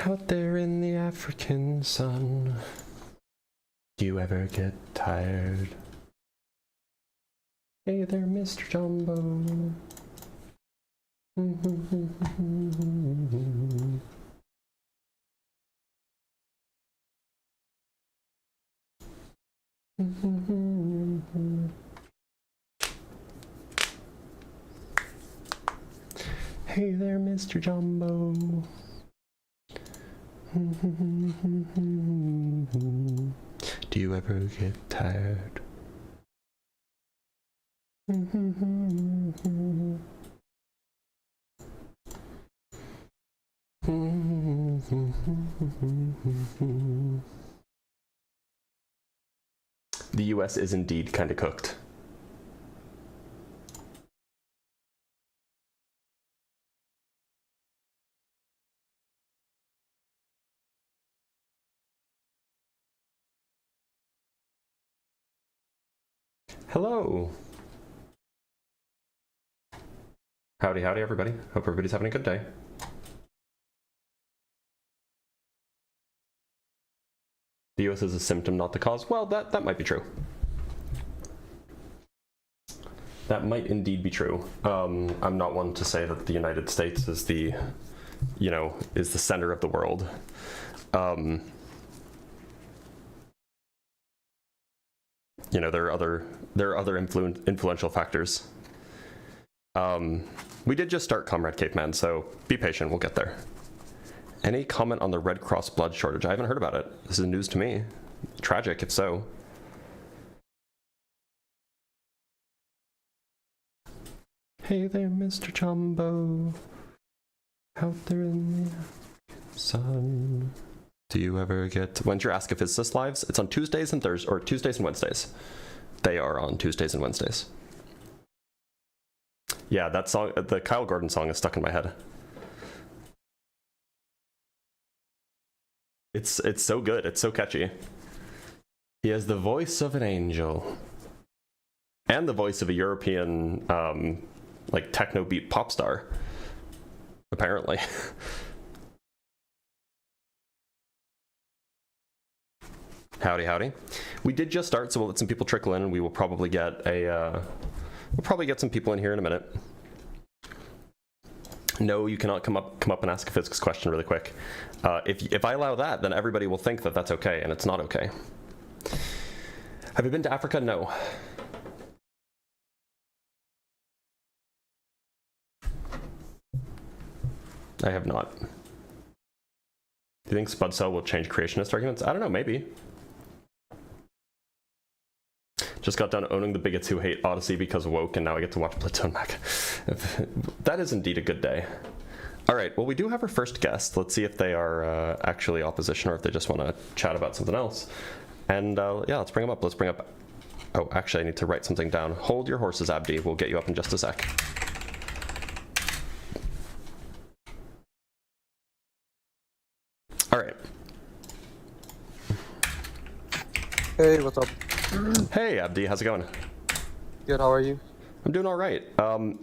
Out there in the African sun, do you ever get tired? Hey there, Mr. Jumbo. Hey there, Mr. Jumbo. Do you ever get tired? The US is indeed kind of cooked. Hello. Howdy, howdy, everybody. Hope everybody's having a good day. The US is a symptom, not the cause. Well, that might be true. That might indeed be true. I'm not one to say that the United States is the, is the center of the world. There are other influential factors. We did just start Comrade Caveman, so be patient, we'll get there. Any comment on the Red Cross blood shortage? I haven't heard about it. This is news to me. Tragic, if so. Hey there, Mr. Jumbo. Out there in the sun. Do you ever get... When's your Ask a Physicist lives? It's on Tuesdays and Thursdays, or Tuesdays and Wednesdays. They are on Tuesdays and Wednesdays. Yeah, that song, the Kyle Gordon song is stuck in my head. It's so good, it's so catchy. He has the voice of an angel. And the voice of a European, like, techno beat pop star. Apparently. Howdy, howdy. We did just start, so we'll let some people trickle in, and we will probably get some people in here in a minute. No, you cannot come up and ask a physics question really quick. If I allow that, then everybody will think that that's okay, and it's not okay. Have you been to Africa? No. I have not. Do you think Spud Cell will change creationist arguments? I don't know, maybe. Just got done owning the bigots who hate Odyssey because woke, and now I get to watch Blitz on MAGA. That is indeed a good day. All right, well, we do have our first guest. Let's see if they are actually opposition or if they just want to chat about something else. And yeah, let's bring them up. Let's bring up... Oh, actually, I need to write something down. Hold your horses, Abdi. We'll get you up in just a sec. All right. Hey, what's up? Hey, Abdi, how's it going? Good, how are you? I'm doing all right.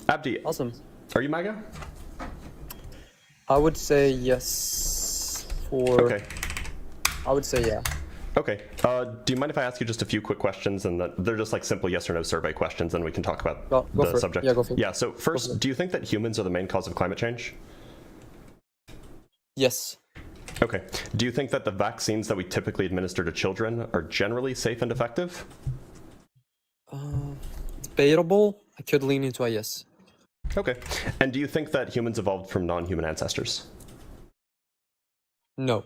Abdi. Awesome. Are you MAGA? I would say yes for... Okay. I would say yeah. Okay. Do you mind if I ask you just a few quick questions, and they're just like simple yes or no survey questions, and we can talk about Go the for subject? It. Yeah, go for it. Yeah, so first, do you think that humans are the main cause of climate change? Yes. Okay. Do you think that the vaccines that we typically administer to children are generally safe and effective? Debatable. I could lean into a yes. Okay. And do you think that humans evolved from non-human ancestors? No.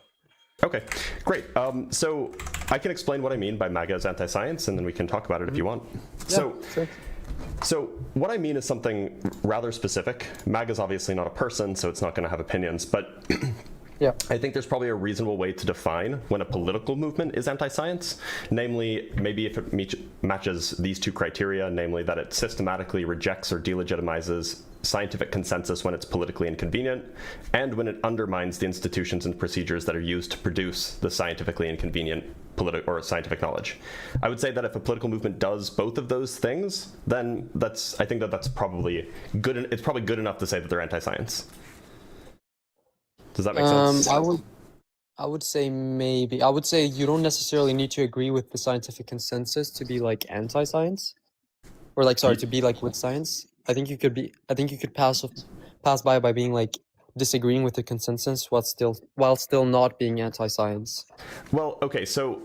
Okay, great. So I can explain what I mean by MAGA as anti-science, and then we can talk about it if you want. Yeah, sure. So what I mean is something rather specific. MAGA is obviously not a person, so it's not going to have opinions, but yeah. I think there's probably a reasonable way to define when a political movement is anti-science, namely, maybe if it matches these two criteria, namely that it systematically rejects or delegitimizes scientific consensus when it's politically inconvenient, and when it undermines the institutions and procedures that are used to produce the scientifically inconvenient or scientific knowledge. I would say that if a political movement does both of those things, then I think that's probably good. It's probably good enough to say that they're anti-science. Does that make sense? I would say maybe. I would say you don't necessarily need to agree with the scientific consensus to be like anti-science, or like sorry, to be like with science. I think you could pass by being like disagreeing with the consensus while still not being anti-science. Well, okay, so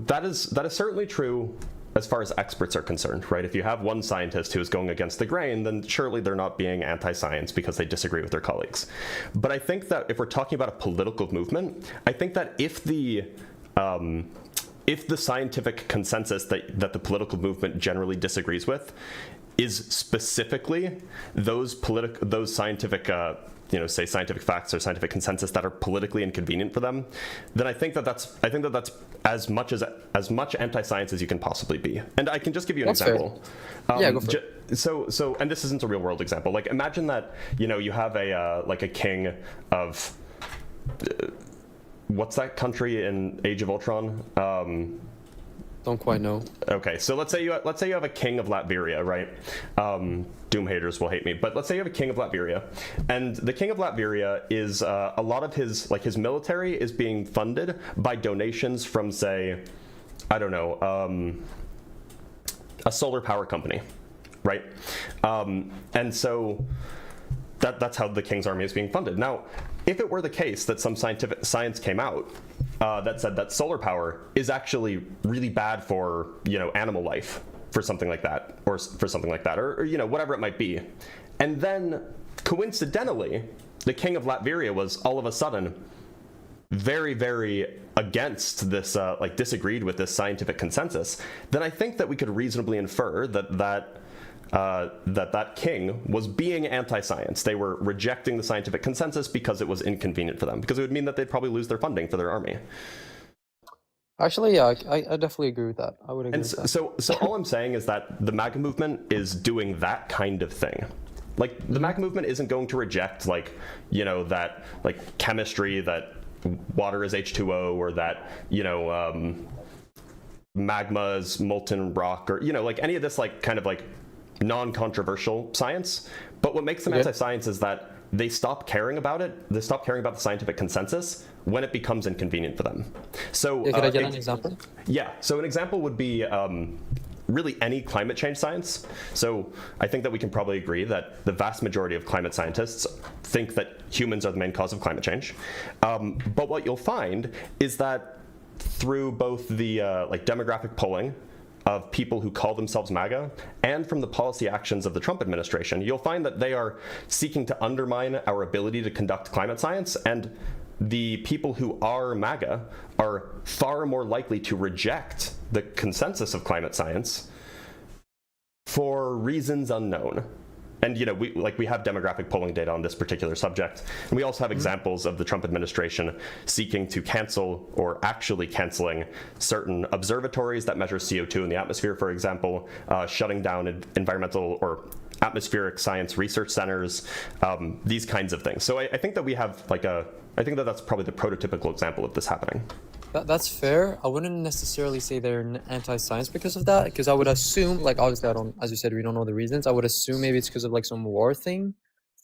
that is certainly true as far as experts are concerned, right? If you have one scientist who is going against the grain, then surely they're not being anti-science because they disagree with their colleagues. But I think that if we're talking about a political movement, I think that if the scientific consensus that the political movement generally disagrees with is specifically those scientific say scientific facts or scientific consensus that are politically inconvenient for them, then I think that that's as much anti-science as you can possibly be. And I can just give you an example. Yeah, go for it. So, and this isn't a real world example. Like, imagine that you have a king of what's that country in Age of Ultron? Don't quite know. Okay, so let's say you have a king of Latveria, right? Doom haters will hate me, but let's say you have a king of Latveria, and the king of Latveria is a lot of his military is being funded by donations from, say, I don't know, a solar power company, right? And so that's how the king's army is being funded. Now, if it were the case that some science came out that said that solar power is actually really bad for animal life, for something like that, or whatever it might be, and then coincidentally the king of Latveria was all of a sudden very, very against this, disagreed with this scientific consensus, then I think that we could reasonably infer that king was being anti-science. They were rejecting the scientific consensus because it was inconvenient for them, because it would mean that they'd probably lose their funding for their army. Actually, yeah, I definitely agree with that. I would agree with that. So all I'm saying is that the MAGA movement is doing that kind of thing. Like, the MAGA movement isn't going to reject, that, chemistry, that water is H2O, or that, magma is molten rock, or, any of this, non-controversial science. But what makes them anti-science is that they stop caring about it. They stop caring about the scientific consensus when it becomes inconvenient for them. So could I get an example? Yeah. So an example would be really any climate change science. So I think that we can probably agree that the vast majority of climate scientists think that humans are the main cause of climate change. But what you'll find is that through both the demographic polling of people who call themselves MAGA and from the policy actions of the Trump administration, you'll find that they are seeking to undermine our ability to conduct climate science, and the people who are MAGA are far more likely to reject the consensus of climate science for reasons unknown. And we have demographic polling data on this particular subject, and we also have examples of the Trump administration seeking to cancel or actually canceling certain observatories that measure CO2 in the atmosphere, for example, shutting down environmental or atmospheric science research centers, these kinds of things. So I think that we have I think that that's probably the prototypical example of this happening. That's fair. I wouldn't necessarily say they're anti-science because of that, because I would assume, obviously I don't, as you said, we don't know the reasons. I would assume maybe it's because of some war thing,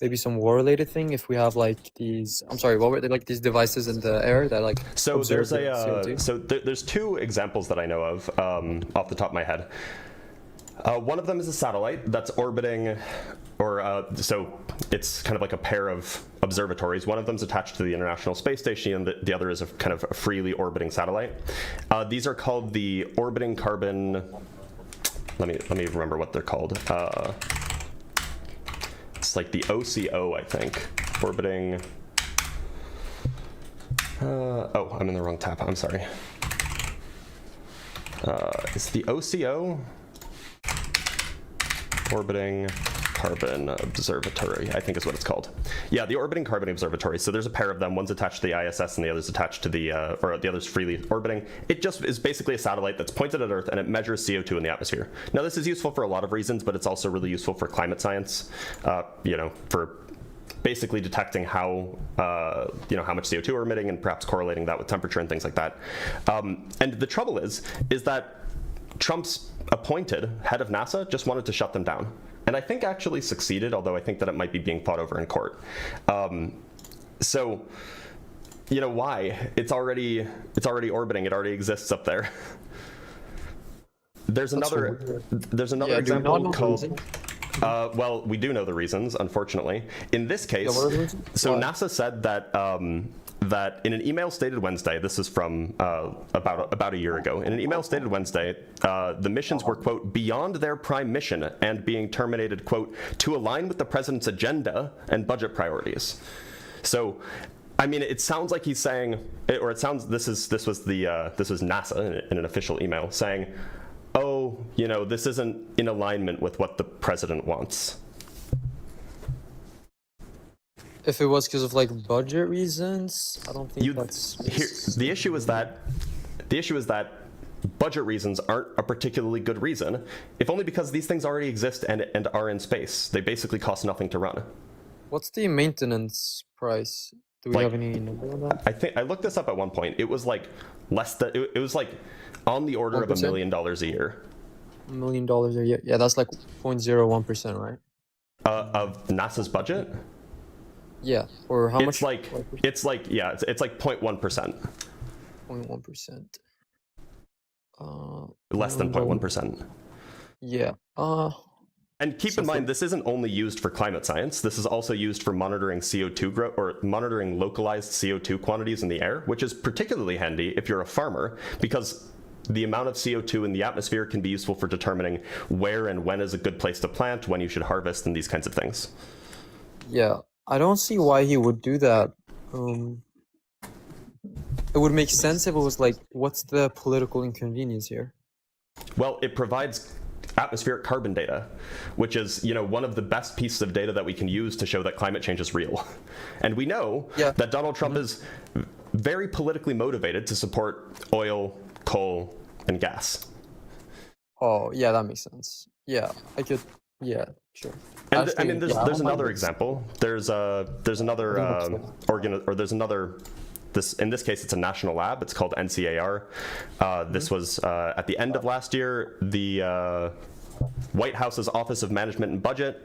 maybe some war-related thing. If we have these, I'm sorry, what were they, these devices in the air that So there's CO2? there's two examples that I know of off the top of my head. One of them is a satellite that's orbiting, so it's kind of like a pair of observatories. One of them's attached to the International Space Station, and the other is a kind of a freely orbiting satellite. These are called the orbiting carbon. Let me remember what they're called. It's like the OCO, I think. Orbiting. Oh, I'm in the wrong tab. I'm sorry. It's the OCO. Orbiting Carbon Observatory, I think is what it's called. Yeah, the Orbiting Carbon Observatory. So there's a pair of them. One's attached to the ISS and the other's attached to the other's freely orbiting. It just is basically a satellite that's pointed at Earth, and it measures CO2 in the atmosphere. Now, this is useful for a lot of reasons, but it's also really useful for climate science, for basically detecting how much CO2 we're emitting and perhaps correlating that with temperature and things like that. And the trouble is that Trump's appointed head of NASA just wanted to shut them down. And I think actually succeeded, although I think that it might be being fought over in court. So you know, why? It's already orbiting. It already exists up there. There's another Yeah, do you not example know the called. reason? Well, we do know the reasons, unfortunately. In this case, what are the reasons? so Why? NASA said that that in an email stated Wednesday, this is from about a year ago. In an email stated Wednesday, the missions were, quote, beyond their prime mission and being terminated, quote, to align with the president's agenda and budget priorities. So, I mean, it sounds like he's saying, or it sounds this was NASA in an official email saying, oh, you know, this isn't in alignment with what the president wants. If it was because of like budget reasons, I don't think The issue is that budget reasons aren't a particularly good reason, if only because these things already exist and are in space. They basically cost nothing to run. What's the maintenance price? Do we Like, have any number on that? I think I looked this up at one point. It was like less than it was like on the order of $1 million a year. $1 million a year. Yeah, that's like 0.01%, right? Of NASA's budget. Yeah, or how much? It's like 0.1%. 0.1%. Less than 0.1%. Yeah. And keep in mind, this isn't only used for climate science. This is also used for monitoring CO2 growth or monitoring localized CO2 quantities in the air, which is particularly handy if you're a farmer, because the amount of CO2 in the atmosphere can be useful for determining where and when is a good place to plant, when you should harvest, and these kinds of things. Yeah, I don't see why he would do that. It would make sense if it was like, what's the political inconvenience here? Well, it provides atmospheric carbon data, which is, you know, one of the best pieces of data that we can use to show that climate change is real. And we know that Donald Trump is very politically motivated to support oil, coal, and gas. Oh, yeah, that makes sense. Yeah, yeah, sure. And I mean, there's another example. There's another in this case, it's a national lab. It's called NCAR. This was at the end of last year. The White House's Office of Management and Budget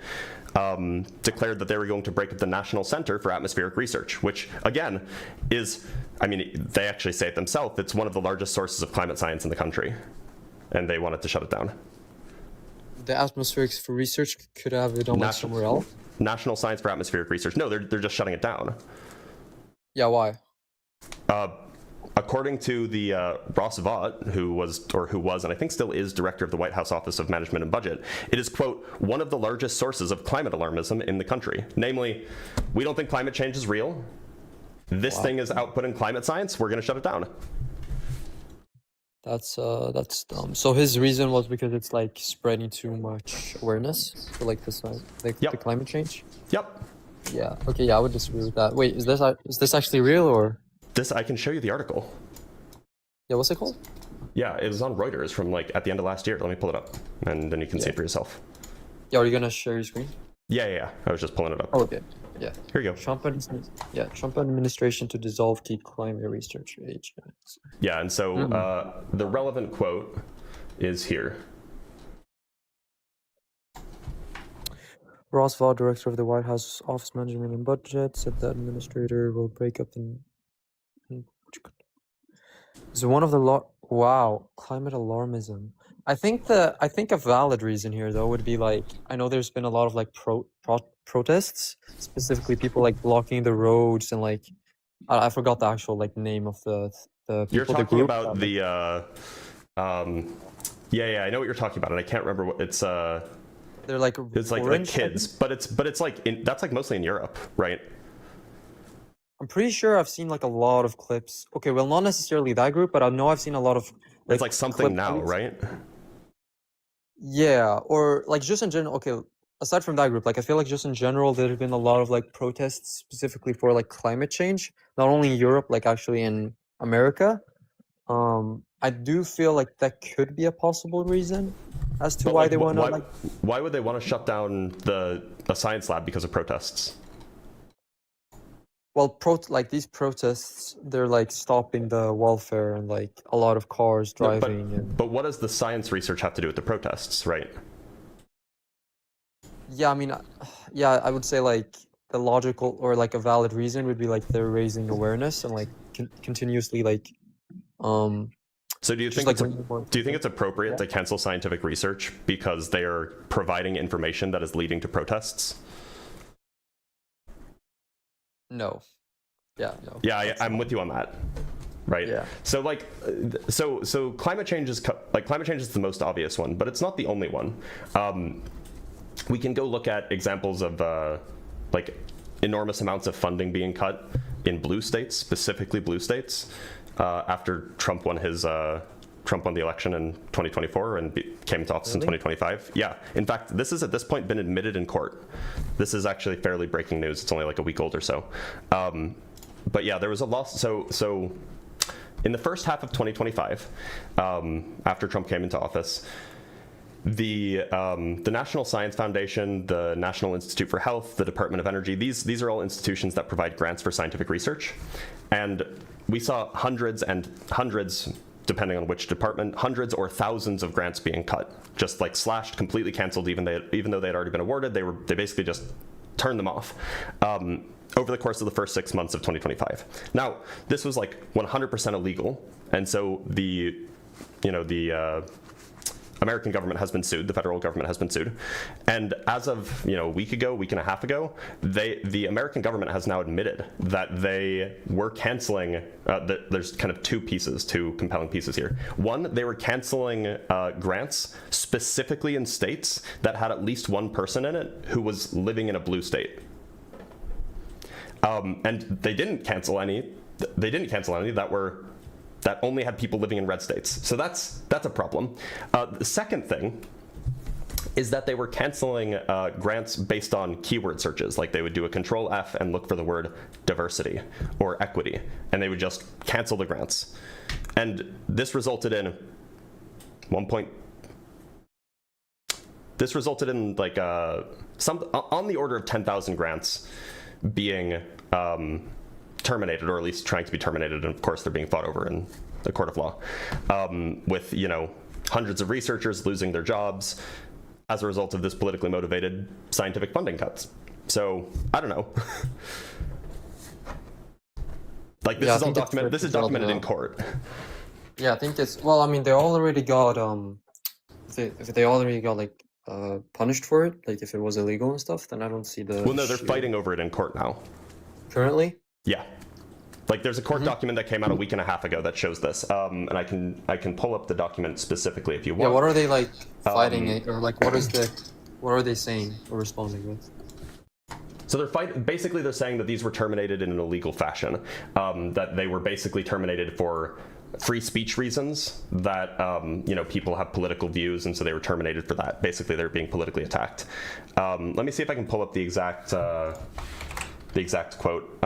declared that they were going to break up the National Center for Atmospheric Research, which, again, is, I mean, they actually say it themselves, it's one of the largest sources of climate science in the country, and they wanted to shut it down. The atmospheric for research could have it on somewhere else? National Science for Atmospheric Research. No, they're just shutting it down. Yeah, why? According to the Ross Vaught, who was, and I think still is, director of the White House Office of Management and Budget, it is, quote, one of the largest sources of climate alarmism in the country. Namely, we don't think climate change is real. This thing is outputting climate science. We're going to shut it down. That's dumb. So his reason was because it's like spreading too much awareness for like this, the climate change. Yep. Yeah. Okay. Yeah, I would disagree with that. Wait, is this actually real or? This, I can show you the article. Yeah, what's it called? Yeah, it was on Reuters from like at the end of last year. Let me pull it up, and then you can see it for yourself. Yeah, are you gonna share your screen? Yeah. I was just pulling it up. Oh, okay. Yeah. Here you go. Trump administration to dissolve key climate research agencies. Yeah, and so the relevant quote is here. Ross Vaught, director of the White House Office Management and Budget, said the administrator will break up the. So one of the climate alarmism. I think a valid reason here though would be like, I know there's been a lot of like protests, specifically people like blocking the roads and like I forgot the actual like name of the people. You're talking about the I know what you're talking about, and I can't remember what it's they're like it's like kids, but it's like that's like mostly in Europe, right? I'm pretty sure I've seen like a lot of clips. Okay, well, not necessarily that group, but I know I've seen a lot of. It's like something now, right? Yeah, or like just in general. Okay, aside from that group, like I feel like just in general, there have been a lot of like protests specifically for like climate change, not only in Europe, like actually in America. I do feel like that could be a possible reason as to why they want to like. Why would they want to shut down a science lab because of protests? Well, like these protests, they're like stopping the welfare and like a lot of cars driving. But what does the science research have to do with the protests, right? Yeah, I mean, yeah, I would say like the logical or like a valid reason would be like they're raising awareness and like continuously like So do you just think like it's bringing more do you think it's attention. appropriate to cancel scientific research because they are providing information that is leading to protests? No. Yeah, no. Yeah, I'm with you on that. Right. Yeah. So like, so climate change is the most obvious one, but it's not the only one. We can go look at examples of like enormous amounts of funding being cut in blue states, specifically blue states, after Trump won the election in 2024 and came into office in 2025. Yeah. In fact, this has at this point been admitted in court. This is actually fairly breaking news. It's only like a week old or so. But yeah, there was a loss. So in the first half of 2025, after Trump came into office, the National Science Foundation, the National Institute for Health, the Department of Energy, these are all institutions that provide grants for scientific research. And we saw hundreds and hundreds, depending on which department, hundreds or thousands of grants being cut, just like slashed, completely canceled, even though they had already been awarded. They basically just turned them off. Over the course of the first 6 months of 2025. Now, this was like 100% illegal, and so the American government has been sued, the federal government has been sued, and as of a week and a half ago, the American government has now admitted that they were canceling. There's kind of two compelling pieces here. One, they were canceling grants specifically in states that had at least one person in it who was living in a blue state. And they didn't cancel any that only had people living in red states. So that's a problem. The second thing is that they were canceling grants based on keyword searches. Like they would do a Control F and look for the word diversity or equity, and they would just cancel the grants. And this resulted in like some on the order of 10,000 grants being terminated, or at least trying to be terminated, and of course they're being fought over in the court of law, with hundreds of researchers losing their jobs as a result of this politically motivated scientific funding cuts. So I don't know. Like this is all documented. This is documented in court. Yeah, I think it's well. I mean, they already got if they already got like punished for it, like if it was illegal and stuff, then I don't see the. Well, no, they're fighting over it in court now. Currently? Yeah. Like there's a court document that came out a week and a half ago that shows this, and I can pull up the document specifically if you want. Yeah, what are they like fighting, or like what are they saying or responding with? So basically they're saying that these were terminated in an illegal fashion, that they were basically terminated for free speech reasons, that people have political views, and so they were terminated for that. Basically, they're being politically attacked. Let me see if I can pull up the exact quote.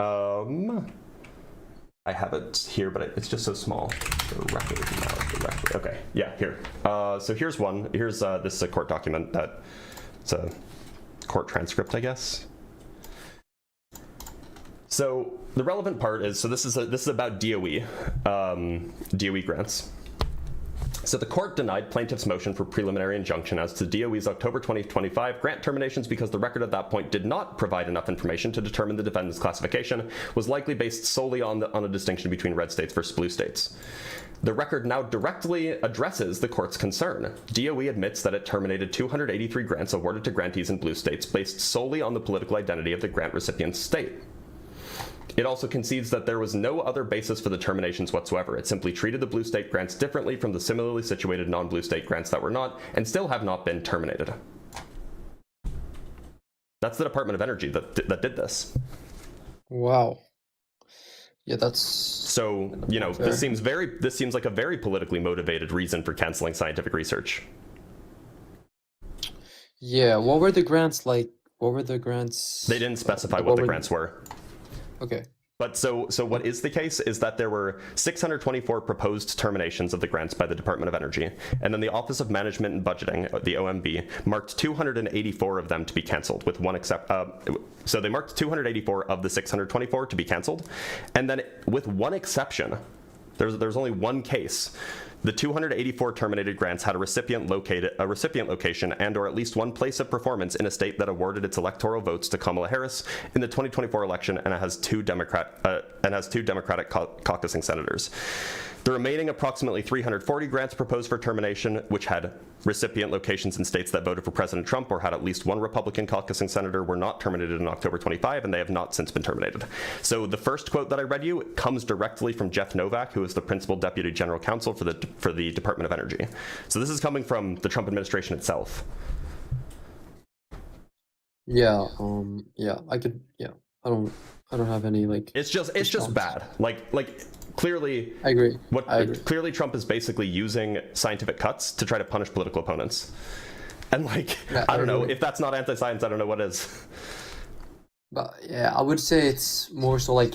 I have it here, but it's just so small. Directly. Okay, yeah, here. So here's one. Here's this is a court document that it's a court transcript, I guess. So the relevant part is, so this is about DOE grants. So the court denied plaintiff's motion for preliminary injunction as to DOE's October 2025 grant terminations because the record at that point did not provide enough information to determine the defendant's classification was likely based solely on a distinction between red states versus blue states. The record now directly addresses the court's concern. DOE admits that it terminated 283 grants awarded to grantees in blue states based solely on the political identity of the grant recipient's state. It also concedes that there was no other basis for the terminations whatsoever. It simply treated the blue state grants differently from the similarly situated non-blue state grants that were not, and still have not been, terminated. That's the Department of Energy that did this. Wow. Yeah, that's... So, this seems like a very politically motivated reason for canceling scientific research. Yeah, what were the grants like? What were the grants? They didn't specify what the grants were. Okay. But so what is the case is that there were 624 proposed terminations of the grants by the Department of Energy, and then the Office of Management and Budgeting, the OMB, marked 284 of them to be canceled, with one so they marked 284 of the 624 to be canceled, and then with one exception, there's only one case, the 284 terminated grants had a recipient location and or at least one place of performance in a state that awarded its electoral votes to Kamala Harris in the 2024 election, and it has two Democratic caucusing senators. The remaining approximately 340 grants proposed for termination, which had recipient locations in states that voted for President Trump or had at least one Republican caucusing senator, were not terminated in October 25, and they have not since been terminated. So the first quote that I read you comes directly from Jeff Novak, who is the principal deputy general counsel for the Department of Energy. So this is coming from the Trump administration itself. Yeah, I could, I don't have any, like... It's just bad. Like clearly... I agree. Clearly Trump is basically using scientific cuts to try to punish political opponents. And like, yeah, I don't know, if that's not anti-science, I don't know what is. But yeah, I would say it's more so like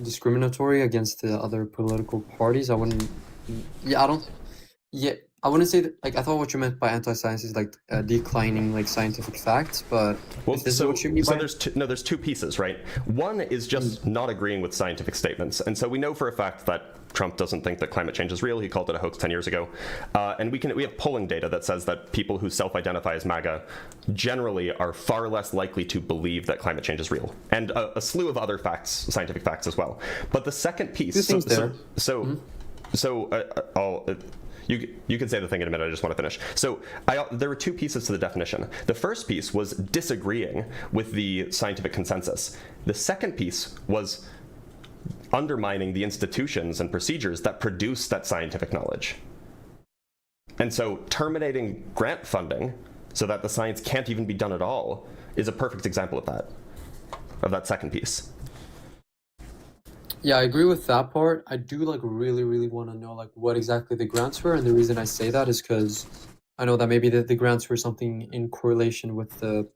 discriminatory against the other political parties. I wouldn't say that, like, I thought what you meant by anti-science is like declining like scientific facts, but well, this is what you mean by... there's two pieces, right? One is just not agreeing with scientific statements, and so we know for a fact that Trump doesn't think that climate change is real. He called it a hoax 10 years ago, and we have polling data that says that people who self-identify as MAGA generally are far less likely to believe that climate change is real, and a slew of other facts, scientific facts as well. But the second piece, You can say the thing in a minute, I just want to finish. So there were two pieces to the definition. The first piece was disagreeing with the scientific consensus. The second piece was undermining the institutions and procedures that produce that scientific knowledge. And so terminating grant funding so that the science can't even be done at all is a perfect example of that second piece. Yeah, I agree with that part. I do like really want to know like what exactly the grants were, and the reason I say that is because I know that maybe the grants were something in correlation with the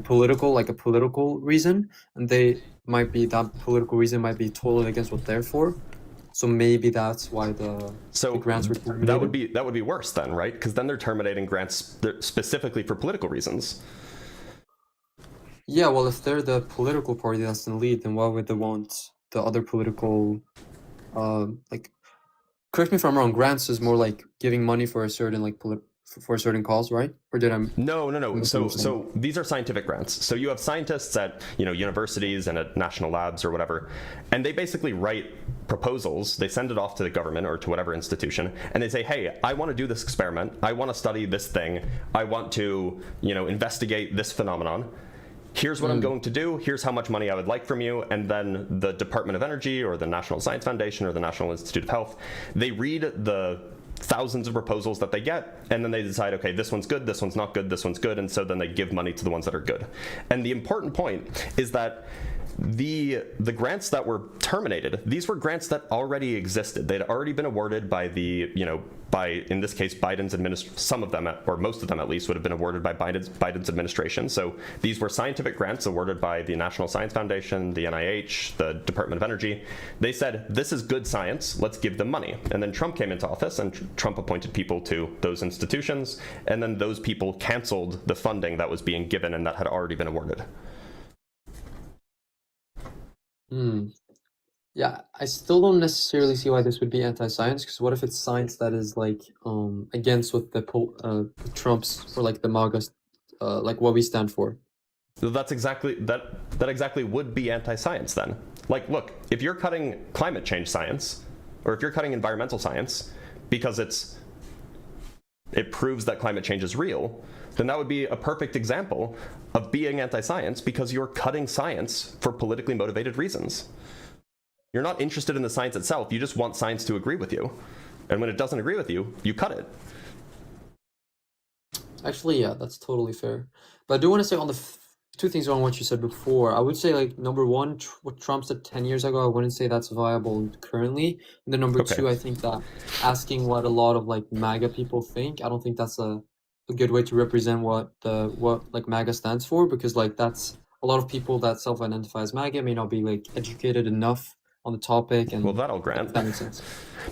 political reason, and that political reason might be totally against what they're for. So maybe that's why the grants were terminated. That would be worse then, right? Because then they're terminating grants specifically for political reasons. Yeah, well, if they're the political party that's in the lead, then why would they want the other political, correct me if I'm wrong, grants is more like giving money for a certain, like, for a certain cause, right? Or did I... No. So these are scientific grants. So you have scientists at, universities and at national labs or whatever, and they basically write proposals. They send it off to the government or to whatever institution, and they say, hey, I want to do this experiment. I want to study this thing. I want to, investigate this phenomenon. Here's what I'm going to do, here's how much money I would like from you, and then the Department of Energy or the National Science Foundation or the National Institute of Health, they read the thousands of proposals that they get, and then they decide, okay, this one's good, this one's not good, this one's good, and so then they give money to the ones that are good. And the important point is that the grants that were terminated, these were grants that already existed. They'd already been awarded by in this case, Biden's administration. Some of them, or most of them at least, would have been awarded by Biden's administration. So these were scientific grants awarded by the National Science Foundation, the NIH, the Department of Energy. They said, this is good science, let's give them money. And then Trump came into office, and Trump appointed people to those institutions, and then those people canceled the funding that was being given and that had already been awarded. Yeah, I still don't necessarily see why this would be anti-science, because what if it's science that is like against what the Trump's or like the MAGA like what we stand for? So that's exactly that exactly would be anti-science then. Like, look, if you're cutting climate change science, or if you're cutting environmental science because it proves that climate change is real, then that would be a perfect example of being anti-science, because you're cutting science for politically motivated reasons. You're not interested in the science itself, you just want science to agree with you. And when it doesn't agree with you, you cut it. Actually, yeah, that's totally fair. But I do want to say on the two things on what you said before. I would say, like, number one, what Trump said 10 years ago, I wouldn't say that's viable currently. And then number two, I think that asking what a lot of like MAGA people think, I don't think that's a good way to represent what like MAGA stands for, because like that's a lot of people that self-identify as MAGA may not be like educated enough on the topic. And well, that'll grant. That makes sense.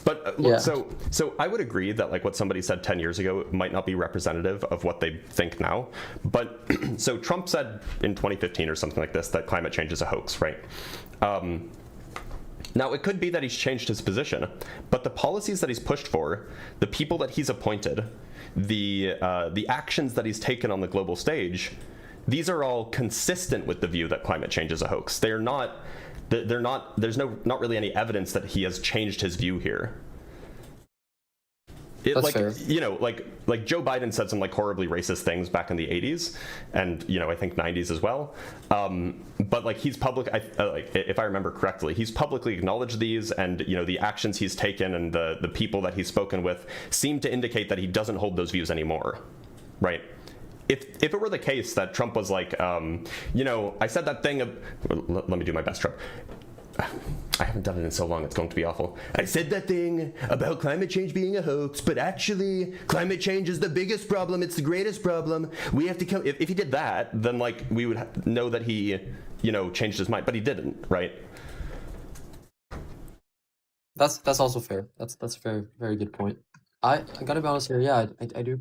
But look, so I would agree that like what somebody said 10 years ago might not be representative of what they think now. But so Trump said in 2015 or something like this that climate change is a hoax, right? Now, it could be that he's changed his position, but the policies that he's pushed for, the people that he's appointed, the actions that he's taken on the global stage, these are all consistent with the view that climate change is a hoax. They're not. There's not really any evidence that he has changed his view here. That's fair. Like Joe Biden said some like horribly racist things back in the 80s, and I think 90s as well. But like he's if I remember correctly, he's publicly acknowledged these, and the actions he's taken and the people that he's spoken with seem to indicate that he doesn't hold those views anymore, right? If it were the case that Trump was like, I said that thing. Let me do my best, Trump. I haven't done it in so long, it's going to be awful. I said that thing about climate change being a hoax, but actually climate change is the biggest problem. It's the greatest problem. We have to come. If he did that, then like we would know that he, changed his mind, but he didn't, right? That's also fair. That's a very, very good point. I gotta be honest here. Yeah, I do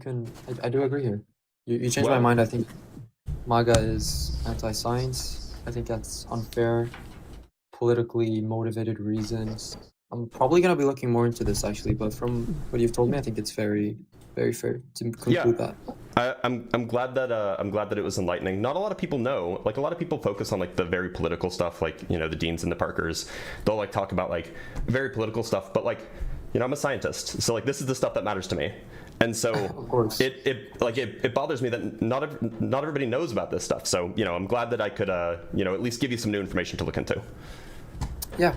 agree here. You changed my mind. I think MAGA is anti-science. I think that's unfair. Politically motivated reasons. I'm probably gonna be looking more into this actually, but from what you've told me, I think it's very, very fair to conclude that. I'm glad that it was enlightening. Not a lot of people know. Like a lot of people focus on like the very political stuff, like the Deans and the Parkers. They'll like talk about like very political stuff, but like I'm a scientist, so like this is the stuff that matters to me. And so Of course. it bothers me that not everybody knows about this stuff. So I'm glad that I could at least give you some new information to look into. Yeah,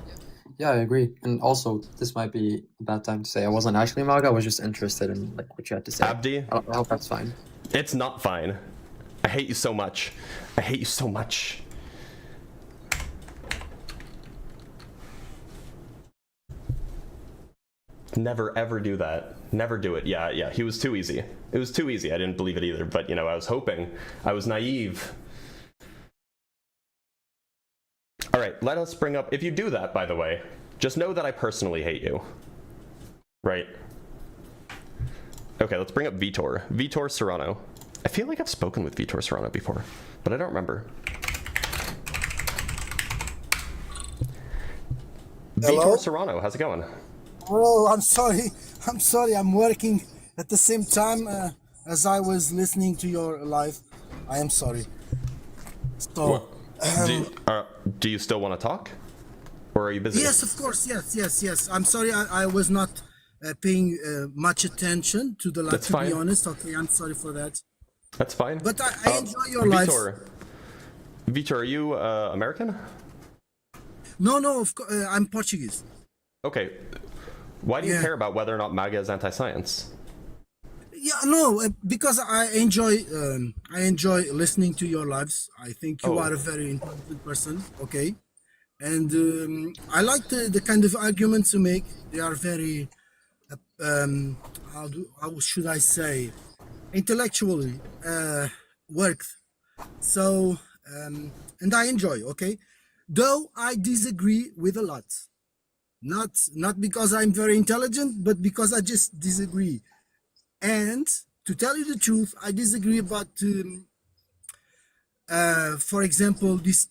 I agree. And also, this might be a bad time to say I wasn't actually MAGA. I was just interested in like what you had to say. Abdi, I hope that's fine. It's not fine. I hate you so much. I hate you so much. Never ever do that. Never do it. Yeah. He was too easy. It was too easy. I didn't believe it either. But I was hoping. I was naive. All right. Let us bring up. If you do that, by the way, just know that I personally hate you. Right. Okay. Let's bring up Vitor. Vitor Serrano. I feel like I've spoken with Vitor Serrano before, but I don't remember. Hello? Vitor Serrano. How's it going? Oh, I'm sorry. I'm working at the same time as I was listening to your live. I am sorry. So, Do you still want to talk? Or are you busy? yes, of course. Yes. I'm sorry. I was not paying much attention to the live, That's to fine. be honest. Okay, I'm sorry for that. That's fine. But I enjoy your live. Vitor, are you American? No, of course, I'm Portuguese. Okay. Why do you Yeah. care about whether or not MAGA is anti-science? Yeah, no, because I enjoy listening to your lives. I think you Oh. are a very intelligent person. Okay, and I like the kind of arguments you make. They are very, how should I say, intellectually worked. So, and I enjoy. Okay, though I disagree with a lot. Not because I'm very intelligent, but because I just disagree. And to tell you the truth, I disagree about, for example, this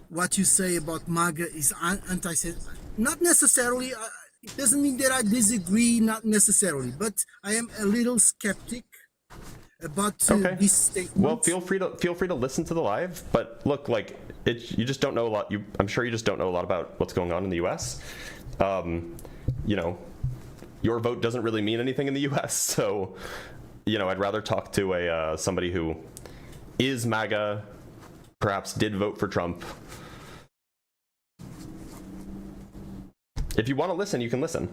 what you say about MAGA is anti-Semitic. Not necessarily. It doesn't mean that I disagree. Not necessarily, but I am a little skeptic about this statement. Well, feel free to listen to the live. But look, like you just don't know a lot. I'm sure you just don't know a lot about what's going on in the U.S. Your vote doesn't really mean anything in the U.S. So, I'd rather talk to somebody who is MAGA, perhaps did vote for Trump. If you want to listen, you can listen.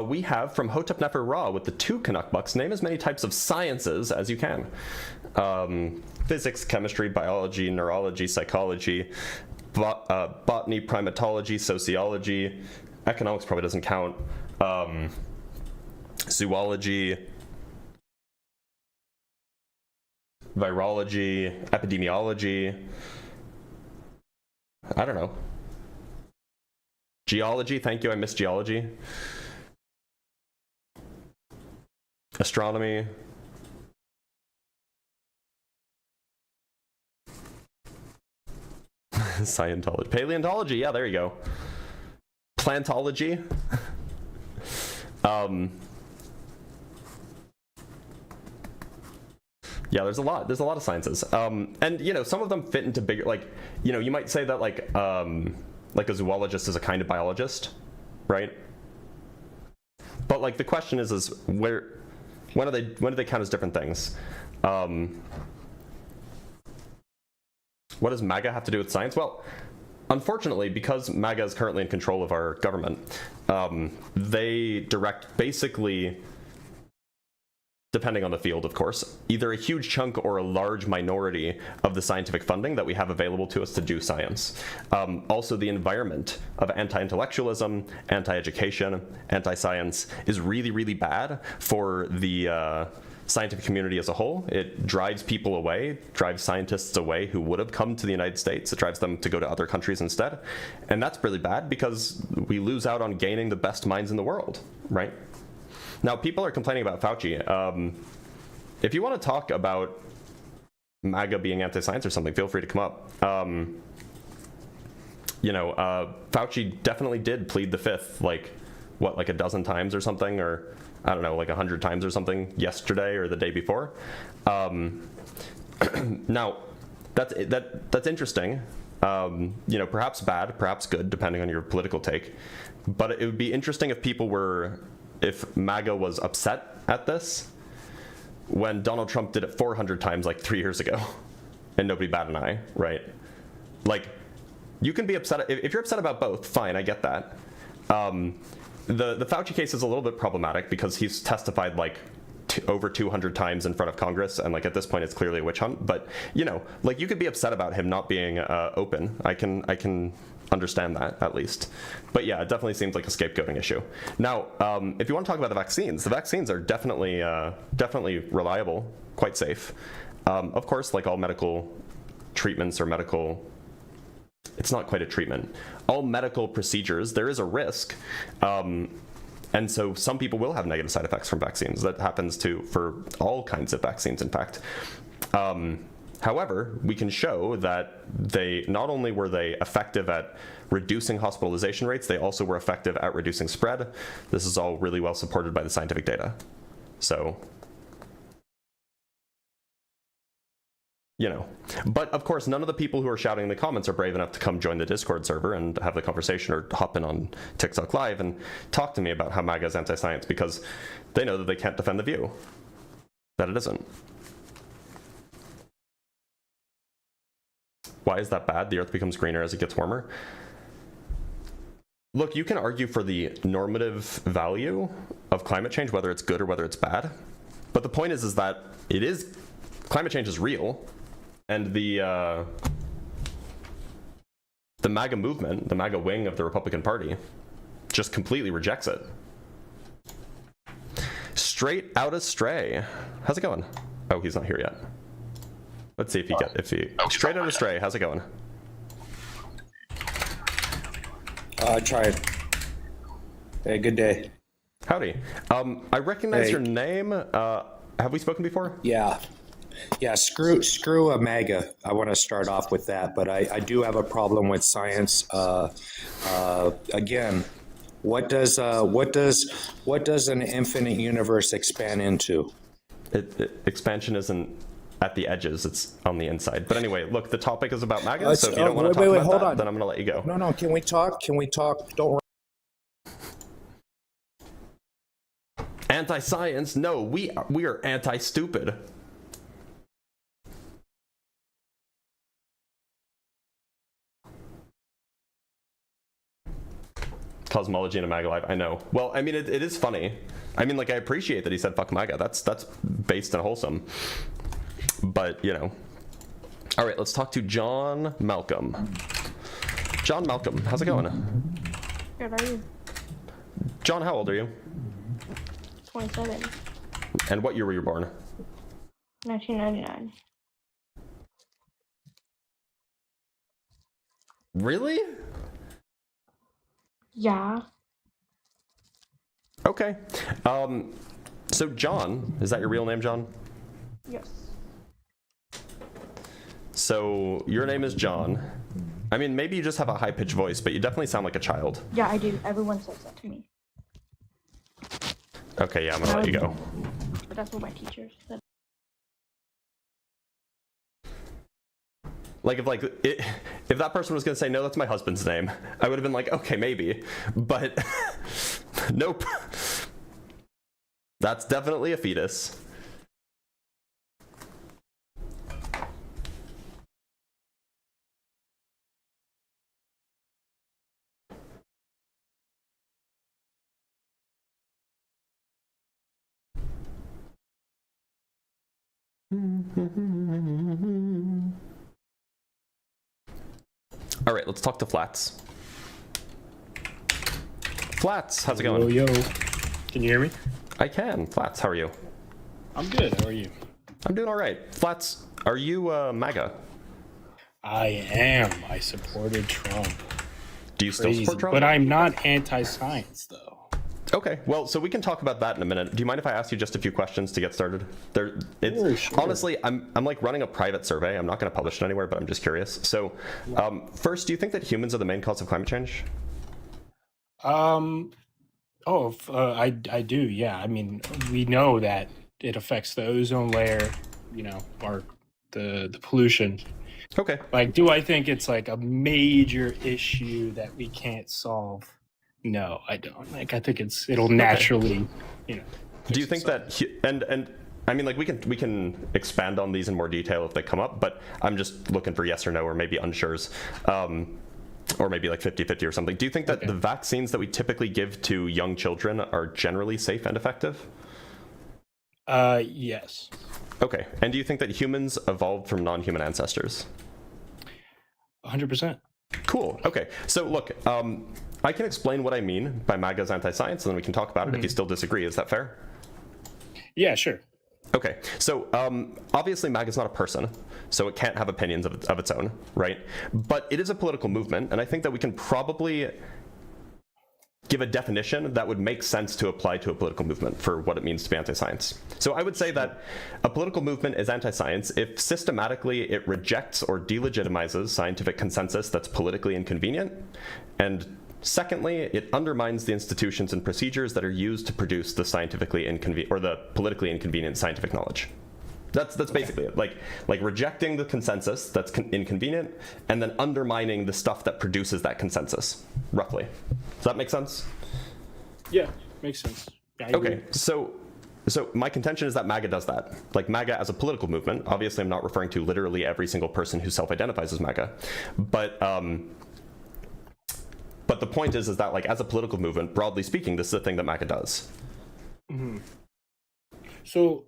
We have from Hotep Nefer Ra with the 2 Canuck bucks. Name as many types of sciences as you can. Physics, chemistry, biology, neurology, psychology, botany, primatology, sociology. Economics probably doesn't count. Zoology, virology, epidemiology. I don't know. Geology, thank you, I missed geology. Astronomy. Scientology. Paleontology, yeah, there you go. Plantology. Yeah, there's a lot of sciences. And, you know, some of them fit into bigger, like, you know, you might say that, like a zoologist is a kind of biologist, right? But, like, the question is when do they count as different things? What does MAGA have to do with science? Well, unfortunately, because MAGA is currently in control of our government, they direct basically, depending on the field, of course, either a huge chunk or a large minority of the scientific funding that we have available to us to do science. Also, the environment of anti-intellectualism, anti-education, anti-science is really, really bad for the scientific community as a whole. It drives people away, drives scientists away who would have come to the United States. It drives them to go to other countries instead. And that's really bad because we lose out on gaining the best minds in the world, right? Now, people are complaining about Fauci. If you want to talk about MAGA being anti-science or something, feel free to come up. You know, Fauci definitely did plead the fifth, like a dozen times or something, or I don't know, like 100 times or something yesterday or the day before. Now, that's interesting. You know, perhaps bad, perhaps good, depending on your political take. But it would be interesting if MAGA was upset at this when Donald Trump did it 400 times like 3 years ago and nobody bat an eye, right? Like, you can be upset. If you're upset about both, fine, I get that. The Fauci case is a little bit problematic because he's testified like over 200 times in front of Congress, and like at this point it's clearly a witch hunt. But you know, like you could be upset about him not being open. I can understand that at least. But yeah, it definitely seems like a scapegoating issue. Now, if you want to talk about the vaccines are definitely reliable, quite safe. Of course, like all medical treatments or medical. It's not quite a treatment. All medical procedures, there is a risk. And so some people will have negative side effects from vaccines. That happens for all kinds of vaccines, in fact. However, we can show that they not only were they effective at reducing hospitalization rates, they also were effective at reducing spread. This is all really well supported by the scientific data. So, you know, but of course, none of the people who are shouting in the comments are brave enough to come join the Discord server and have the conversation or hop in on TikTok Live and talk to me about how MAGA is anti-science, because they know that they can't defend the view that it isn't. Why is that bad? The Earth becomes greener as it gets warmer. Look, you can argue for the normative value of climate change, whether it's good or whether it's bad. But the point is that climate change is real. And the MAGA movement, the MAGA wing of the Republican Party, just completely rejects it. Straight out of Stray. How's it going? Oh, he's not here yet. Let's see if he straight out of Stray. How's it going? I tried. Hey, good day. Howdy. I recognize your name. Have we spoken before? Yeah. Screw a MAGA. I want to start off with that, but I do have a problem with science. Again, what does an infinite universe expand into? Expansion isn't at the edges, it's on the inside. But anyway, look, the topic is about MAGA, so if you don't want to talk about that, then I'm going to let you go. No, can we talk? Don't. Anti-science? No, we are anti-stupid. Cosmology in a MAGA live, I know. Well, I mean, it is funny. I mean, like, I appreciate that he said fuck MAGA. That's based and wholesome. But, you know. All right, let's talk to John Malcolm. John Malcolm, how's it going? Good, how are you? John, how old are you? 27. And what year were you born? 1999. Really? Yeah. Okay. So John, is that your real name, John? Yes. So your name is John, I mean, maybe you just have a high-pitched voice, but you definitely sound like a child. Yeah, I do. Everyone says that to me. Okay, yeah, I'm gonna let you go. But that's what my teacher said. Like, if that person was gonna say, no, that's my husband's name, I would have been like, okay, maybe. But nope. That's definitely a fetus. All right, let's talk to Flats. Flats, how's it going? Yo, can you hear me? I can. Flats, how are you? I'm good. How are you? I'm doing all right. Flats, are you MAGA? I am. I supported Trump. Do you still support Trump? But I'm not anti-science, though. Okay, well, so we can talk about that in a minute. Do you mind if I ask you just a few questions to get started? Sure. Honestly, I'm like running a private survey. I'm not going to publish it anywhere, but I'm just curious. So, first, do you think that humans are the main cause of climate change? I do. Yeah. I mean, we know that it affects the ozone layer. You know, or the pollution. Okay. Like, do I think it's like a major issue that we can't solve? No, I don't. Like, I think it'll naturally, you know. Do you think that and I mean, like, we can expand on these in more detail if they come up, but I'm just looking for yes or no, or maybe unsures, or maybe like 50-50 or something. Do you think that the vaccines that we typically give to young children are generally safe and effective? Yes. Okay. And do you think that humans evolved from non-human ancestors? 100%. Cool. Okay. So look, I can explain what I mean by MAGA's anti-science, and then we can talk about it if you still disagree. Is that fair? Yeah, sure. Okay. So obviously MAGA is not a person, so it can't have opinions of its own, right? But it is a political movement, and I think that we can probably give a definition that would make sense to apply to a political movement for what it means to be anti-science. So I would say that a political movement is anti-science if systematically it rejects or delegitimizes scientific consensus that's politically inconvenient, and secondly, it undermines the institutions and procedures that are used to produce the scientifically inconvenient or the politically inconvenient scientific knowledge. That's basically it. Like rejecting the consensus that's inconvenient, and then undermining the stuff that produces that consensus. Roughly, does that make sense? Yeah, makes sense. Yeah, I agree. Okay, so my contention is that MAGA does that. Like, MAGA as a political movement. Obviously, I'm not referring to literally every single person who self-identifies as MAGA, but the point is that, like, as a political movement, broadly speaking, this is a thing that MAGA does. Mm-hmm. So,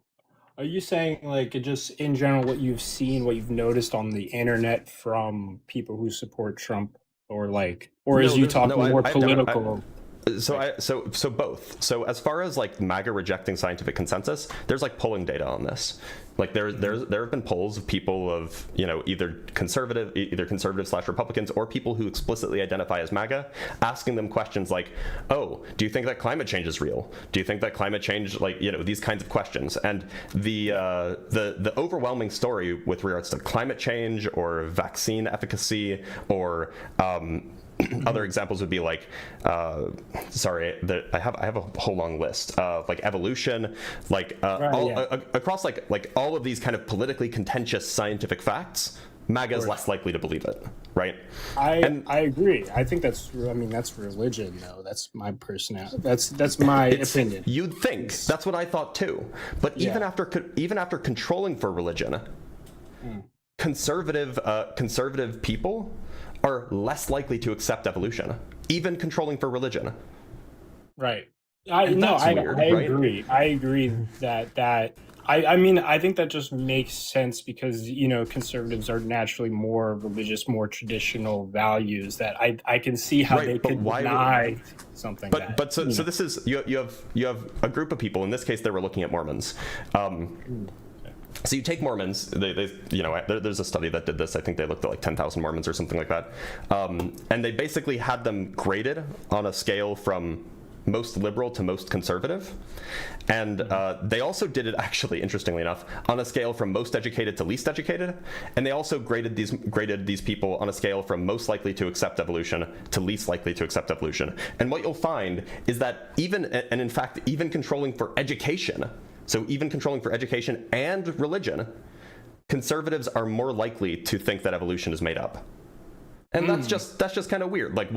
are you saying, like, just in general, what you've seen, what you've noticed on the internet from people who support Trump, or is you talking more political? So both. So as far as like MAGA rejecting scientific consensus, there's like polling data on this. Like there have been polls of people of, you know, either conservative / Republicans, or people who explicitly identify as MAGA, asking them questions like, oh, do you think that climate change is real? Do you think that climate change, like, you know, these kinds of questions? And the overwhelming story with regards to climate change or vaccine efficacy or other examples would be like, I have a whole long list, like evolution, like across like all of these kind of politically contentious scientific facts. MAGA is less likely to believe it, right? I agree. I think that's religion, though. That's my personality. That's my opinion. You'd think that's what I thought too, but even after controlling for religion, conservative people are less likely to accept evolution, even controlling for religion. Right. I agree. I agree that I think that just makes sense because, you know, conservatives are naturally more religious, more traditional values that I can see how they could deny something. So this is you have a group of people. In this case, they were looking at Mormons. So you take Mormons, there's a study that did this. I think they looked at like 10,000 Mormons or something like that. And they basically had them graded on a scale from most liberal to most conservative. And they also did it, actually, interestingly enough, on a scale from most educated to least educated. And they also graded these people on a scale from most likely to accept evolution to least likely to accept evolution. And what you'll find is that in fact, even controlling for education, so even controlling for education and religion, conservatives are more likely to think that evolution is made up. And that's just kind of weird. Like,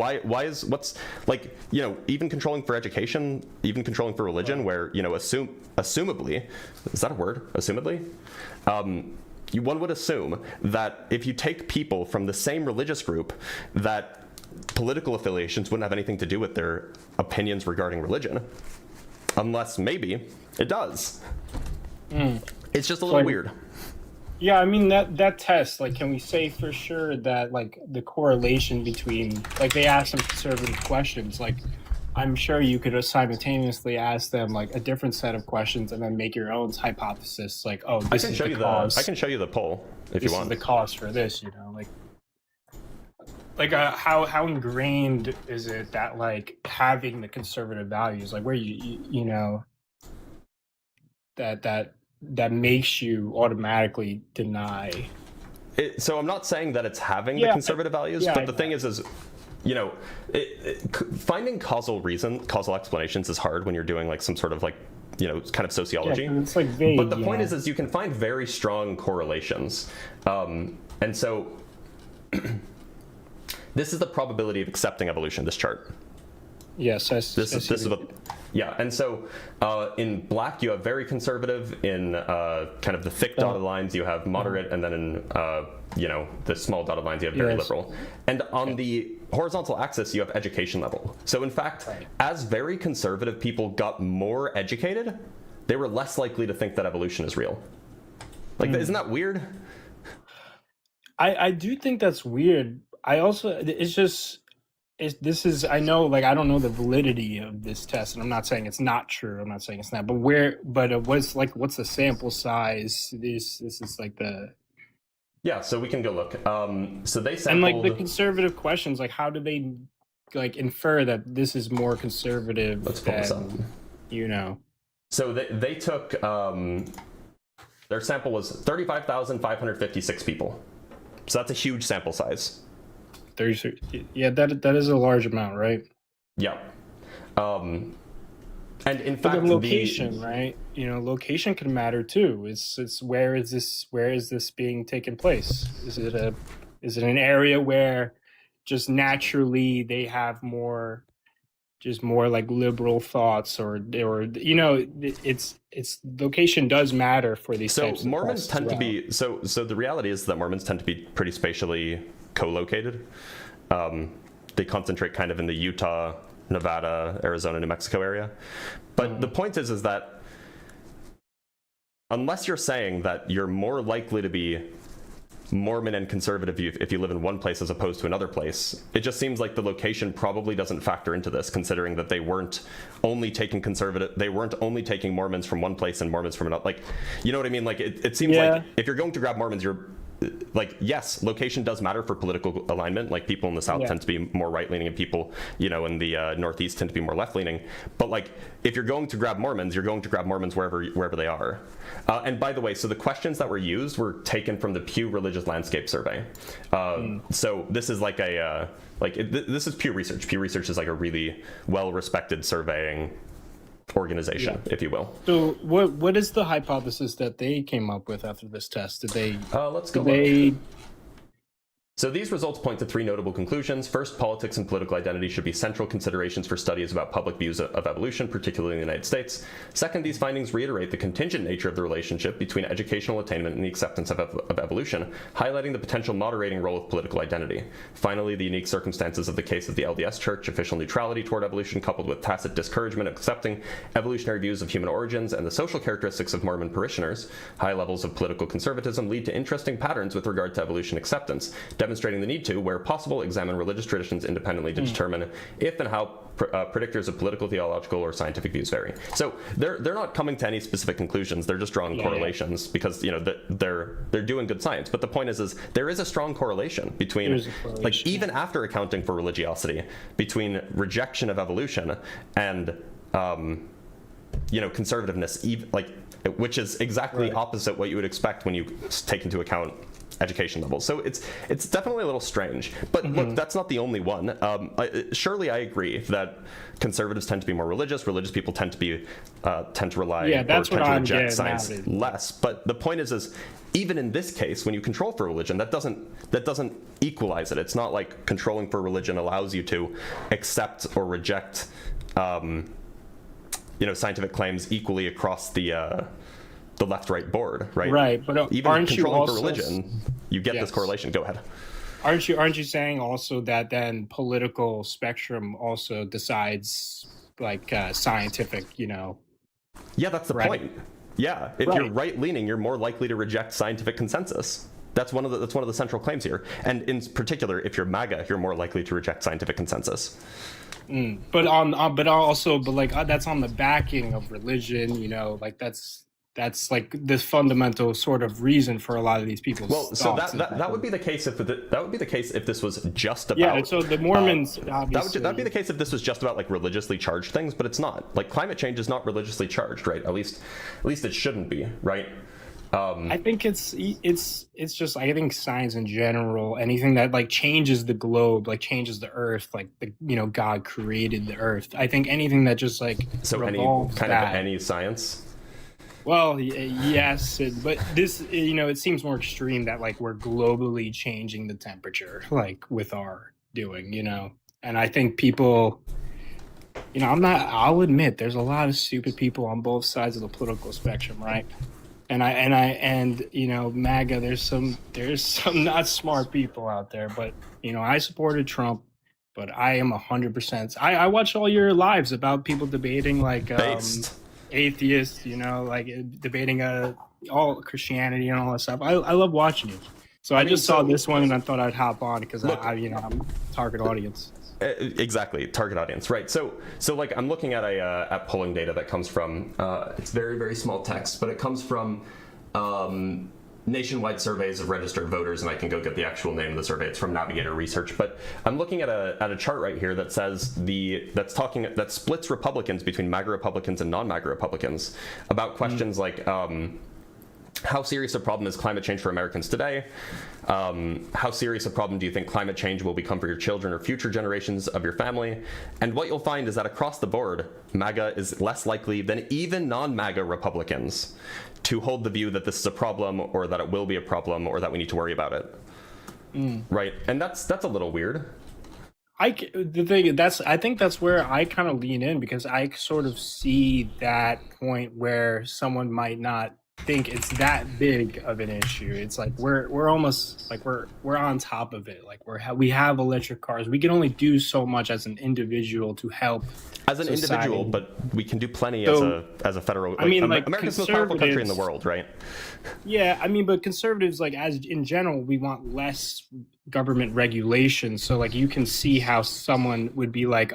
even controlling for education, even controlling for religion, where, assumably, is that a word? Assumedly? One would assume that if you take people from the same religious group, that political affiliations wouldn't have anything to do with their opinions regarding religion. Unless maybe it does. It's just a little weird. Yeah, I mean, that test, like, can we say for sure that, like, the correlation between, like, they ask some conservative questions, like, I'm sure you could simultaneously ask them, like, a different set of questions and then make your own hypothesis, like, oh, this is the cause. I can show you the poll if you want. This is the cause for this, like how ingrained is it that, like, having the conservative values, like, where that makes you automatically deny it? So I'm not saying that it's having the conservative values, but the thing is finding causal explanations is hard when you're doing, like, some sort of, like, kind of sociology. Yeah, it's, like, vague, but the point is you can find very strong correlations, and so this is the probability of accepting evolution. This chart. Yes, and so in black you have very conservative, in kind of the thick dotted lines you have moderate, and then in the small dotted lines you have very liberal. And on the horizontal axis you have education level. So in fact, as very conservative people got more educated, they were less likely to think that evolution is real. Like, isn't that weird? I do think that's weird. I also, I know, like, I don't know the validity of this test, and I'm not saying it's not true. I'm not saying it's not, but what's the sample size? This is like the. Yeah, so we can go look. So they sampled. And, like, the conservative questions, like, how do they, like, infer that this is more conservative? Let's pull this up. So they took, their sample was 35,556 people. So that's a huge sample size. 36. Yeah, that is a large amount, right? Yeah. And in fact, the location, right? Location can matter too. It's where is this being taken place? Is it an area where just naturally they have more like liberal thoughts, or it's location does matter for these types of Mormons tend to well. be so the reality is that Mormons tend to be pretty spatially co-located. They concentrate kind of in the Utah, Nevada, Arizona, New Mexico area. But the point is that unless you're saying that you're more likely to be Mormon and conservative if you live in one place as opposed to another place, it just seems like the location probably doesn't factor into this, considering that they weren't only taking Mormons from one place and Mormons from another. Like, you know what I mean? Like, it seems like if you're going to grab Mormons, you're like, yes, location does matter for political alignment. Like, people in the South tend to be more right-leaning, and people, in the Northeast tend to be more left-leaning. But, like, if you're going to grab Mormons, you're going to grab Mormons wherever they are. And by the way, so the questions that were used were taken from the Pew Religious Landscape Survey. So this is like this is Pew Research. Pew Research is like a really well-respected surveying organization, if you will. So what is the hypothesis that they came up with after this test? Did they let's go look. So these results point to three notable conclusions. First, politics and political identity should be central considerations for studies about public views of evolution, particularly in the United States. Second, these findings reiterate the contingent nature of the relationship between educational attainment and the acceptance of evolution, highlighting the potential moderating role of political identity. Finally, the unique circumstances of the case of the LDS Church, official neutrality toward evolution coupled with tacit discouragement of accepting evolutionary views of human origins, and the social characteristics of Mormon parishioners, high levels of political conservatism, lead to interesting patterns with regard to evolution acceptance, demonstrating the need to, where possible, examine religious traditions independently to determine if and how predictors of political, theological, or scientific views vary. So they're not coming to any specific conclusions. They're just drawing correlations because they're doing good science. But the point is there is a strong correlation between, like, even after accounting for religiosity, between rejection of evolution and conservativeness, which is exactly opposite what you would expect when you take into account education levels. So it's definitely a little strange. But look, that's not the only one. Surely I agree that conservatives tend to be more religious. Religious people tend to rely or tend to reject science less. But the point is even in this case, when you control for religion, that doesn't equalize it. It's not like controlling for religion allows you to accept or reject scientific claims equally across the left-right board, right? Right, but even aren't you controlling also, for religion, you get this correlation. Go ahead. Aren't you saying also that then political spectrum also decides like scientific, Yeah, that's the point. Yeah, if you're right-leaning, you're more likely to reject scientific consensus. That's one of the central claims here. And in particular, if you're MAGA, you're more likely to reject scientific consensus. But that's on the backing of religion, like that's like this fundamental sort of reason for a lot of these people's thoughts. that would be the case if this was just about. Yeah, so the Mormons obviously that would be the case if this was just about like religiously charged things, but it's not. Like climate change is not religiously charged, right? At least it shouldn't be, right? I think it's just, I think science in general, anything that like changes the globe, like changes the earth, like God created the earth. I think anything that just like any science. Well, yes, but this, it seems more extreme that like we're globally changing the temperature, like with our doing, and I think people, I'll admit there's a lot of stupid people on both sides of the political spectrum, right? And MAGA, there's some not smart people out there, but I supported Trump, but I am 100%. I watched all your lives about people debating like atheists, like debating all Christianity and all that stuff. I love watching you. So I just saw this one and I thought I'd hop on because I'm target audience. Exactly, target audience, right? So like I'm looking at polling data that comes from it's very, very small text, but it comes from nationwide surveys of registered voters, and I can go get the actual name of the survey. It's from Navigator Research, but I'm looking at a chart right here that says that splits Republicans between MAGA Republicans and non-MAGA Republicans about questions like how serious a problem is climate change for Americans today? How serious a problem do you think climate change will become for your children or future generations of your family? And what you'll find is that across the board, MAGA is less likely than even non-MAGA Republicans to hold the view that this is a problem or that it will be a problem or that we need to worry about it. Right? And that's a little weird. I think that's where I kind of lean in, because I sort of see that point where someone might not think it's that big of an issue. It's like we're almost like we're on top of it. Like we have electric cars. We can only do so much as an individual to help as an society. individual, but we can do plenty as a federal. America's the most powerful country in the world, right? Yeah, but conservatives, like as in general, we want less government regulation. So like you can see how someone would be like,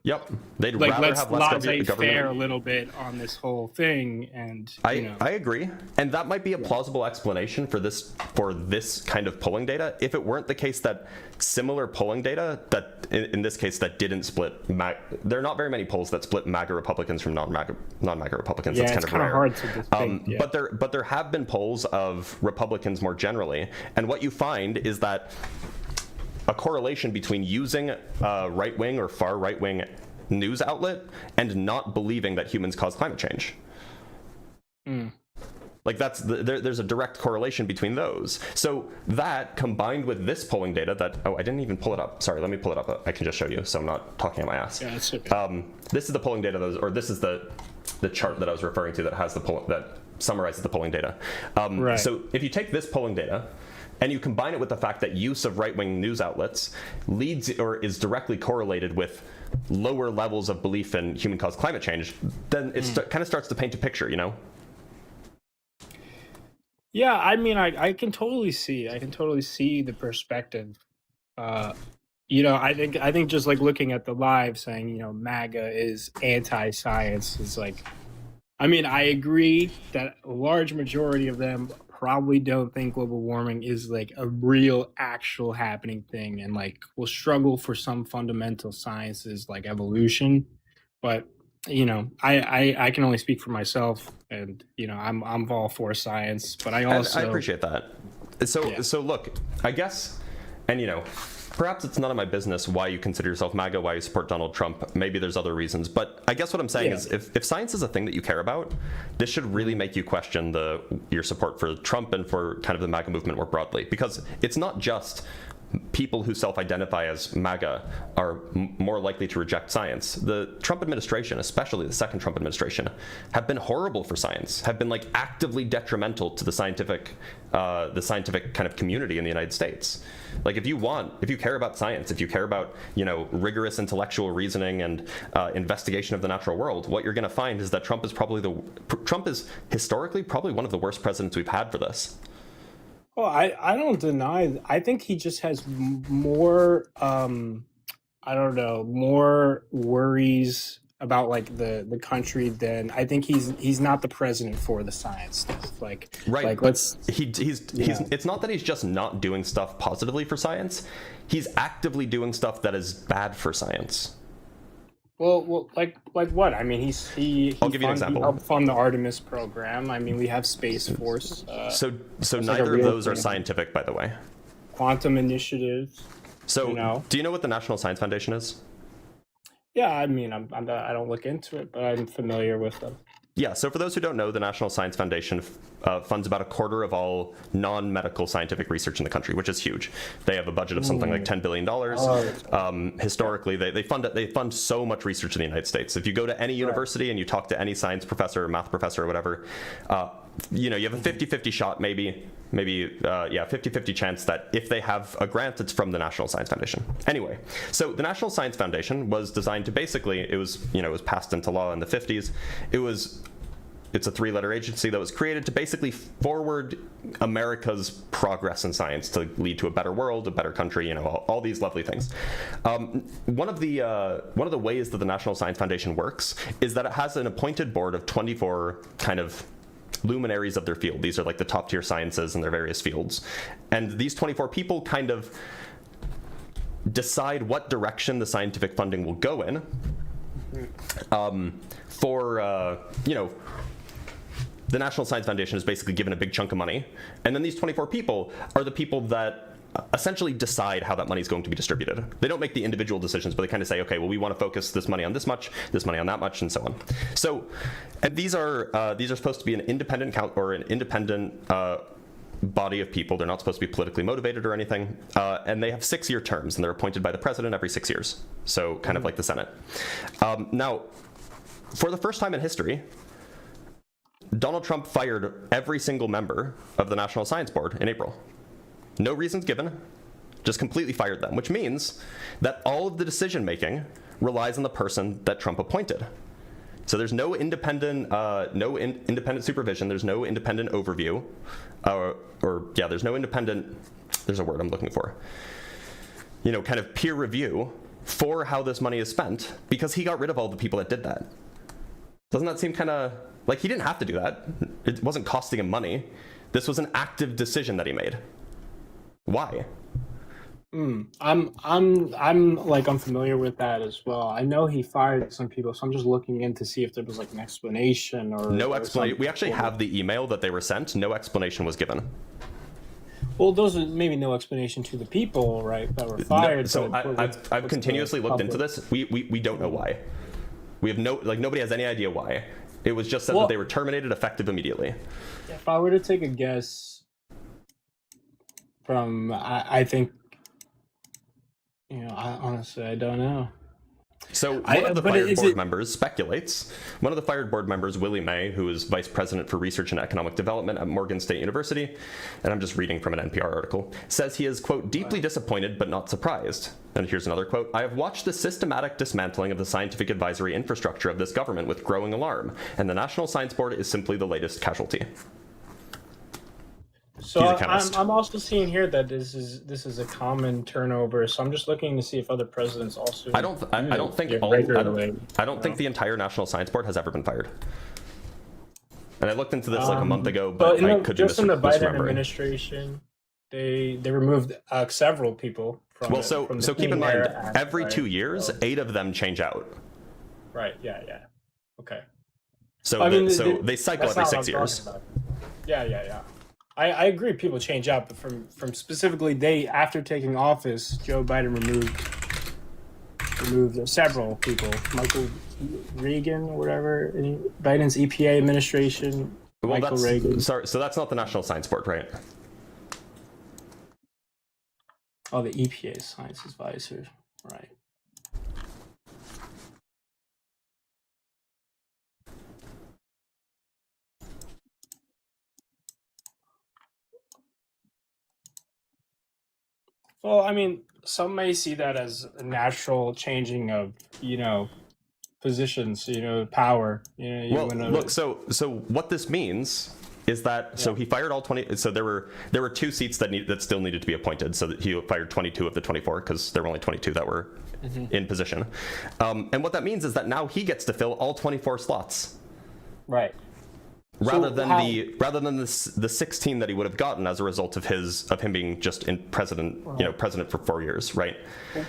yep, they'd like rather let's have less laissez-faire a little bit on this whole thing. And I agree, and that might be a plausible explanation for this kind of polling data if it weren't the case that similar polling data that in this case that didn't split there are not very many polls that split MAGA Republicans from non-MAGA Republicans. Yeah, that's it's kind of rare. hard to distinct, but there have been polls of Republicans more generally, and what you find is that a correlation between using a right-wing or far right-wing news outlet and not believing that humans cause climate change. Like there's a direct correlation between those. So that combined with this polling data that, I didn't even pull it up. Sorry, let me pull it up. I can just show you, so I'm not talking on my ass. Yeah, that's okay. This is the polling data, this is the chart that I was referring to that has that summarizes the polling data. Right. So if you take this polling data and you combine it with the fact that use of right-wing news outlets leads or is directly correlated with lower levels of belief in human-caused climate change, then it kind of starts to paint a picture, Yeah, I mean, I can totally see. I can totally see the perspective. I think just like looking at the live saying, MAGA is anti-science is like, I mean, I agree that a large majority of them probably don't think global warming is like a real, actual happening thing, and like will struggle for some fundamental sciences like evolution. But I can only speak for myself, and I'm all for science, but I And also I appreciate that. So Yeah. so look, I guess, and perhaps it's none of my business why you consider yourself MAGA, why you support Donald Trump. Maybe there's other reasons, but I guess what I'm saying Yeah. is, if science is a thing that you care about, this should really make you question your support for Trump and for kind of the MAGA movement more broadly, because it's not just people who self-identify as MAGA are more likely to reject science. The Trump administration, especially the second Trump administration, have been horrible for science, have been like actively detrimental to the scientific kind of community in the United States. Like if you care about science, if you care about rigorous intellectual reasoning and investigation of the natural world, what you're going to find is that Trump is historically probably one of the worst presidents we've had for this. Well, I don't deny. I think he just has more, I don't know, more worries about like the country than I think he's not the president for the science stuff. Like, Right, like but let's. he's it's not that he's just not doing stuff positively for science. He's actively doing stuff that is bad for science. Well, like what? I mean, he I'll give you an example. He helped fund the Artemis program. I mean, we have Space Force. So like a neither of real those are thing. scientific, by the way. Quantum initiatives. So do you know what the National Science Foundation is? Yeah, I mean, I don't look into it, but I'm familiar with them. Yeah, so for those who don't know, the National Science Foundation funds about a quarter of all non-medical scientific research in the country, which is huge. They have a budget of something like $10 billion. Historically, they fund so much research in the United States. If you go to any university and you talk to any science professor or math professor or whatever, you have a 50-50 shot, maybe 50-50 chance that if they have a grant, it's from the National Science Foundation. Anyway, so the National Science Foundation was designed to basically, it was passed into law in the 50s. It's a 3-letter agency that was created to basically forward America's progress in science to lead to a better world, a better country, all these lovely things. One of the ways that the National Science Foundation works is that it has an appointed board of 24 kind of luminaries of their field. These are like the top tier sciences in their various fields. And these 24 people kind of decide what direction the scientific funding will go in the National Science Foundation is basically given a big chunk of money. And then these 24 people are the people that essentially decide how that money is going to be distributed. They don't make the individual decisions, but they kind of say, okay, well, we want to focus this money on this much, this money on that much, and so on. So, and these are supposed to be an independent body of people. They're not supposed to be politically motivated or anything. And they have 6-year terms, and they're appointed by the president every 6 years. So kind of like the Senate. Now, for the first time in history, Donald Trump fired every single member of the National Science Board in April. No reasons given, just completely fired them, which means that all of the decision making relies on the person that Trump appointed. So there's no independent supervision, there's no independent overview, there's no independent, there's a word I'm looking for, kind of peer review for how this money is spent, because he got rid of all the people that did that. Doesn't that seem kind of like he didn't have to do that? It wasn't costing him money. This was an active decision that he made. Why? I'm unfamiliar with that as well. I know he fired some people, so I'm just looking in to see if there was like an explanation or no or explanation. something. We actually have the email that they were sent. No explanation was given. Well, those are maybe no explanation to the people, right, that were fired. No, so but I've continuously looked into this. We don't know why. We have nobody has any idea why. It was just said that they were terminated effective immediately. If I were to take a guess from, I think, honestly, I don't know. So one of the fired board members speculates. One of the fired board members, Willie May, who is vice president for research and economic development at Morgan State University, and I'm just reading from an NPR article, says he is, quote, deeply disappointed but not surprised. And here's another quote. I have watched the systematic dismantling of the scientific advisory infrastructure of this government with growing alarm, and the National Science Board is simply the latest casualty. So He's a chemist. I'm also seeing here that this is a common turnover. So I'm just looking to see if other presidents also. I don't think the entire National Science Board has ever been fired. And I looked into this like a month ago, but I could just in the Biden misremembering. administration, they removed several people from. Well, from the so keep Clean in mind, Air Act, every right? 2 years, So- 8 of them change out. Right. Yeah. Okay. So I mean, they cycle that's every not 6 what I'm years. talking about. Yeah. I agree. People change out, but from specifically after taking office, Joe Biden removed several people. Michael Reagan or whatever. Biden's EPA administration. Well, Michael Reagan. sorry. So that's not the National Science Board, right? Oh, the EPA Science Advisor. Right. Well, I mean, some may see that as a natural changing of, positions, power. Well, look. So what this means is that so he fired all 20. So there were 2 seats that still needed to be appointed. So that he fired 22 of the 24 because there were only 22 that were in position. And what that means is that now he gets to fill all 24 slots. Right. Rather than the 16 that he would have gotten as a result of him being just in president, president for 4 years, right?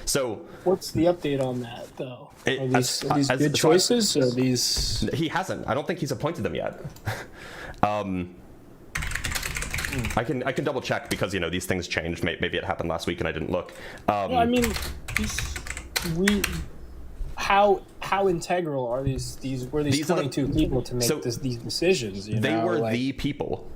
So what's the update on that, though? Are these as good choices? Or these? He hasn't. I don't think he's appointed them yet. I can double check because these things changed. Maybe it happened last week and I didn't look. Well, I mean, how integral are these 22 people to make these decisions? They were the people.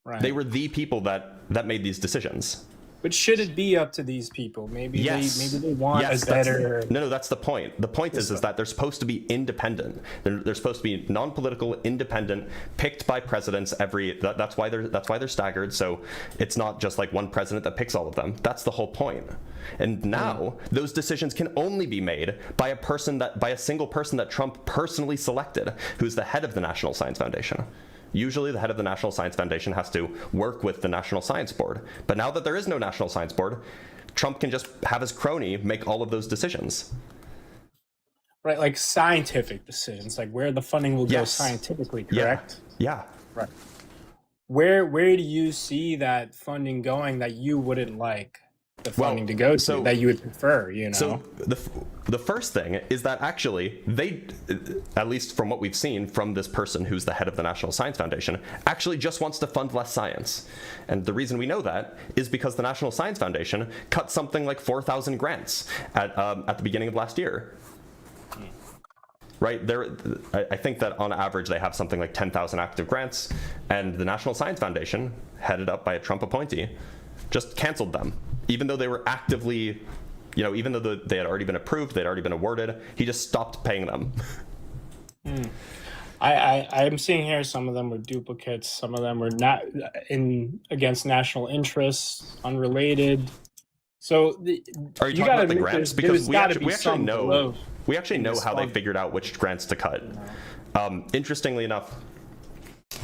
Right. They were the people that made these decisions. But should it be up to these people? Maybe they want a better. No, that's the point. The point is that they're supposed to be independent. They're supposed to be non-political, independent, picked by presidents that's why they're staggered. So it's not just like one president that picks all of them. That's the whole point. And now those decisions can only be made by a single person that Trump personally selected, who's the head of the National Science Foundation. Usually the head of the National Science Foundation has to work with the National Science Board. But now that there is no National Science Board, Trump can just have his crony make all of those decisions. Right, like scientific decisions, like where the funding will go scientifically, correct? Yeah. Right. Where do you see that funding going that you wouldn't like the funding to go to, that you would prefer, So the first thing is that actually they, at least from what we've seen from this person who's the head of the National Science Foundation, actually just wants to fund less science. And the reason we know that is because the National Science Foundation cut something like 4,000 grants at the beginning of last year. Right, I think that on average they have something like 10,000 active grants, and the National Science Foundation, headed up by a Trump appointee, just canceled them. Even though they were actively, even though they had already been approved, they'd already been awarded, he just stopped paying them. I'm seeing here some of them were duplicates, some of them were not against national interests, unrelated. So are you talking about the grants? Because we actually know how they figured out which grants to cut. Interestingly enough,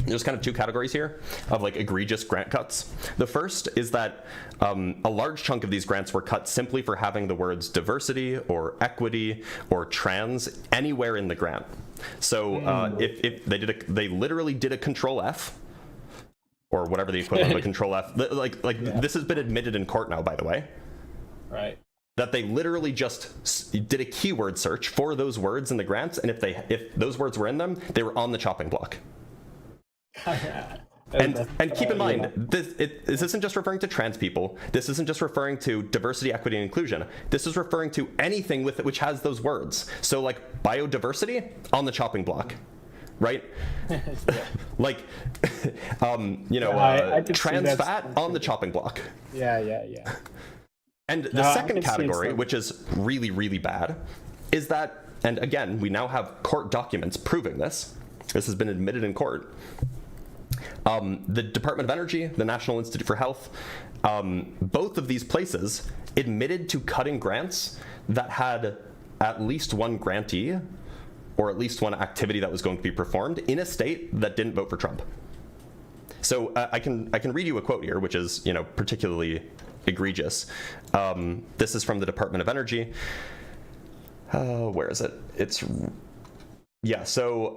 there's kind of 2 categories here of like egregious grant cuts. The first is that a large chunk of these grants were cut simply for having the words diversity or equity or trans anywhere in the grant. So if they literally did a Control F, or whatever the equivalent of a Control F, this has been admitted in court now, by the way. Right. That they literally just did a keyword search for those words in the grants, and if those words were in them, they were on the chopping block. And keep in mind, this isn't just referring to trans people. This isn't just referring to diversity, equity, and inclusion. This is referring to anything which has those words. So like biodiversity on the chopping block, right? Like, trans fat on the chopping block. Yeah. And the second category, which is really, really bad, is that, and again, we now have court documents proving this. This has been admitted in court. The Department of Energy, the National Institute for Health, both of these places admitted to cutting grants that had at least one grantee or at least one activity that was going to be performed in a state that didn't vote for Trump. So I can read you a quote here, which is, you know, particularly egregious. This is from the Department of Energy. Where is it? It's, yeah, so,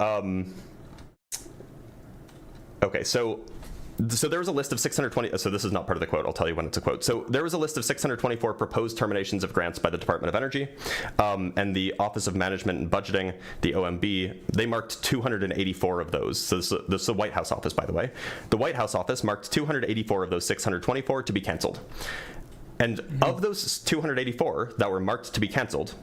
okay, so there was a list of 620, so this is not part of the quote, I'll tell you when it's a quote. So there was a list of 624 proposed terminations of grants by the Department of Energy, and the Office of Management and Budgeting, the OMB, they marked 284 of those. So this is the White House office, by the way. The White House office marked 284 of those 624 to be canceled. And of those 284 that were marked to be canceled,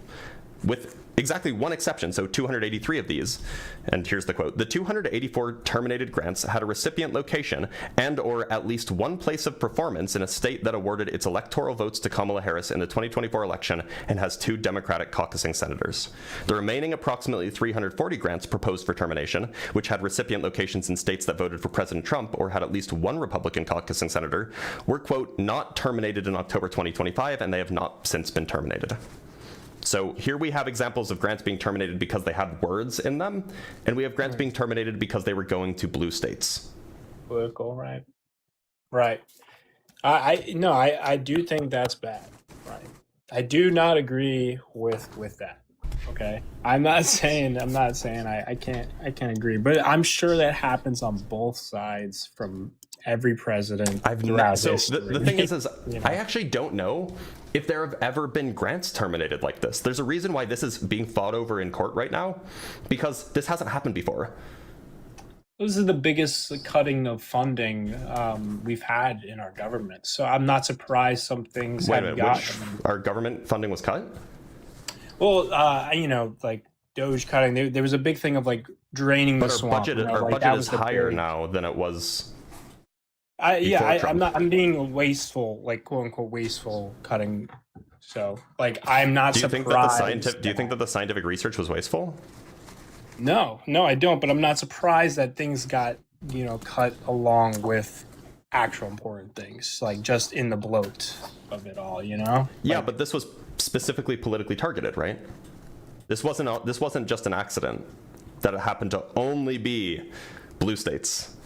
with exactly one exception, so 283 of these, and here's the quote, the 284 terminated grants had a recipient location and or at least one place of performance in a state that awarded its electoral votes to Kamala Harris in the 2024 election and has 2 Democratic caucusing senators. The remaining approximately 340 grants proposed for termination, which had recipient locations in states that voted for President Trump or had at least one Republican caucusing senator, were, quote, not terminated in October 2025, and they have not since been terminated. So here we have examples of grants being terminated because they had words in them, and we have grants being terminated because they were going to blue states. Political, right? Right. I do think that's bad. Right. I do not agree with that. Okay. I'm not saying I can't agree, but I'm sure that happens on both sides from every president. The thing is you know. I actually don't know if there have ever been grants terminated like this. There's a reason why this is being fought over in court right now, because this hasn't happened before. This is the biggest cutting of funding we've had in our government. So I'm not surprised some things have gotten. Our government funding was cut? Well, you know, like Doge cutting. There was a big thing of like draining the swamp. Our budget is higher now than it was. I'm being wasteful, like quote unquote wasteful cutting. So like I'm not surprised. Do you think that the scientific research was wasteful? No, I don't. But I'm not surprised that things got, you know, cut along with actual important things, like just in the bloat of it all, you know? Yeah, like, but this was specifically politically targeted, right? This wasn't just an accident that it happened to only be blue states.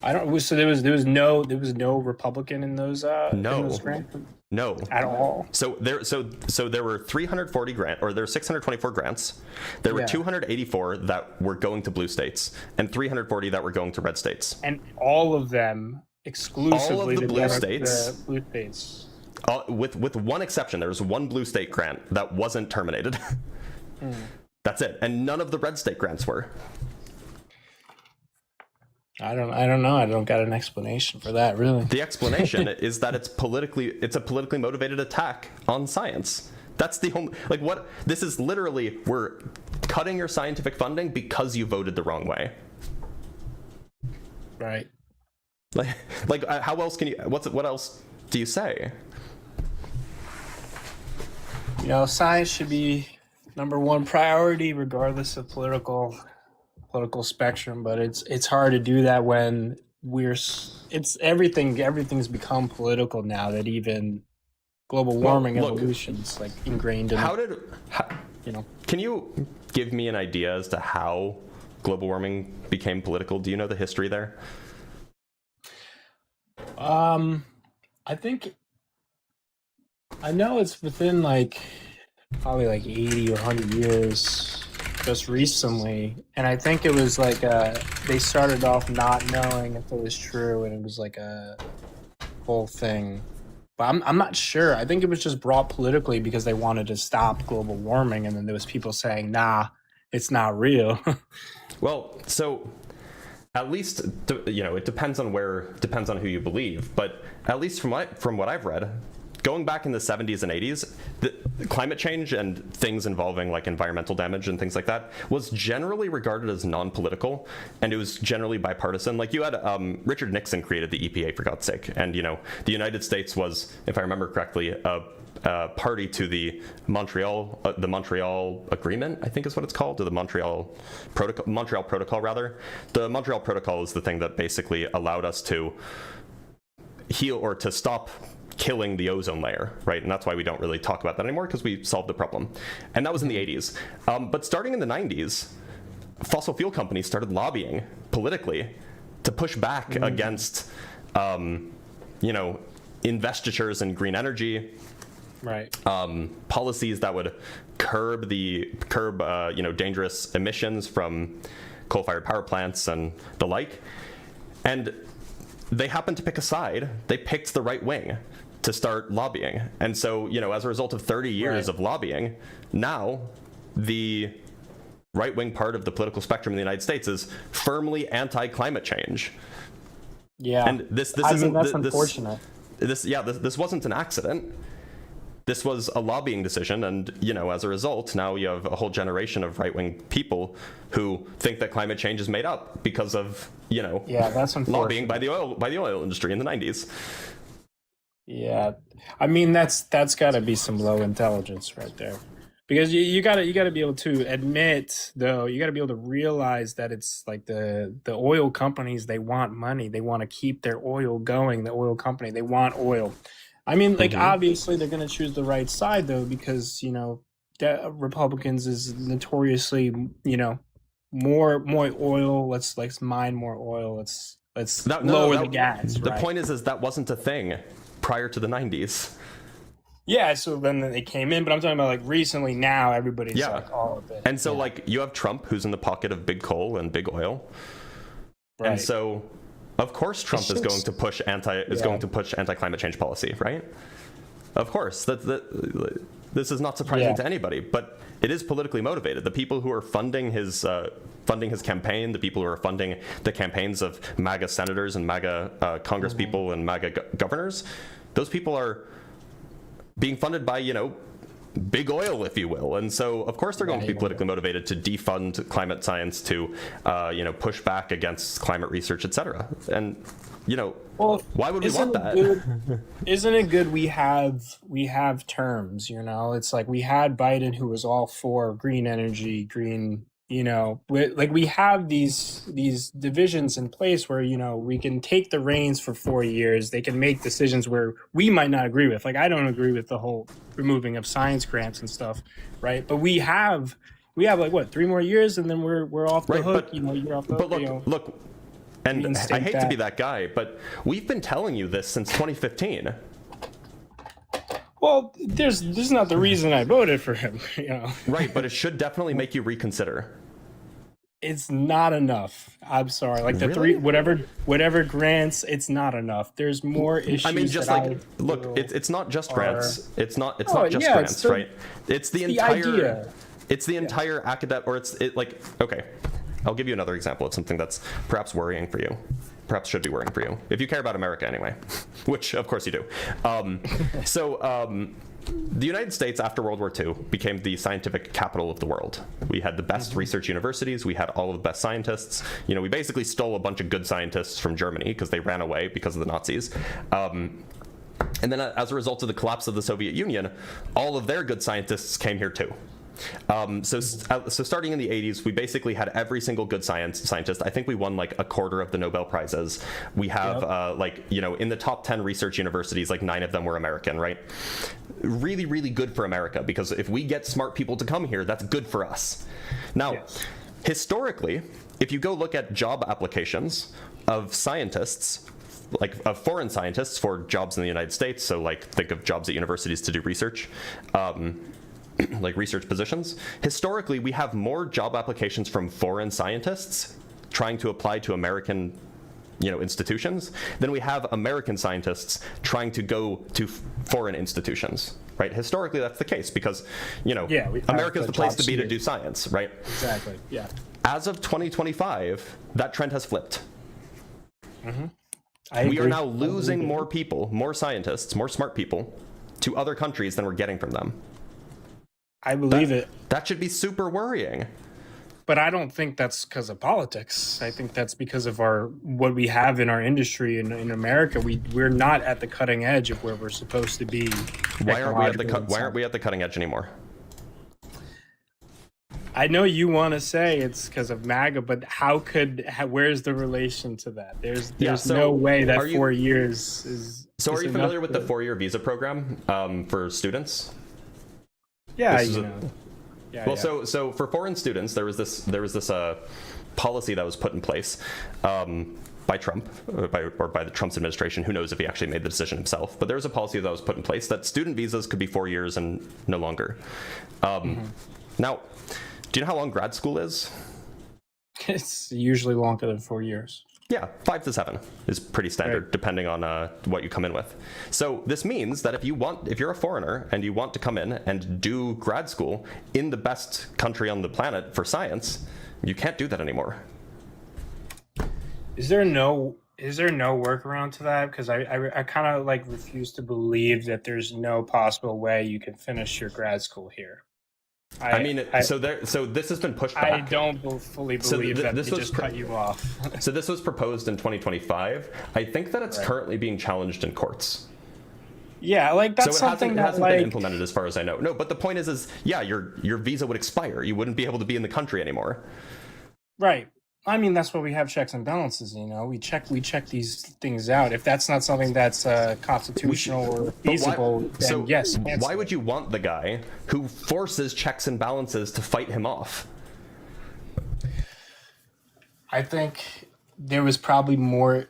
I don't. So there was no Republican in those. No. In those grants? No. At all. So there were 340 there were 624 grants. There were 284 that were going to blue states and 340 that were going to red states. And all of them exclusively all of the blue states. The blue states. With one exception, there was one blue state grant that wasn't terminated. That's it, and none of the red state grants were. I don't know. I don't got an explanation for that, really. The explanation is that it's a politically motivated attack on science. That's the only, like, what this is literally, we're cutting your scientific funding because you voted the wrong way. Right. Like how else can you, what else do you say? You know, science should be number one priority regardless of political spectrum, but it's hard to do that when everything's become political now, that even global warming evolution's like ingrained in you know. Can you give me an idea as to how global warming became political? Do you know the history there? I think I know it's within like probably like 80 or 100 years just recently, and I think it was like they started off not knowing if it was true, and it was like a whole thing. But I'm not sure. I think it was just brought politically because they wanted to stop global warming, and then there was people saying, "Nah, it's not real." Well, so at least, you know, it depends on who you believe. But at least from what I've read, going back in the 70s and 80s, the climate change and things involving like environmental damage and things like that was generally regarded as non-political, and it was generally bipartisan. Like you had Richard Nixon created the EPA, for God's sake, and you know the United States was, if I remember correctly, a party to the Montreal Agreement, I think is what it's called, to the Montreal Protocol rather. The Montreal Protocol is the thing that basically allowed us to heal or to stop killing the ozone layer, right? And that's why we don't really talk about that anymore, because we solved the problem. And that was in the 80s. But starting in the 90s, fossil fuel companies started lobbying politically to push back against, you know, investitures in green energy, Right. policies that would curb you know, dangerous emissions from coal-fired power plants and the like. And they happened to pick a side. They picked the right wing to start lobbying. And so, you know, as a result of 30 years of lobbying, now the right-wing part of the political spectrum in the United States is firmly anti-climate change. Yeah. And this I isn't mean, that's unfortunate. This wasn't an accident. This was a lobbying decision, and, you know, as a result, now you have a whole generation of right-wing people who think that climate change is made up because of, you know, That's lobbying unfortunate. by the oil industry in the 90s. Yeah, I mean that's got to be some low intelligence right there, because you got to be able to admit, though, you got to be able to realize that it's like the oil companies, they want money, they want to keep their oil going. The oil company, they want oil. I mean, like, obviously they're going to choose the right side, though, because, you know, Republicans is notoriously, you know, more oil. Let's mine more oil. Let's lower the gas. The right? point is that wasn't a thing prior to the 90s. Yeah, so then they came in, but I'm talking about like recently. Now everybody's like all of it. And so like you have Trump, who's in the pocket of big coal and big oil, and so of course Trump is going to push anti-climate change policy, right? Of course, this is not surprising to anybody, but it is politically motivated. The people who are funding his campaign, the people who are funding the campaigns of MAGA senators and MAGA Congress people and MAGA governors, those people are being funded by, you know, big oil, if you will. And so, of course, they're going to be politically motivated to defund climate science, to, you know, push back against climate research, etc. And, you know, why would we want that? Isn't it good we have terms, you know? It's like we had Biden, who was all for green energy, green, you know, we have these divisions in place where, you know, we can take the reins for 4 years. They can make decisions where we might not agree with. Like, I don't agree with the whole removing of science grants and stuff, right? But we have like, what, 3 more years, and then we're off the hook. But, you know, you're off the hook. But look, and I hate to be that guy, but we've been telling you this since 2015. Well, there's not the reason I voted for him, you know. Right, but it should definitely make you reconsider. It's not enough. I'm sorry. Like the Really? whatever grants, it's not enough. There's more issues. I mean, just that like, look, it's not just grants. It's not just yeah, grants, right? It's the entire idea. It's the entire academic, or okay. I'll give you another example. It's something that's perhaps worrying for you. Perhaps should be worrying for you, if you care about America anyway, which of course you do. The United States after World War II became the scientific capital of the world. We had the best research universities. We had all of the best scientists. You know, we basically stole a bunch of good scientists from Germany because they ran away because of the Nazis. And then as a result of the collapse of the Soviet Union, all of their good scientists came here too. So starting in the 80s, we basically had every single good scientist. I think we won like a quarter of the Nobel Prizes. We have like, you know, in the top 10 research universities, like 9 of them were American, right? Really, really good for America, because if we get smart people to come here, that's good for us. Now, historically, if you go look at job applications of scientists, like of foreign scientists for jobs in the United States, so like think of jobs at universities to do research, like research positions. Historically, we have more job applications from foreign scientists trying to apply to American, you know, institutions than we have American scientists trying to go to foreign institutions, right? Historically, that's the case because, you know, America's the place to be to do science, right? Exactly, yeah. As of 2025, that trend has flipped. We are now losing more people, more scientists, more smart people to other countries than we're getting from them. I believe it. That should be super worrying. But I don't think that's because of politics. I think that's because of what we have in our industry in America. We're not at the cutting edge of where we're supposed to be. Why aren't we at the cutting edge anymore? I know you want to say it's because of MAGA, but where's the relation to that? There's no way that 4 years is. So are you familiar with the 4-year visa program for students? Yeah, Yeah. Well, yeah. so for foreign students, there was this policy that was put in place by Trump, or by the Trump's administration. Who knows if he actually made the decision himself? But there was a policy that was put in place that student visas could be 4 years and no longer. Now, do you know how long grad school is? It's usually longer than 4 years. Yeah, 5 to 7 is pretty standard, Right. depending on what you come in with. So this means that if you're a foreigner and you want to come in and do grad school in the best country on the planet for science, you can't do that anymore. Is there no workaround to that? Because I kind of like refuse to believe that there's no possible way you can finish your grad school here. So this has been pushed back. I don't fully believe that this they was just cut you off. So this was proposed in 2025. I think that it's currently being challenged in courts. Yeah, like that's So something it that hasn't like been implemented as far as I know. No, but the point is yeah, your visa would expire. You wouldn't be able to be in the country anymore. right. I mean, that's why we have checks and balances. You know, we check these things out. If that's not something that's constitutional or feasible, then yes. Why would you want the guy who forces checks and balances to fight him off? I think there was probably more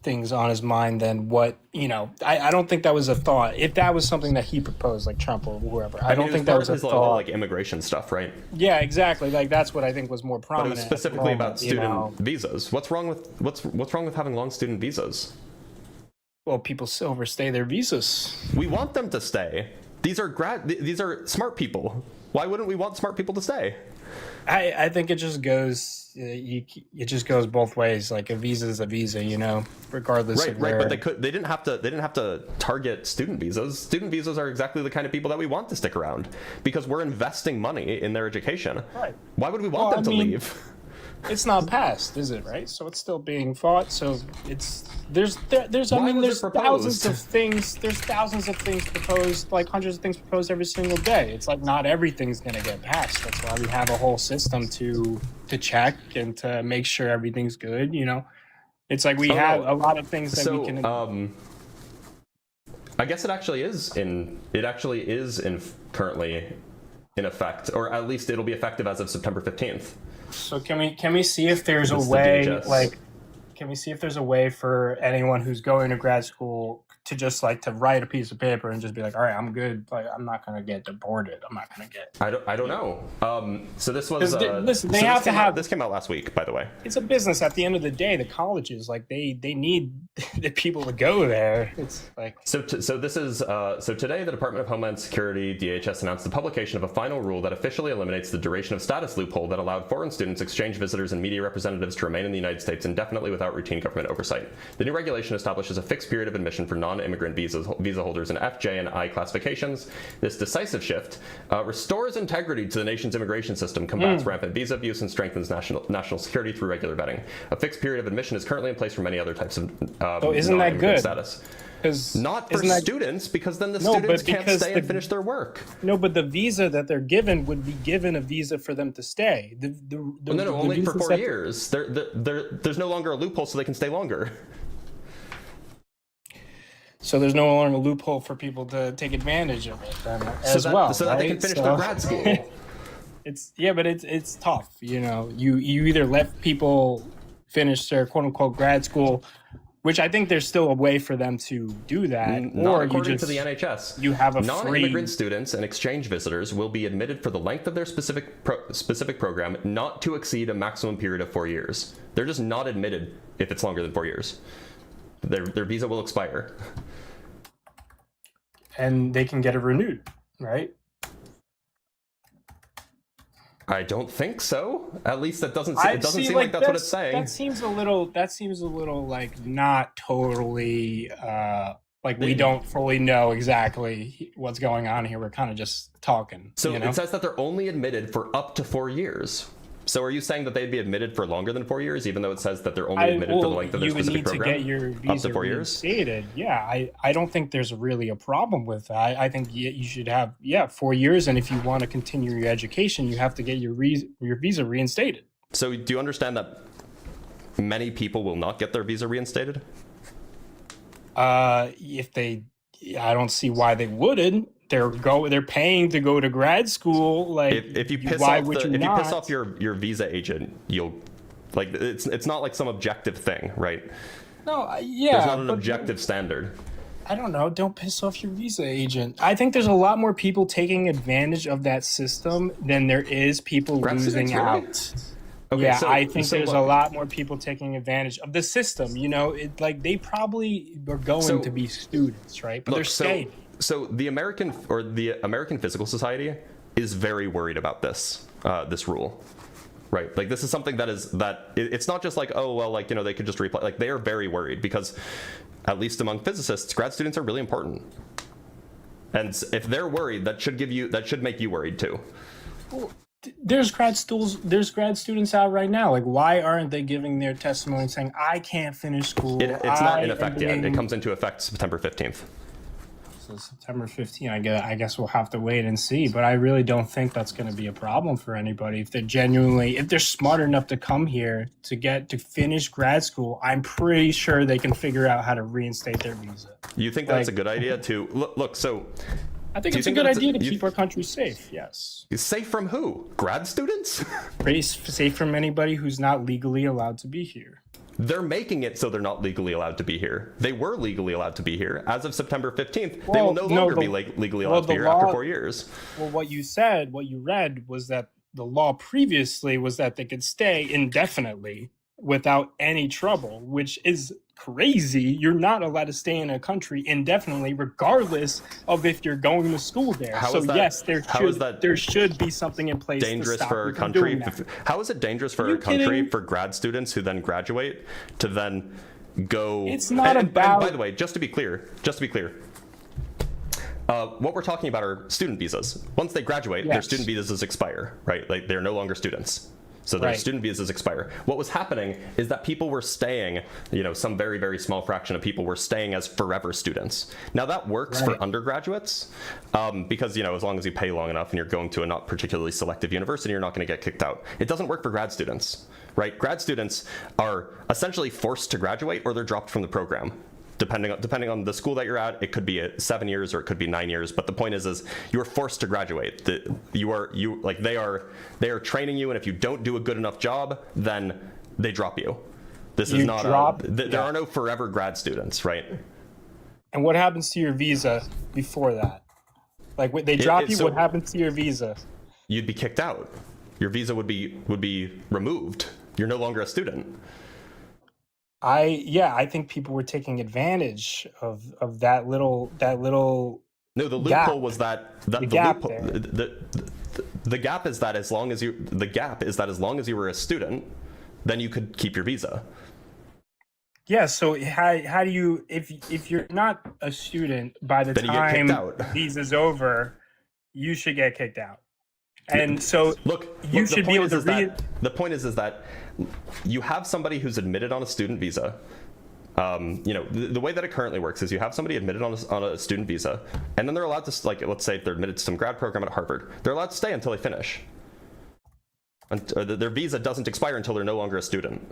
things on his mind than what, I don't think that was a thought. If that was something that he proposed, like Trump or whoever, I don't think that was a thought. Like immigration stuff, right? Yeah, exactly. Like that's what I think was more But it prominent. was specifically about student you know. visas. What's wrong with having long student visas? Well, people overstay their visas. We want them to stay. These are smart people. Why wouldn't we want smart people to stay? I think it just goes it just goes both ways. Like a visa is a visa, regardless of where. But they didn't have to target student visas. Student visas are exactly the kind of people that we want to stick around because we're investing money in their education. Right. Why would we want them to leave? It's not passed, is it? Right. So it's still being fought. So there's Why was it proposed? thousands of things. There's thousands of things proposed, like hundreds of things proposed every single day. It's like not everything's gonna get passed. That's why we have a whole system to check and to make sure everything's good. It's like we have a lot of things that we can. I guess it actually is currently in effect, or at least it'll be effective as of September 15th. So can we see if there's a It's the way, DHS. can we see if there's a way for anyone who's going to grad school to just to write a piece of paper and just be like, all right, I'm good. Like, I'm not going to get deported. I'm not going to get. I don't know. So this was. Listen, they have to have. This came out last week, by the way. It's a business. At the end of the day, the colleges they need the people to go there. It's like. So today the Department of Homeland Security (DHS) announced the publication of a final rule that officially eliminates the duration of status loophole that allowed foreign students, exchange visitors, and media representatives to remain in the United States indefinitely without routine government oversight. The new regulation establishes a fixed period of admission for non-immigrant visa holders in F, J, and I classifications. This decisive shift restores integrity to the nation's immigration system, combats rampant visa abuse, and strengthens national security through regular vetting. A fixed period of admission is currently in place for many other types of isn't that good? Status. 'Cause Not for students, because then the No, students but can't because stay and finish their work. No, but the visa that they're given would be given a visa for them to stay. Only for 4 years. There's no longer a loophole, so they can stay longer. So there's no longer a loophole for people to take advantage of it then So that they can right? finish their grad school. But it's tough. You either let people finish their quote unquote grad school, which I think there's still a way for them to do that, Not or according to the NHS. you have a non-immigrant students and exchange visitors will be admitted for the length of their specific program, not to exceed a maximum period of 4 years. They're just not admitted if it's longer than 4 years. Their visa will expire. and they can get it renewed, right? I don't think so. At least it doesn't seem like that's what it's saying. That seems a little like not totally we don't fully know exactly what's going on here. We're kind of just talking. So it says that they're only admitted for up to 4 years. So are you saying that they'd be admitted for longer than 4 years, even though it says that they're only admitted for the length of their specific program? You would need to get your visa up to 4 years? reinstated. Yeah, I don't think there's really a problem with that. I think you should have 4 years, and if you want to continue your education, you have to get your visa reinstated. So do you understand that many people will not get their visa reinstated? I don't see why they wouldn't. they're paying to go to grad school. Like, if you piss why off would the, you if not? you piss off your visa agent, you'll like it's not like some objective thing, right? No, yeah, There's not an but objective standard. I don't know. Don't piss off your visa agent. I think there's a lot more people taking advantage of that system than there is people Grad losing students, really? out. Okay, Yeah, so- I think so there's what- a lot more people taking advantage of the system. You know, like they probably are going So- to be students, right? But they're staying. So the American Physical Society is very worried about this rule, right? Like this is something it's not just like, oh well, like, you know, they could just reply. Like they are very worried because, at least among physicists, grad students are really important, and if they're worried, that should make you worried too. There's grad students out right now. Like, why aren't they giving their testimony saying, "I can't finish school"? It's not in I effect am yet. It being-" comes into effect September 15th. So September 15th, I guess we'll have to wait and see. But I really don't think that's going to be a problem for anybody. If they're smart enough to come here to finish grad school, I'm pretty sure they can figure out how to reinstate their visa. You think that's a good idea to look? So I think Do you it's a think good that's idea to keep our country safe. Yes, safe from who? Grad students? pretty safe from anybody who's not legally allowed to be here. They're making it so they're not legally allowed to be here. They were legally allowed to be here. As of September 15th, they Well, will no no, longer the- be legally well, allowed to be the here after law- 4 years. Well, what you read was that the law previously was that they could stay indefinitely without any trouble, which is crazy. You're not allowed to stay in a country indefinitely, regardless of if you're going to school there. How So is that- yes, how is that there should be something in place. Dangerous to stop for a you from country? doing that. How is it dangerous for Are you a country kidding? for grad students who then graduate to then go? It's not and about- by the way, just to be clear, what we're talking about are student visas. Once they graduate, their Yes. student visas expire, right? Like they're no longer students. So their Right. student visas expire. What was happening is that people were staying, you know, some very, very small fraction of people were staying as forever students. Now that works for Right. undergraduates because, you know, as long as you pay long enough and you're going to a not particularly selective university, you're not going to get kicked out. It doesn't work for grad students, right? Grad students are essentially forced to graduate or they're dropped from the program. Depending on the school that you're at, it could be 7 years or it could be 9 years. But the point is you are forced to graduate. They are training you, and if you don't do a good enough job, then they drop you. This is not there are no forever grad students, right? And what happens to your visa before that? Like when they drop you, so- what happens to your visa? You'd be kicked out. Your visa would be removed. You're no longer a student. I think people were taking advantage of that little No, the gap. loophole was that the gap loophole, there. the gap is that as long as you were a student, then you could keep your visa. Yeah, so how do you if you're not a student by the Then you get kicked time out. visa's over, you should get kicked out. And so you should be able to the point is that you have somebody who's admitted on a student visa. You know, the way that it currently works is you have somebody admitted on a student visa, and then they're allowed to, like, let's say they're admitted to some grad program at Harvard. They're allowed to stay until they finish. And their visa doesn't expire until they're no longer a student.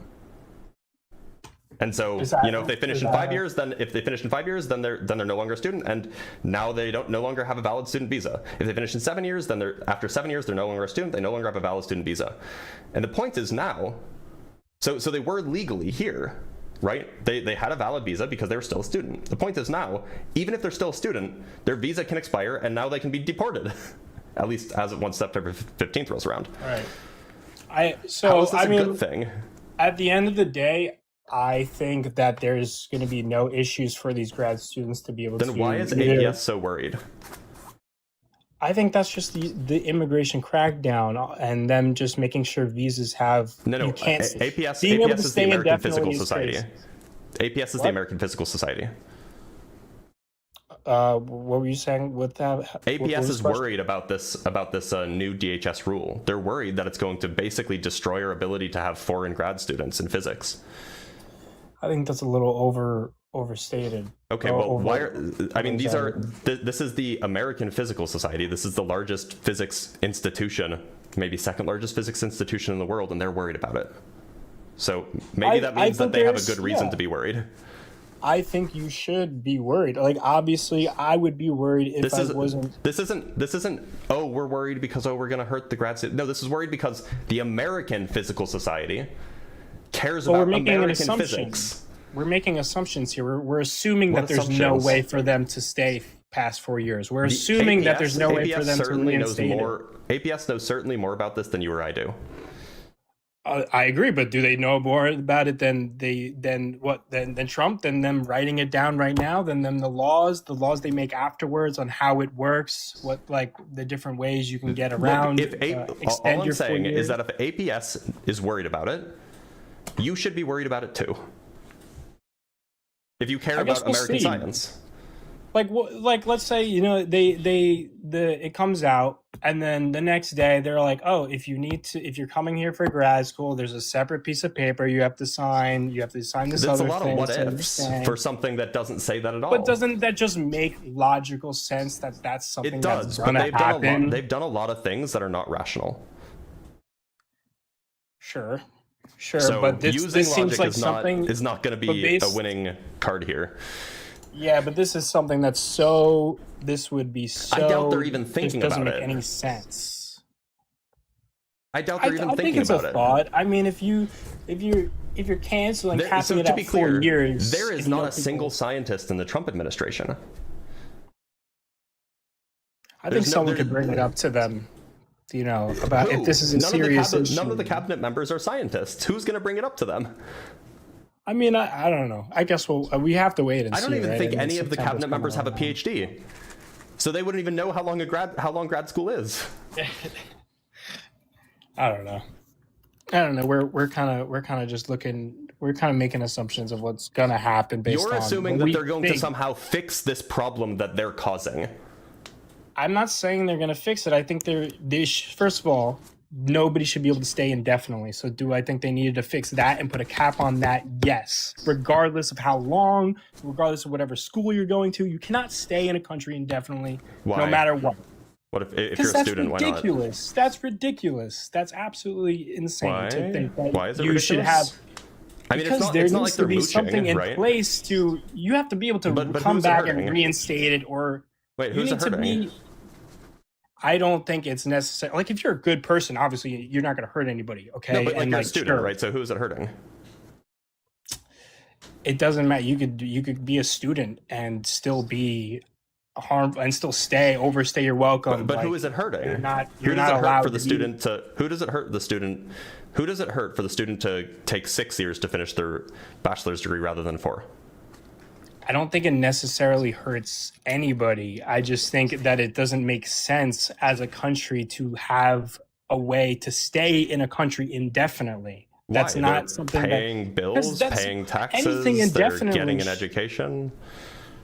And so, you know, if they finish in 5 years, then they're no longer a student, and now they no longer have a valid student visa. If they finish in 7 years, then after 7 years they're no longer a student. They no longer have a valid student visa. And the point is now, so they were legally here, right? They had a valid visa because they were still a student. The point is now, even if they're still a student, their visa can expire, and now they can be deported. At least as of once September 15th rolls around. Right. How is this a good thing? At the end of the day, I think that there's going to be no issues for these grad students to be able to. Then why is APS so worried? I think that's just the immigration crackdown and them just making sure visas have. No. You can't, APS being able to is the stay American Physical indefinitely is Society. crazy. APS is the American Physical Society. What were you saying with that? APS is worried about this new DHS rule. They're worried that it's going to basically destroy our ability to have foreign grad students in physics. I think that's a little overstated. Okay, well, this is the American Physical Society. This is the largest physics institution, maybe second largest physics institution in the world, and they're worried about it. So maybe that means that they have a good reason to be worried. I think you should be worried. Like, obviously, I would be worried if I wasn't. This isn't. Oh, we're worried because we're going to hurt the grad student. No, this is worried because the American Physical Society cares about American physics. We're making assumptions here. We're assuming that there's no way for them to stay past 4 years. We're assuming that there's no way for them to reinstate it. APS knows certainly more about this than you or I do. I agree, but do they know more about it than Trump, than them writing it down right now, than them the laws they make afterwards on how it works, what like the different ways you can get around. Look, all I'm saying is that if APS is worried about it, you should be worried about it too. If you care about American science. Like let's say, you know, it comes out, and then the next day they're like, oh, if you're coming here for grad school, there's a separate piece of paper you have to sign. You have to sign this other thing. There's a lot of what ifs for something that doesn't say that at all. But doesn't that just make logical sense that that's something that's going to happen? They've done a lot of things that are not rational. Sure. So but using this seems logic like is not going to be a winning card here. Yeah, but this is something that's this would be so. I doubt they're even thinking about it. Doesn't make any sense. I doubt they're even thinking about it. I think it's a thought. I mean, if you're canceling, capping it at 4 years, there is not a single scientist in the Trump administration. I think someone could bring it up to them, you know, about if this is a serious issue. None of the cabinet members are scientists. Who's going to bring it up to them? I mean, I don't know. I guess we have to wait and see. I don't even think any of the cabinet members have a PhD, so they wouldn't even know how long grad school is. I don't know. We're kind of just looking. We're kind of making assumptions of what's gonna happen based on. You're assuming that they're going to somehow fix this problem that they're causing. I'm not saying they're gonna fix it. I think first of all, nobody should be able to stay indefinitely. So do I think they needed to fix that and put a cap on that? Yes. Regardless of how long, regardless of whatever school you're going to, you cannot stay in a country indefinitely. Why? No matter what. What if you're a student? Why not? That's ridiculous. That's ridiculous. That's absolutely insane. Why? To think that Why is it you ridiculous? should have. I mean, because it's not there like needs they're to be mooching, something in right? place to. You have to be able to but come back and reinstate it, or wait, who's it hurting? I don't think it's necessary. Like, if you're a good person, obviously you're not going to hurt anybody. Okay, no, but you're a student, right? So who's it hurting? It doesn't matter. You could be a student and still be harmful and still overstay your welcome. But who is it hurting? You're not allowed for the student to. Who does it hurt the student? Who does it hurt for the student to take 6 years to finish their bachelor's degree rather than 4? I don't think it necessarily hurts anybody. I just think that it doesn't make sense as a country to have a way to stay in a country indefinitely. Why? That's not something paying bills, paying taxes, anything indefinitely. They're getting an education.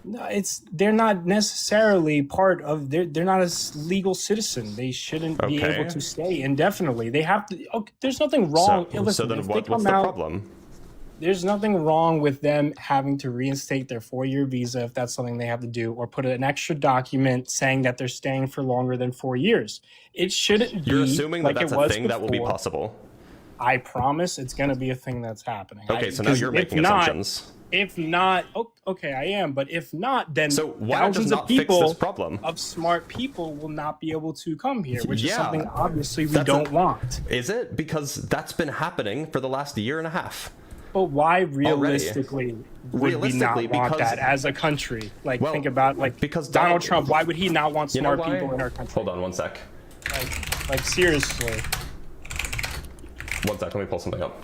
No, they're not necessarily part of. They're not a legal citizen. They shouldn't be able to stay indefinitely. They have to. Okay, there's nothing wrong. So then, what's the problem? There's nothing wrong with them having to reinstate their 4-year visa if that's something they have to do, or put an extra document saying that they're staying for longer than 4 years. It shouldn't be. You're assuming that that's a thing that will be possible. I promise it's going to be a thing that's happening. Okay, so now you're making assumptions. If not, okay, I am. But if not, then thousands of people, fix this problem? Of smart people will not be able to come here, which is something obviously we don't want. Is it? Because that's been happening for the last year and a half. But why realistically would we not want that as a country? Like, think about because Donald Trump. Why would he not want smart people in our country? Hold on one sec. Like seriously. One sec. Let me pull something up.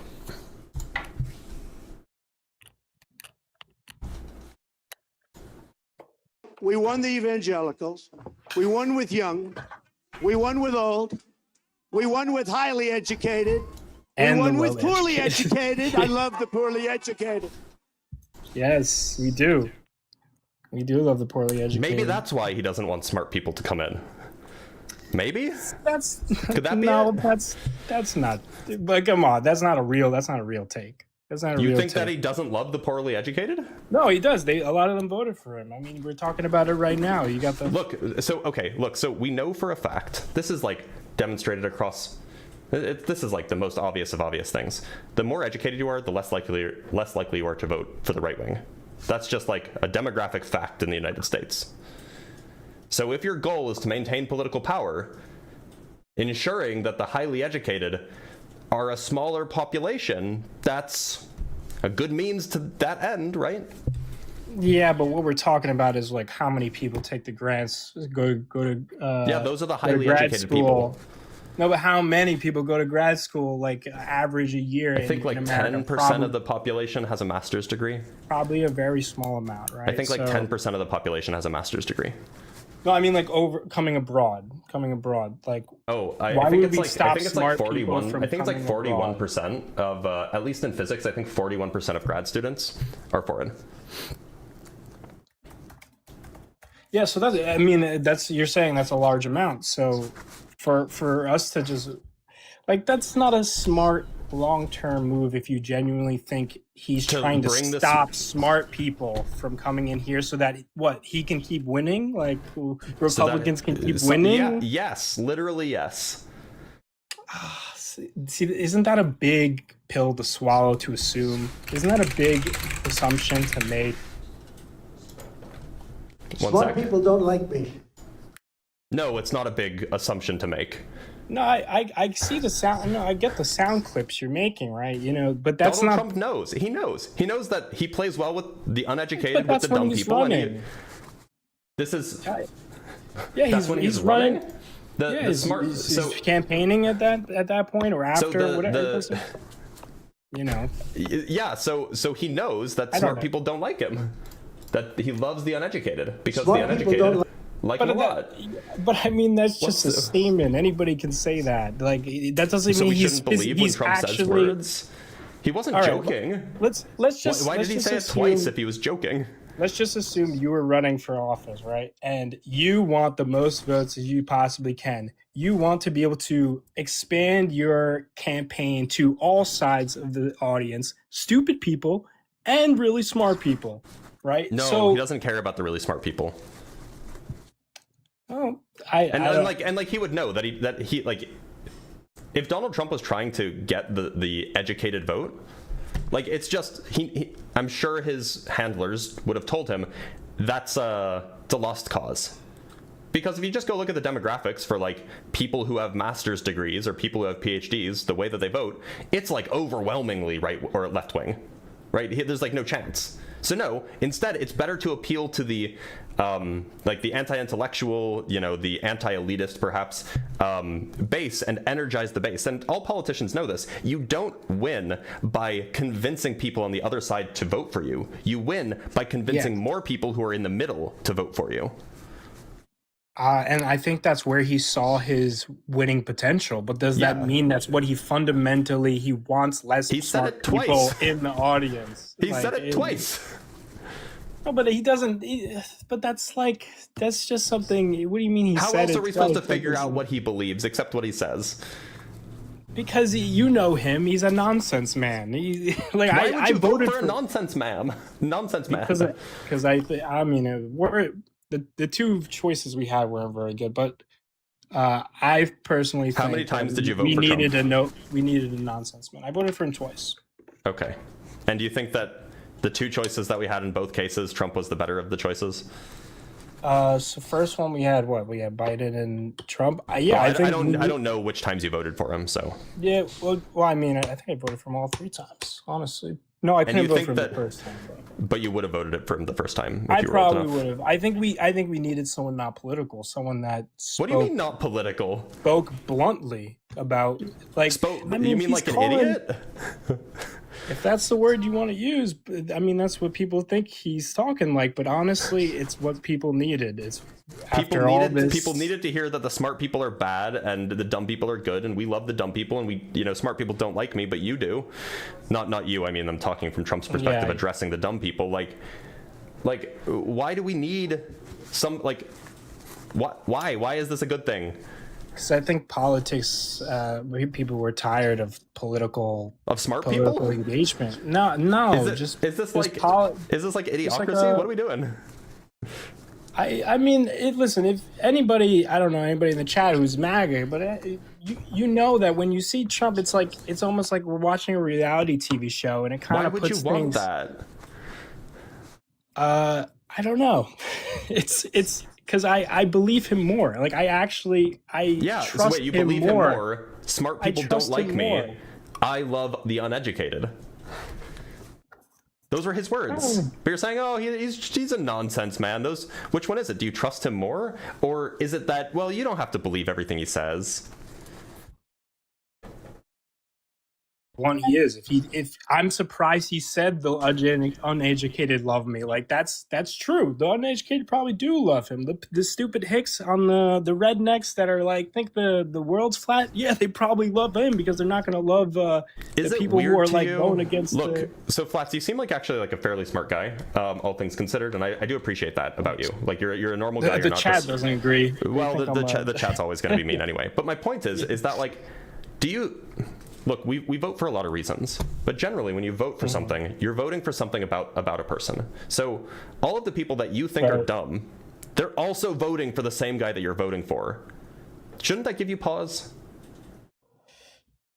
We won the evangelicals. We won with young. We won with old. We won with highly educated. And we won with poorly educated. I love the poorly educated. Yes, we do. We do love the poorly educated. Maybe that's why he doesn't want smart people to come in. Maybe could that be it? That's not. But come on, that's not a real take. That's not a real take. You think that he doesn't love the poorly educated? No, he does. A lot of them voted for him. I mean, we're talking about it right now. You got the look. So we know for a fact this is demonstrated across. This is the most obvious of obvious things. The more educated you are, the less likely you are to vote for the right wing. That's just like a demographic fact in the United States. So if your goal is to maintain political power, ensuring that the highly educated are a smaller population, that's a good means to that end, right? Yeah, but what we're talking about is like how many people take the grants, go to yeah, those are the go to highly grad educated school. people. No, but how many people go to grad school, like average a year? I think like 10% of the population has a master's degree. Probably a very small amount, right? I think like 10% of the population has a master's degree. No, I mean like coming abroad. Like, oh, why I think would it's we like stop I think it's like smart people 41. from I think it's like coming abroad? 41% of at least in physics. I think 41% of grad students are foreign. Yeah, so that's, I mean, that's, you're saying that's a large amount. So for us to just, like, that's not a smart long-term move if you genuinely think he's trying to stop smart people from coming in here so that, what, he can keep winning? Like, Republicans can keep winning? Yeah, yes, literally yes. See, isn't that a big pill to swallow to assume? Isn't that a big assumption to make? Smart people don't like me. No, it's not a big assumption to make. No, I see the sound. No, I get the sound clips you're making, right? You know, but that's Donald not. Trump knows. He knows. He knows that he plays well with the uneducated, But with the that's when dumb he's people. running. And this is. Yeah, that's when he's running. The smart. He's campaigning at that point or after whatever. You know. Yeah. So he knows that smart people don't like him. That he loves the uneducated because the uneducated like him a lot. But I mean, that's just a statement. Anybody can say that. Like, that doesn't mean he's believe when Trump actually says words. He wasn't joking. Let's just. Why did he say it twice if he was joking? Let's just assume you were running for office, right? And you want the most votes as you possibly can. You want to be able to expand your campaign to all sides of the audience, stupid people and really smart people, right? No, he doesn't care about the really smart people. Oh, and he would know that he like, if Donald Trump was trying to get the educated vote, like, it's just I'm sure his handlers would have told him it's a lost cause. Because if you just go look at the demographics for like people who have master's degrees or people who have PhDs, the way that they vote, it's like overwhelmingly right or left wing, right? There's like no chance. So no, instead it's better to appeal to the like the anti-intellectual, you know, the anti-elitist perhaps base and energize the base. And all politicians know this. You don't win by convincing people on the other side to vote for you. You win by convincing more people who are in the middle to vote for you. And I think that's where he saw his winning potential. But does that mean that's what he wants less smart people in the audience? He said it twice. No, but he doesn't. But that's just something. What do you mean he said it? How else are we supposed to figure out what he believes except what he says? Because you know him, he's a nonsense man. Why would you vote for a nonsense man? Nonsense man. Because I mean, the two choices we had weren't very good, but I personally think how many times did you vote for Trump? We needed a nonsense man. I voted for him twice. Okay. And do you think that the two choices that we had in both cases, Trump was the better of the choices? So first one we had Biden and Trump. I don't know which times you voted for him. So yeah, well, I mean, I think I voted for him all three times. Honestly, no, I couldn't vote for him the first time. But you would have voted for him the first time. I probably would have. I think we needed someone not political, someone that what do you mean not political? Spoke bluntly about you mean like an idiot? If that's the word you want to use, I mean, that's what people think he's talking like. But honestly, it's what people needed. It's people needed to hear that the smart people are bad and the dumb people are good, and we love the dumb people, and smart people don't like me, but you do. Not you. I mean, I'm talking from Trump's perspective, addressing the dumb people. Like, why do we need some why is this a good thing? Because I think politics, people were tired of smart political engagement. No, is this like idiocracy? What are we doing? I mean, listen. If anybody, I don't know anybody in the chat who's MAGA, but you know that when you see Trump, it's almost like we're watching a reality TV show, and it kind of puts things. Why would you want that? I don't know. It's because I believe him more. Like I Yeah, so trust wait, you him believe more. him more. Smart I people don't trust like him me. more. I love the uneducated. Those were his words. Oh. But you're saying, oh, he's a nonsense man. Which one is it? Do you trust him more? Or is it that, well, you don't have to believe everything he says? One he is. If I'm surprised he said the uneducated love me. Like that's true. The uneducated probably do love him. The stupid hicks on the rednecks that are like think the world's flat. Yeah, they probably love him because they're not gonna love the people who are like going against. Look, so Flats, you seem like actually like a fairly smart guy, all things considered, and I do appreciate that about you. Like you're a normal guy. The chat doesn't agree. Well, the chat's always going to be mean anyway. But my point is that like, do you? Look, we vote for a lot of reasons, but generally when you vote for something, you're voting for something about a person. So all of the people that you think are dumb, they're also voting for the same guy that you're voting for. Shouldn't that give you pause?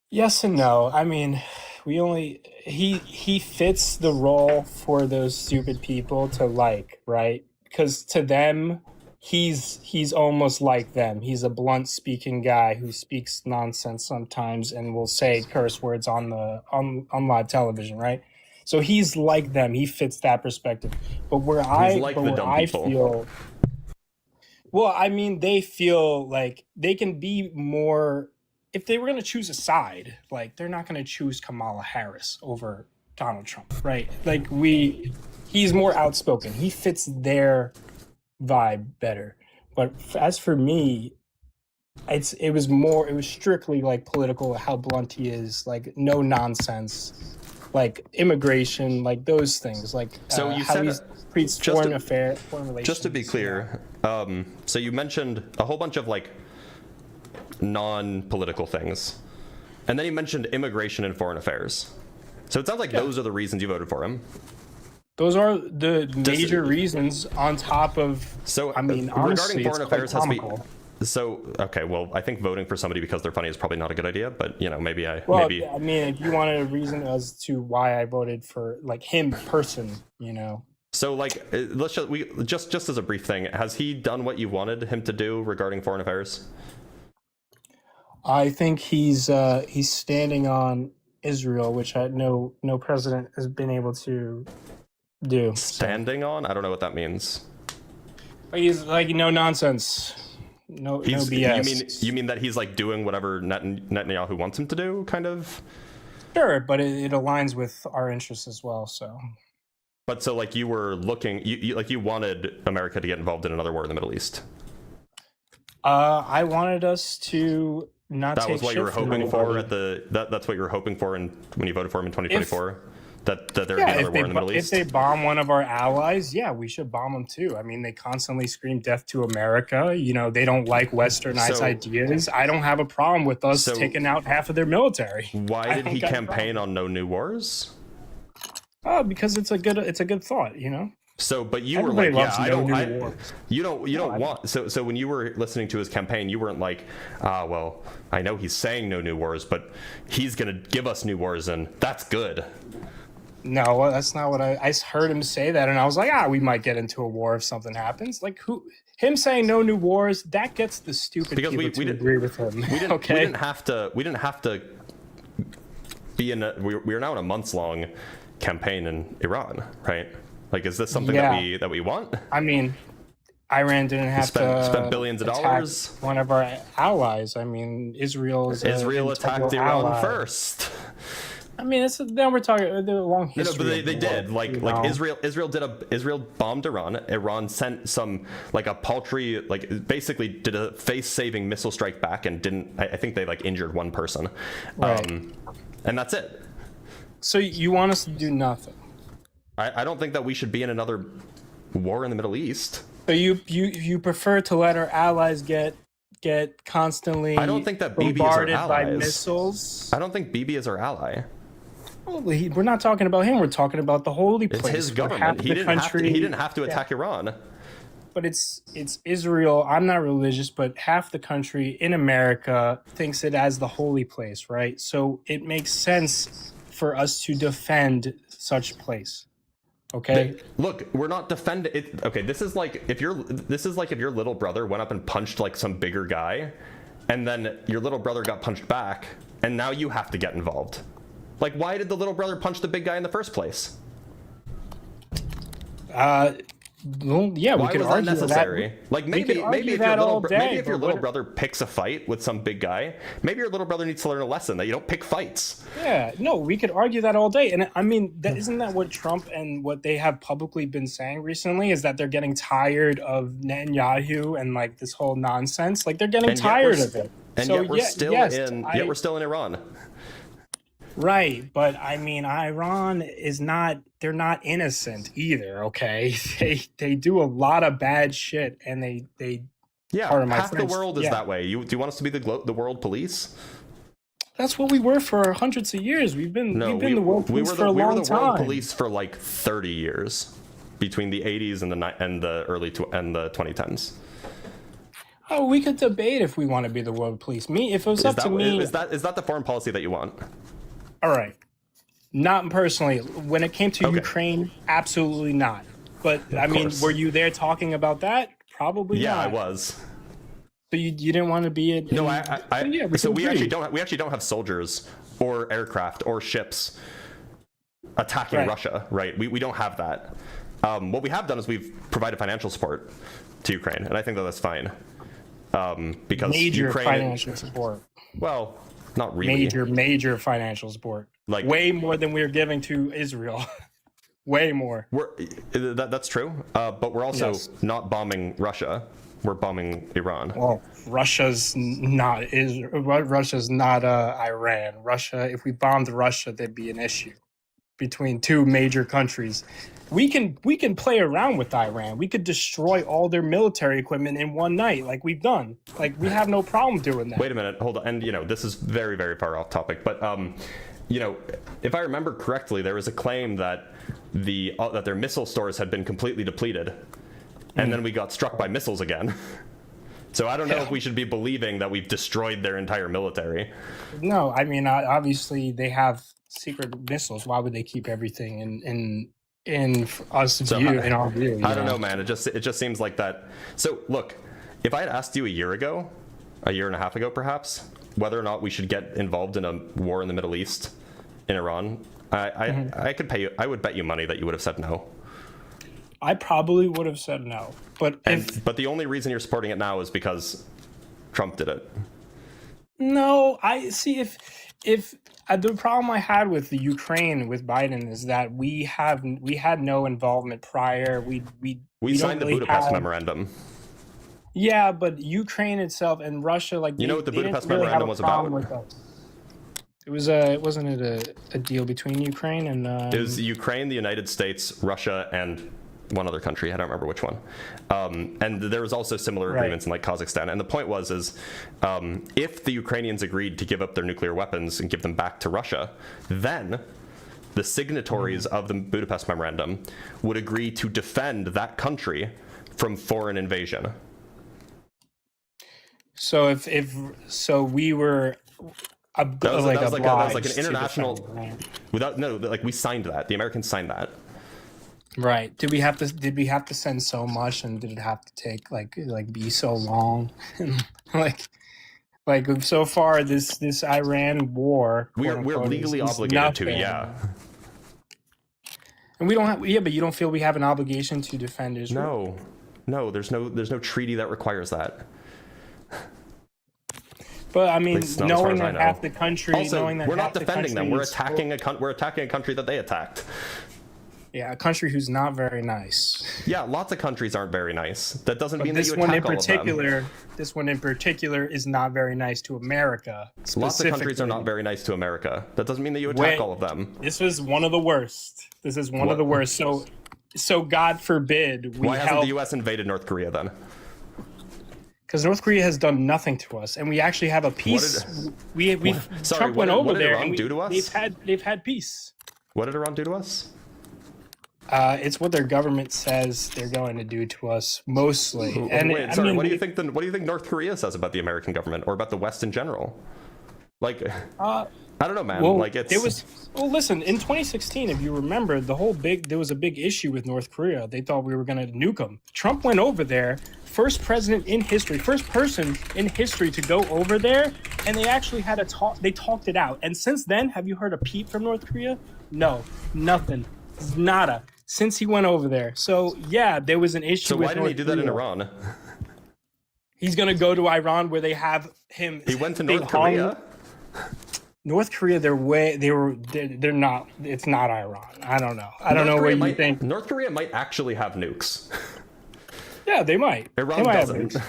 Yes and no. I mean, he fits the role for those stupid people to like, right? Because to them, he's almost like them. He's a blunt speaking guy who speaks nonsense sometimes and will say curse words on live television, right? So he's like them. He fits that perspective. But where I feel, well, I mean, they feel like they can be more. If they were going to choose a side, like they're not going to choose Kamala Harris over Donald Trump, right? Like he's more outspoken. He fits their vibe better. But as for me, it was strictly like political, how blunt he is, like no nonsense, like immigration, like those things, like so you how said he treats foreign relations. Just to be clear, so you mentioned a whole bunch of like non-political things, and then you mentioned immigration and foreign affairs. So it sounds like those are the reasons you voted for him. Those are the major reasons on top of. So I mean, regarding honestly, foreign affairs has to be. comical. So okay, well, I think voting for somebody because they're funny is probably not a good idea. But you know, maybe I mean, if you wanted a reason as to why I voted for like him person, you know. So like, let's just as a brief thing, has he done what you wanted him to do regarding foreign affairs? I think he's standing on Israel, which no president has been able to do. Standing on? I don't know what that means. He's like no nonsense, no BS. You mean that he's like doing whatever Netanyahu wants him to do, kind of? Sure, but it aligns with our interests as well. So. But so like you were looking, you wanted America to get involved in another war in the Middle East. I wanted us to not. That take was what shit you were from hoping for anybody. that's what you were hoping for when you voted for him in 2024. That there would be another war in the Middle East. If they bomb one of our allies, yeah, we should bomb them too. I mean, they constantly scream death to America. You know, they don't like Westernized ideas. I don't have a problem with us taking out half of their military. Why did he campaign on no new wars? Because it's a good thought, you know. So, but you Everybody were like, loves yeah, you don't I want. So when you were listening to his campaign, you weren't like, well, I know he's saying no new wars, but he's gonna give us new wars, and that's good. No, that's not what I heard him say that, and I was like, we might get into a war if something happens. Like him saying no new wars, that gets the stupid because people to agree with him. We didn't have to be in. We are now in a months-long campaign in Iran, right? Like, is this something that we want? I mean, Iran didn't have to spend billions of dollars. One of our allies. I mean, Israel attacked Iran first. I mean, now we're talking a long history. No, but they did. Like Israel bombed Iran. Iran sent some like a paltry, like basically did a face-saving missile strike back and didn't. I think they like injured one person, right. And that's it. So you want us to do nothing? I don't think that we should be in another war in the Middle East. So you prefer to let our allies get constantly. I don't think that Bibi is our ally. By missiles. I don't think Bibi is our ally. Well, we're not talking about him. We're talking about the holy place. It's his government. He didn't have to attack Iran. But it's Israel. I'm not religious, but half the country in America thinks it as the holy place, right? So it makes sense for us to defend such place. Okay. Look, we're not defending it. Okay, this is like if your little brother went up and punched like some bigger guy, and then your little brother got punched back, and now you have to get involved. Like, why did the little brother punch the big guy in the first place? Well, yeah, we Why could was that argue necessary? that. Like We could maybe argue if that your all little day, maybe if your but little what- brother picks a fight with some big guy, maybe your little brother needs to learn a lesson that you don't pick fights. Yeah, no, we could argue that all day. And I mean, isn't that what Trump and what they have publicly been saying recently is that they're getting tired of Netanyahu and like this whole nonsense? Like they're getting And yet tired we're- of it. And So, yet we're yeah, still yes, yet we're still in Iran. Right, but I mean, Iran is not, they're not innocent either, okay? They do a lot of bad shit and they Yeah, Pardon my half the French, world is yeah. that way. Do you want us to be the world police? that's what we were for hundreds of years. We've been No, the world police for a we were long the world time. police for like 30 years, between the 80s and the early and the 2010s. Oh, we could debate if we want to be the world police. If it was up to me, Is that the foreign policy that you want? all right. Not personally. When it came to Okay. Ukraine, absolutely not. But I mean, course. were you there talking about that? Probably Yeah, not. I was. So you didn't want to be it? No, so we can actually agree. don't have soldiers or aircraft or ships attacking Right. Russia, right? We don't have that. What we have done is we've provided financial support to Ukraine, and I think that's fine. Because Major Ukraine, financial support. well, not really. Major financial support. Like- way more than we're giving to Israel. Way more. That's true, but we're also Yes. not bombing Russia. We're bombing Iran. Well, Russia's not Iran. Russia, if we bombed Russia, there'd be an issue between two major countries. We can play around with Iran. We could destroy all their military equipment in one night, like we've done. Like we have no problem doing that. Wait a minute, hold on. And this is very, very far off topic, but if I remember correctly, there was a claim that that their missile stores had been completely depleted, and then we got struck by missiles again. So I don't know if we should be believing that we've destroyed their entire military. No, I mean obviously they have secret missiles. Why would they keep everything in us So view in our view? I don't know, man. It just seems like that. So look, if I had asked you a year and a half ago, perhaps, whether or not we should get involved in a war in the Middle East, in Iran, I could pay you. I would bet you money that you would have said no. I probably would have said no, but But the only reason you're supporting it now is because Trump did it. no, I see if the problem I had with the Ukraine with Biden is that we had no involvement prior. We We don't signed the really Budapest have- Memorandum. Yeah, but Ukraine itself and Russia, like You know what the they didn't Budapest really have Memorandum a was problem about? with us. It was wasn't it a deal between Ukraine and It was Ukraine, the United States, Russia, and one other country. I don't remember which one. And there was also similar agreements in like Kazakhstan. And the point was, if the Ukrainians agreed to give up their nuclear weapons and give them back to Russia, then the signatories of the Budapest Memorandum would agree to defend that country from foreign invasion. So if we were That was like an obliged to international. defend, right? We signed that. The Americans signed that. Right. Did we have to send so much, and did it have to take like be so long? like so far this Iran war. We're quote unquote, legally is obligated to, nothing. yeah. And we don't have but you don't feel we have an obligation to defend Israel? No, there's no treaty that requires that. But I mean, least not as far knowing as I that know. half the country, Also, knowing that we're not half the defending them. country We're is attacking a country that they attacked. yeah, a country who's not very nice. Yeah, lots of countries aren't very nice. That doesn't But mean that this you one in attack all of them. particular, this one in particular is not very nice to America. Lots of countries are specifically. not very nice to America. That doesn't mean that you attack Wait. all of them. This was one of the worst. This is one What? of the worst. So God forbid we Why hasn't help the U.S. invaded North Korea then? because North Korea has done nothing to us, and we actually have a peace. We Sorry, Trump what went did- over what did there, Iran and do to us? they've had peace. What did Iran do to us? It's what their government says they're going to do to us mostly. And Wait, I sorry. mean, What do you think North Korea says about the American government or about the West in general? Like, Uh, I don't know, man. well, Like, it's listen, in 2016, if you remember, there was a big issue with North Korea. They thought we were going to nuke them. Trump went over there, first president in history, first person in history to go over there, and they actually had a talk. They talked it out. And since then, have you heard a peep from North Korea? No, nothing, nada. Since he went over there, so yeah, there was an issue. so with why didn't North he do that in Korea. Iran? He's gonna go to Iran where they have him. He went to they North hung- Korea. North Korea, they're not. It's not Iran. I don't know. I don't know North where Korea you might, think. North Korea might actually have nukes. Yeah, they might. Iran They might have doesn't. nukes.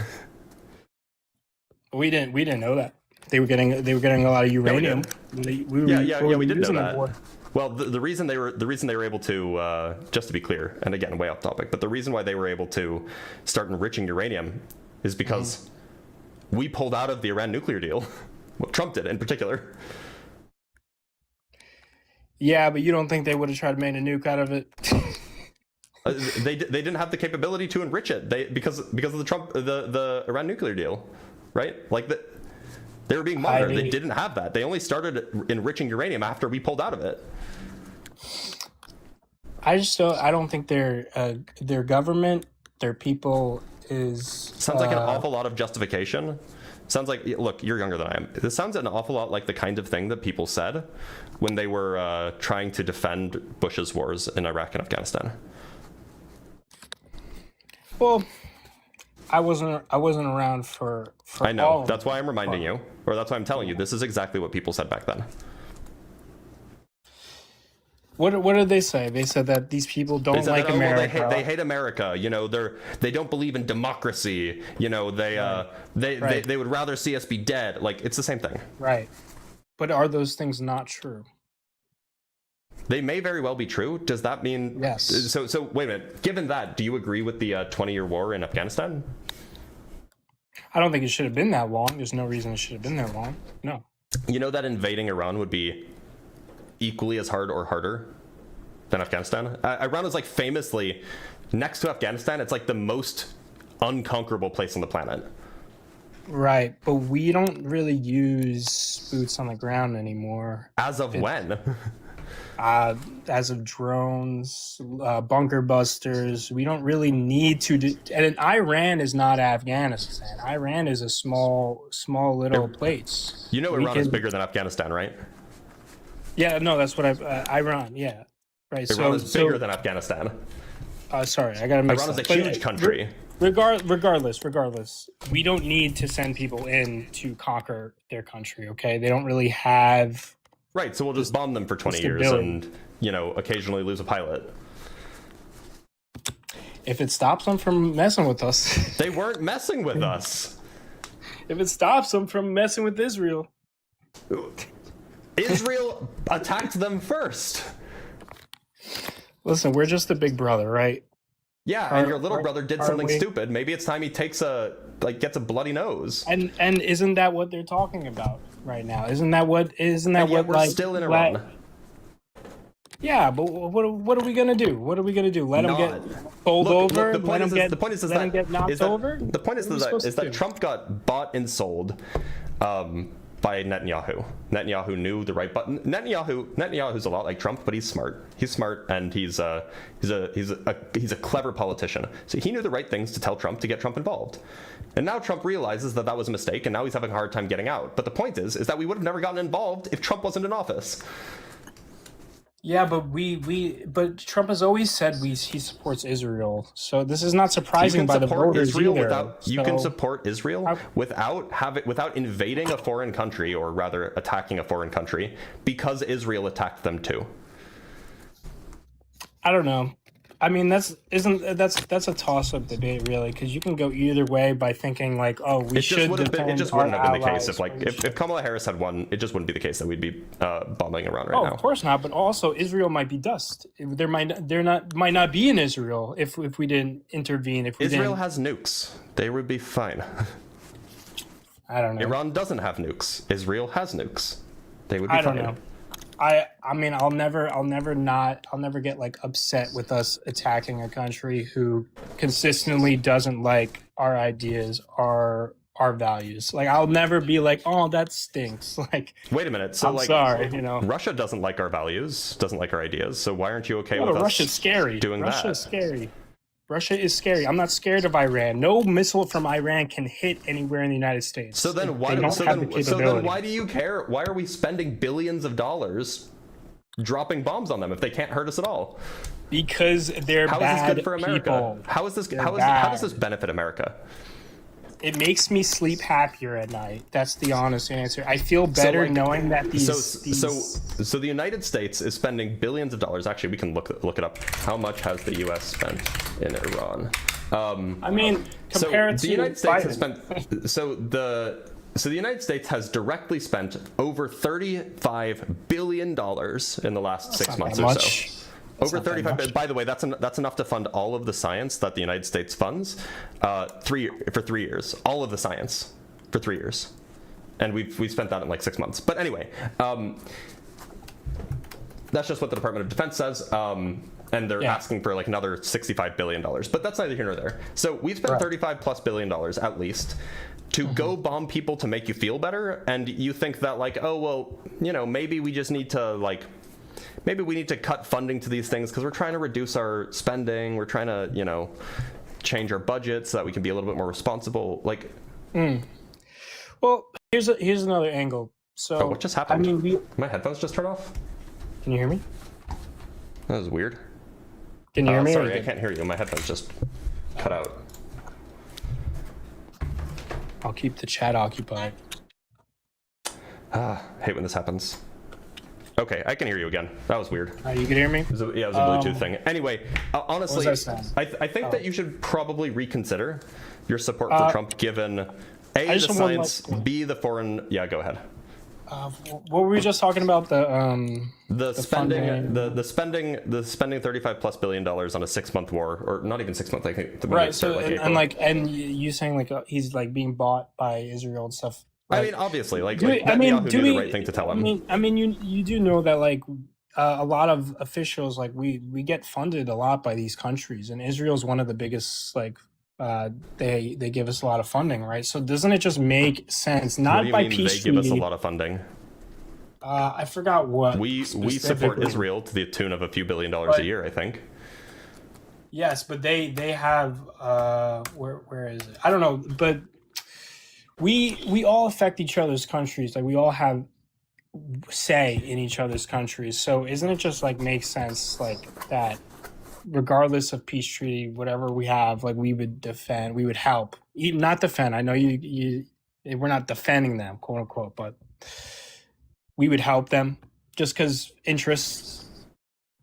We didn't know that. They were getting a lot of uranium. We were Yeah, we did know using them that. for- Well, the reason they were able to, just to be clear, and again, way off topic, but the reason why they were able to start enriching uranium is because we pulled out of the Iran nuclear deal. Well, Trump did in particular. Yeah, but you don't think they would have tried to make a nuke out of it? They didn't have the capability to enrich it. Because of the Iran nuclear deal, right? Like they were being monitored. They didn't have that. They only started enriching uranium after we pulled out of it. I don't think their government, their people is. Sounds like an awful lot of justification. Sounds like, look, you're younger than I am. This sounds an awful lot like the kind of thing that people said when they were trying to defend Bush's wars in Iraq and Afghanistan. Well, I wasn't around for I know. all of That's it. why I'm reminding you, or that's why I'm telling you. This is exactly what people said back then. What did they say? They said that these people don't They said like that, well, America. they hate America. You know, they don't believe in democracy. You know, they would rather see us be dead. Like, it's the same thing. Right. But are those things not true? They may very well be true. Does that mean? Yes. So wait a minute. Given that, do you agree with the 20-year war in Afghanistan? I don't think it should have been that long. There's no reason it should have been that long. No. You know that invading Iran would be equally as hard or harder than Afghanistan? Iran is like famously, next to Afghanistan, it's like the most unconquerable place on the planet. Right, but we don't really use boots on the ground anymore. As of when? As of drones, bunker busters, we don't really need to do. And Iran is not Afghanistan. Iran is a small little place. You know Iran is bigger than Afghanistan, right? Yeah, no, that's what Iran, yeah. Right, Iran is bigger than Afghanistan. Sorry, I gotta mix Iran is up. a huge country. Regardless, we don't need to send people in to conquer their country, okay? They don't really have... Right, so we'll just bomb them for 20 years and, you know, occasionally lose a pilot. If it stops them from messing with us. They weren't messing with us. If it stops them from messing with Israel. Israel attacked them first. Listen, we're just the big brother, right? Yeah, and your little brother did something stupid. Maybe it's time he gets a bloody nose. And isn't that what they're talking about right now? Isn't that what we're still in Iran. Yeah, but what are we gonna do? What are we gonna do? Let them get bowled over? The point is let them get knocked over? The point is that Trump got bought and sold by Netanyahu. Netanyahu knew the right button. Netanyahu's a lot like Trump, but he's smart. He's smart, and he's a clever politician. So he knew the right things to tell Trump to get Trump involved. And now Trump realizes that was a mistake, and now he's having a hard time getting out. But the point is that we would have never gotten involved if Trump wasn't in office. Yeah, but but Trump has always said he supports Israel. So this is not surprising by the voters either. You can support Israel without invading a foreign country, or rather attacking a foreign country, because Israel attacked them too. I don't know. I mean, that's a toss-up debate, really, because you can go either way by thinking like, oh, we should defend It just wouldn't have been the allies. case if Kamala Harris had won. It just wouldn't be the case that we'd be bombing Iran right now. Of course not. But also, Israel might be dust. There might not be in Israel if we didn't intervene. Israel has nukes. They would be fine. I don't know. Iran doesn't have nukes. Israel has nukes. They would be fine. I don't know. I mean, I'll never get like upset with us attacking a country who consistently doesn't like our ideas, our our values. Like I'll never be like, oh, that stinks. Like, wait a minute. So I'm like, sorry, you know. Russia doesn't like our values, doesn't like our ideas. So why aren't you okay No, with us Russia's scary. doing Russia that? is scary. Russia is scary. I'm not scared of Iran. No missile from Iran can hit anywhere in the United States. So then why? They don't So have the then capability. why do you care? Why are we spending billions of dollars dropping bombs on them if they can't hurt us at all? Because they're How is bad this good for America? people. How is this? They're How does this benefit America? It makes me sleep happier at night. That's the honest answer. I feel better knowing that these. So the United States is spending billions of dollars. Actually, we can look it up. How much has the U.S. spent in Iran? I mean, compare it to the United States has Biden. spent. So the United States has directly spent over $35 billion in the last 6 months or so. Over 35. By the way, that's enough to fund all of the science that the United States funds, for 3 years. All of the science for 3 years, and we've spent that in like 6 months. But anyway, that's just what the Department of Defense says, and they're asking for like another $65 billion. But that's neither here nor there. So we've spent $35+ billion at least to go bomb people to make you feel better, and you think that like, oh well, you know, maybe we just need to like. Maybe we need to cut funding to these things because we're trying to reduce our spending. We're trying to, you know, change our budget so that we can be a little bit more responsible. Like, Well, here's another angle. So what just happened? I mean, my headphones just turned off. Can you hear me? That was weird. Can you hear me? Sorry, I can't hear you. My headphones just cut out. I'll keep the chat occupied. Hate when this happens. Okay, I can hear you again. That was weird. You can hear me? It was a Bluetooth thing. Anyway, honestly, What was I saying? I think that you should probably reconsider your support for Trump, given A, the just want one science, last- B, the foreign. Yeah, go ahead. What were we just talking about? The spending, funding. the spending $35+ billion on a 6 month war, or not even 6 months. I think. Right. So and you saying like he's like being bought by Israel and stuff. I Right? mean, obviously, like Do Netanyahu knew we? the right thing to tell him. I mean, you do know that like a lot of officials like we get funded a lot by these countries, and Israel's one of the biggest. Like they give us a lot of funding, right? So doesn't it just make sense? What Not do you by mean peace they give us a treaty. lot of funding? I forgot what We support specifically. Israel to the tune of a few $1 billion a year, I think. Yes, but they have where is it? I don't know, but we all affect each other's countries. Like we all have say in each other's countries. So isn't it just like makes sense like that regardless of peace treaty, whatever we have, like we would defend, we would help. Not defend. I know you we're not defending them, quote unquote, but we would help them just because interests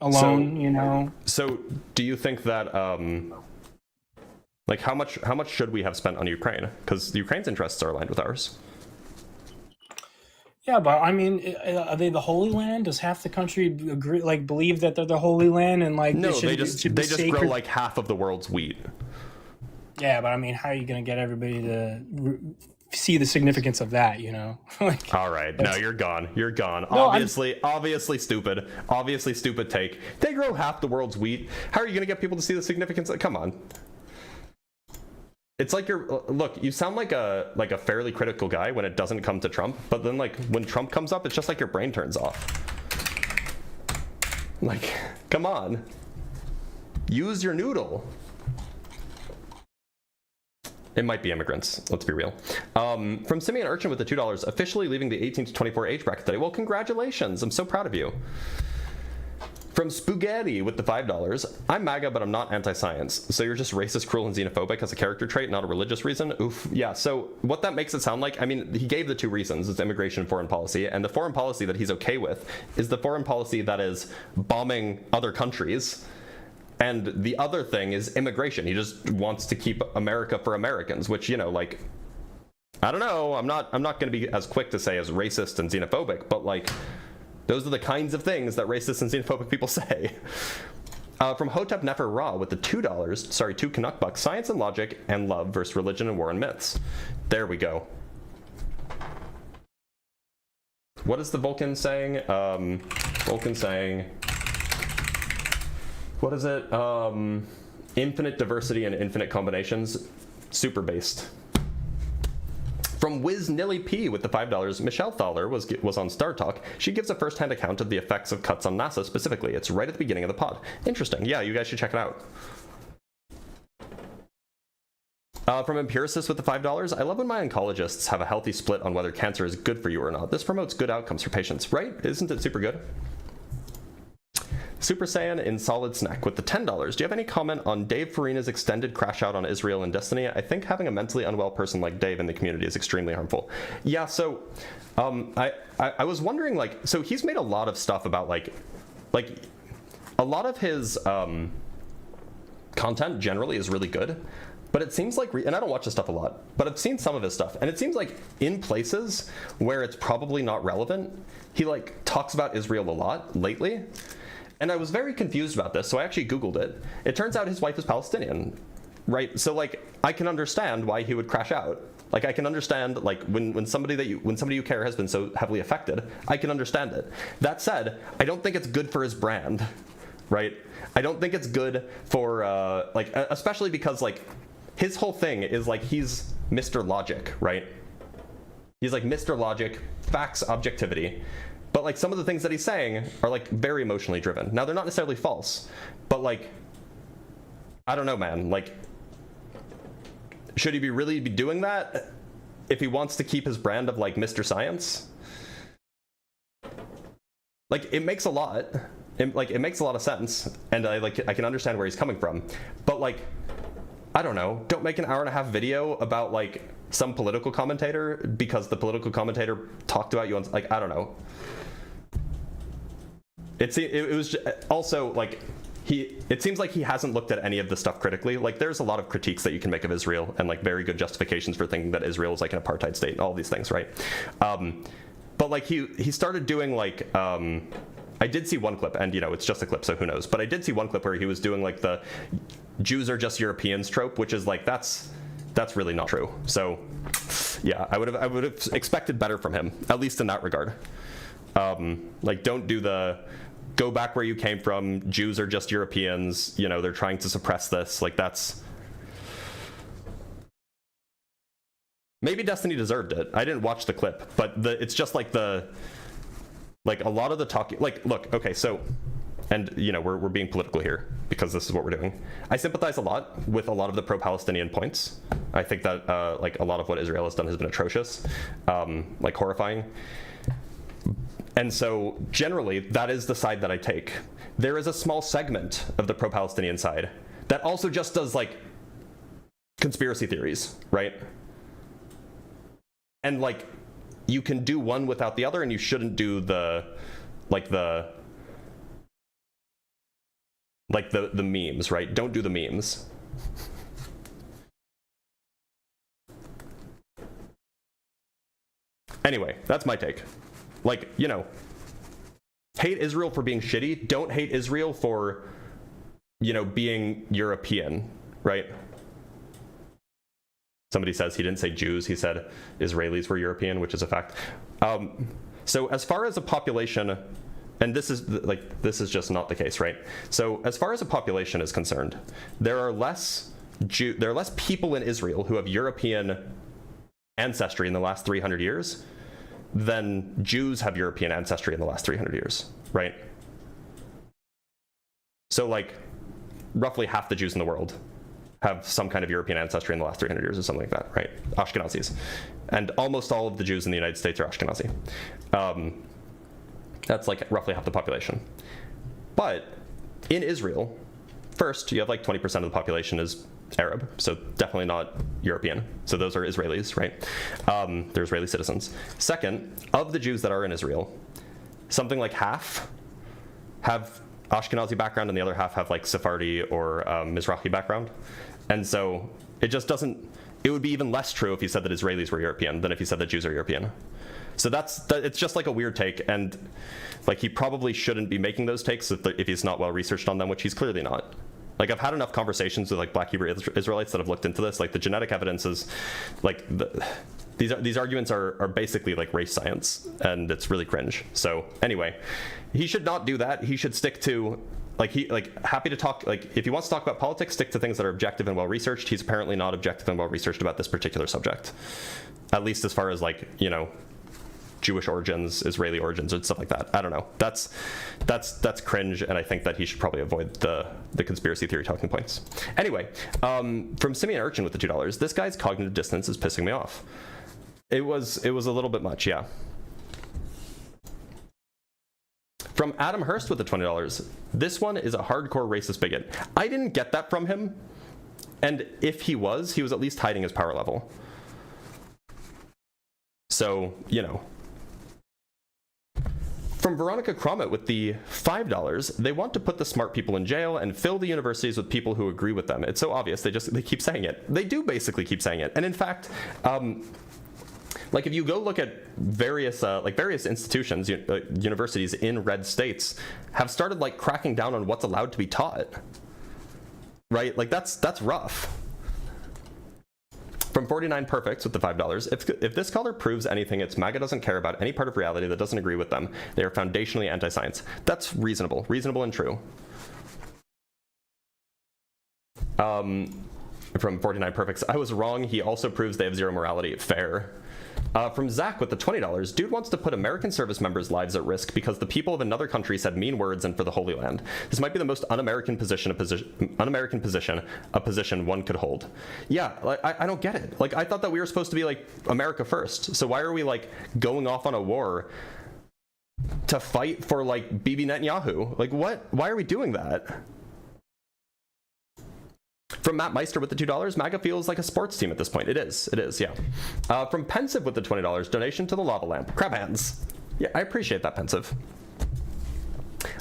alone, you know. So do you think that like how much should we have spent on Ukraine? Because Ukraine's interests are aligned with ours. Yeah, but I mean, are they the Holy Land? Does half the country agree, like, believe that they're the Holy Land and like No, it they just be grow sacred? like half of the world's wheat. Yeah, but I mean, how are you gonna get everybody to see the significance of that? You know, like. All right, no, you're gone. You're gone. No, obviously stupid. Obviously stupid take. They grow half the world's wheat. How are you gonna get people to see the significance? Come on. It's like look. You sound like a fairly critical guy when it doesn't come to Trump, but then like when Trump comes up, it's just like your brain turns off. Like, come on. Use your noodle. It might be immigrants. Let's be real. From Simeon Urchin with the $2, officially leaving the 18 to 24 age bracket today. Well, congratulations. I'm so proud of you. From Spaghetti with the $5, I'm MAGA, but I'm not anti-science. So you're just racist, cruel, and xenophobic as a character trait, not a religious reason? Oof. Yeah, so what that makes it sound like, I mean, he gave the two reasons. It's immigration and foreign policy. And the foreign policy that he's okay with is the foreign policy that is bombing other countries. And the other thing is immigration. He just wants to keep America for Americans, which, you know, like, I don't know. I'm not going to be as quick to say as racist and xenophobic, but like, those are the kinds of things that racist and xenophobic people say. From Hotep Nefer Ra with the $2, sorry, 2 Canuck bucks, science and logic and love versus religion and war and myths. There we go. What is the Vulcan saying? Vulcan saying, what is it? Infinite diversity and infinite combinations, super based. From Wiz Nilly P with the $5, Michelle Thaler was on Star Talk. She gives a first-hand account of the effects of cuts on NASA specifically. It's right at the beginning of the pod. Interesting. Yeah, you guys should check it out. From Empiricist with the $5, I love when my oncologists have a healthy split on whether cancer is good for you or not. This promotes good outcomes for patients, right? Isn't it super good? Super Saiyan in Solid Snack with the $10. Do you have any comment on Dave Farina's extended crash out on Israel and Destiny? I think having a mentally unwell person like Dave in the community is extremely harmful. Yeah, so I was wondering, like, so he's made a lot of stuff about like a lot of his content generally is really good. But it seems like, and I don't watch this stuff a lot, but I've seen some of his stuff, and it seems like in places where it's probably not relevant, he like talks about Israel a lot lately. And I was very confused about this, so I actually Googled it. It turns out his wife is Palestinian, right? So like, I can understand why he would crash out. Like, I can understand, like, when somebody you care has been so heavily affected, I can understand it. That said, I don't think it's good for his brand, right? I don't think it's good for, like, especially because, like, his whole thing is like he's Mr. Logic, right? He's like Mr. Logic, facts, objectivity. But like some of the things that he's saying are like very emotionally driven. Now they're not necessarily false, but like, I don't know, man. Like, should he really be doing that if he wants to keep his brand of like Mr. Science? Like, it makes a lot. It makes a lot of sense, and I can understand where he's coming from. But like, I don't know, don't make an hour-and-a-half video about like some political commentator because the political commentator talked about you on, like, I don't know. It was also like it seems like he hasn't looked at any of the stuff critically. Like, there's a lot of critiques that you can make of Israel and like very good justifications for thinking that Israel is like an apartheid state and all these things, right? But like he started doing like I did see one clip, and you know, it's just a clip, so who knows, but I did see one clip where he was doing like the Jews are just Europeans trope, which is like that's really not true. So yeah, I would have expected better from him, at least in that regard. Like, don't do the go back where you came from, Jews are just Europeans, you know, they're trying to suppress this. Like, that's maybe Destiny deserved it. I didn't watch the clip, but it's just like like a lot of the talking, like, look, okay, so, and you know, we're being political here because this is what we're doing. I sympathize a lot with a lot of the pro-Palestinian points. I think that like a lot of what Israel has done has been atrocious, like horrifying. And so generally that is the side that I take. There is a small segment of the pro-Palestinian side that also just does like conspiracy theories, right? And like, you can do one without the other, and you shouldn't do the memes, right? Don't do the memes. Anyway, that's my take. Like, you know, hate Israel for being shitty. Don't hate Israel for, you know, being European, right? Somebody says he didn't say Jews, he said Israelis were European, which is a fact. So as far as a population, and this is just not the case, right? So as far as a population is concerned, there are less people in Israel who have European ancestry in the last 300 years than Jews have European ancestry in the last 300 years, right? So like roughly half the Jews in the world have some kind of European ancestry in the last 300 years or something like that, right? Ashkenazis. And almost all of the Jews in the United States are Ashkenazi. That's like roughly half the population. But in Israel, first, you have like 20% of the population is Arab, so definitely not European. So those are Israelis, right? They're Israeli citizens. Second, of the Jews that are in Israel, something like half have Ashkenazi background, and the other half have like Sephardi or Mizrahi background. And so it just doesn't, it would be even less true if he said that Israelis were European than if he said that Jews are European. So it's just like a weird take, and like he probably shouldn't be making those takes if he's not well researched on them, which he's clearly not. Like, I've had enough conversations with like Black Hebrew Israelites that have looked into this. Like, the genetic evidence is like these arguments are basically like race science, and it's really cringe. So anyway, he should not do that. He should stick to happy to talk. Like, if he wants to talk about politics, stick to things that are objective and well researched. He's apparently not objective and well researched about this particular subject, at least as far as like, you know, Jewish origins, Israeli origins, and stuff like that. I don't know. That's cringe, and I think that he should probably avoid the conspiracy theory talking points. Anyway, from Simeon Urchin with the $2, this guy's cognitive dissonance is pissing me off. It was a little bit much, yeah. From Adam Hurst with the $20, this one is a hardcore racist bigot. I didn't get that from him, and if he was at least hiding his power level. So, you know. From Veronica Cromit with the $5, they want to put the smart people in jail and fill the universities with people who agree with them. It's so obvious, they keep saying it. They do basically keep saying it. And in fact, like if you go look at various institutions, universities in red states have started like cracking down on what's allowed to be taught, right? Like that's rough. From 49 Perfects with the $5, if this caller proves anything, it's MAGA doesn't care about any part of reality that doesn't agree with them. They are foundationally anti-science. That's reasonable and true. From 49 Perfects, I was wrong. He also proves they have zero morality. Fair. From Zach with the $20, dude wants to put American service members' lives at risk because the people of another country said mean words and for the Holy Land. This might be the most un-American position a position one could hold. Yeah, like, I don't get it. Like, I thought that we were supposed to be like America first. So why are we like going off on a war to fight for like Bibi Netanyahu? Like, what? Why are we doing that? From Matt Meister with the $2, MAGA feels like a sports team at this point. It is, yeah. From Pensive with the $20, donation to the lava lamp. Crab hands. Yeah, I appreciate that, Pensive.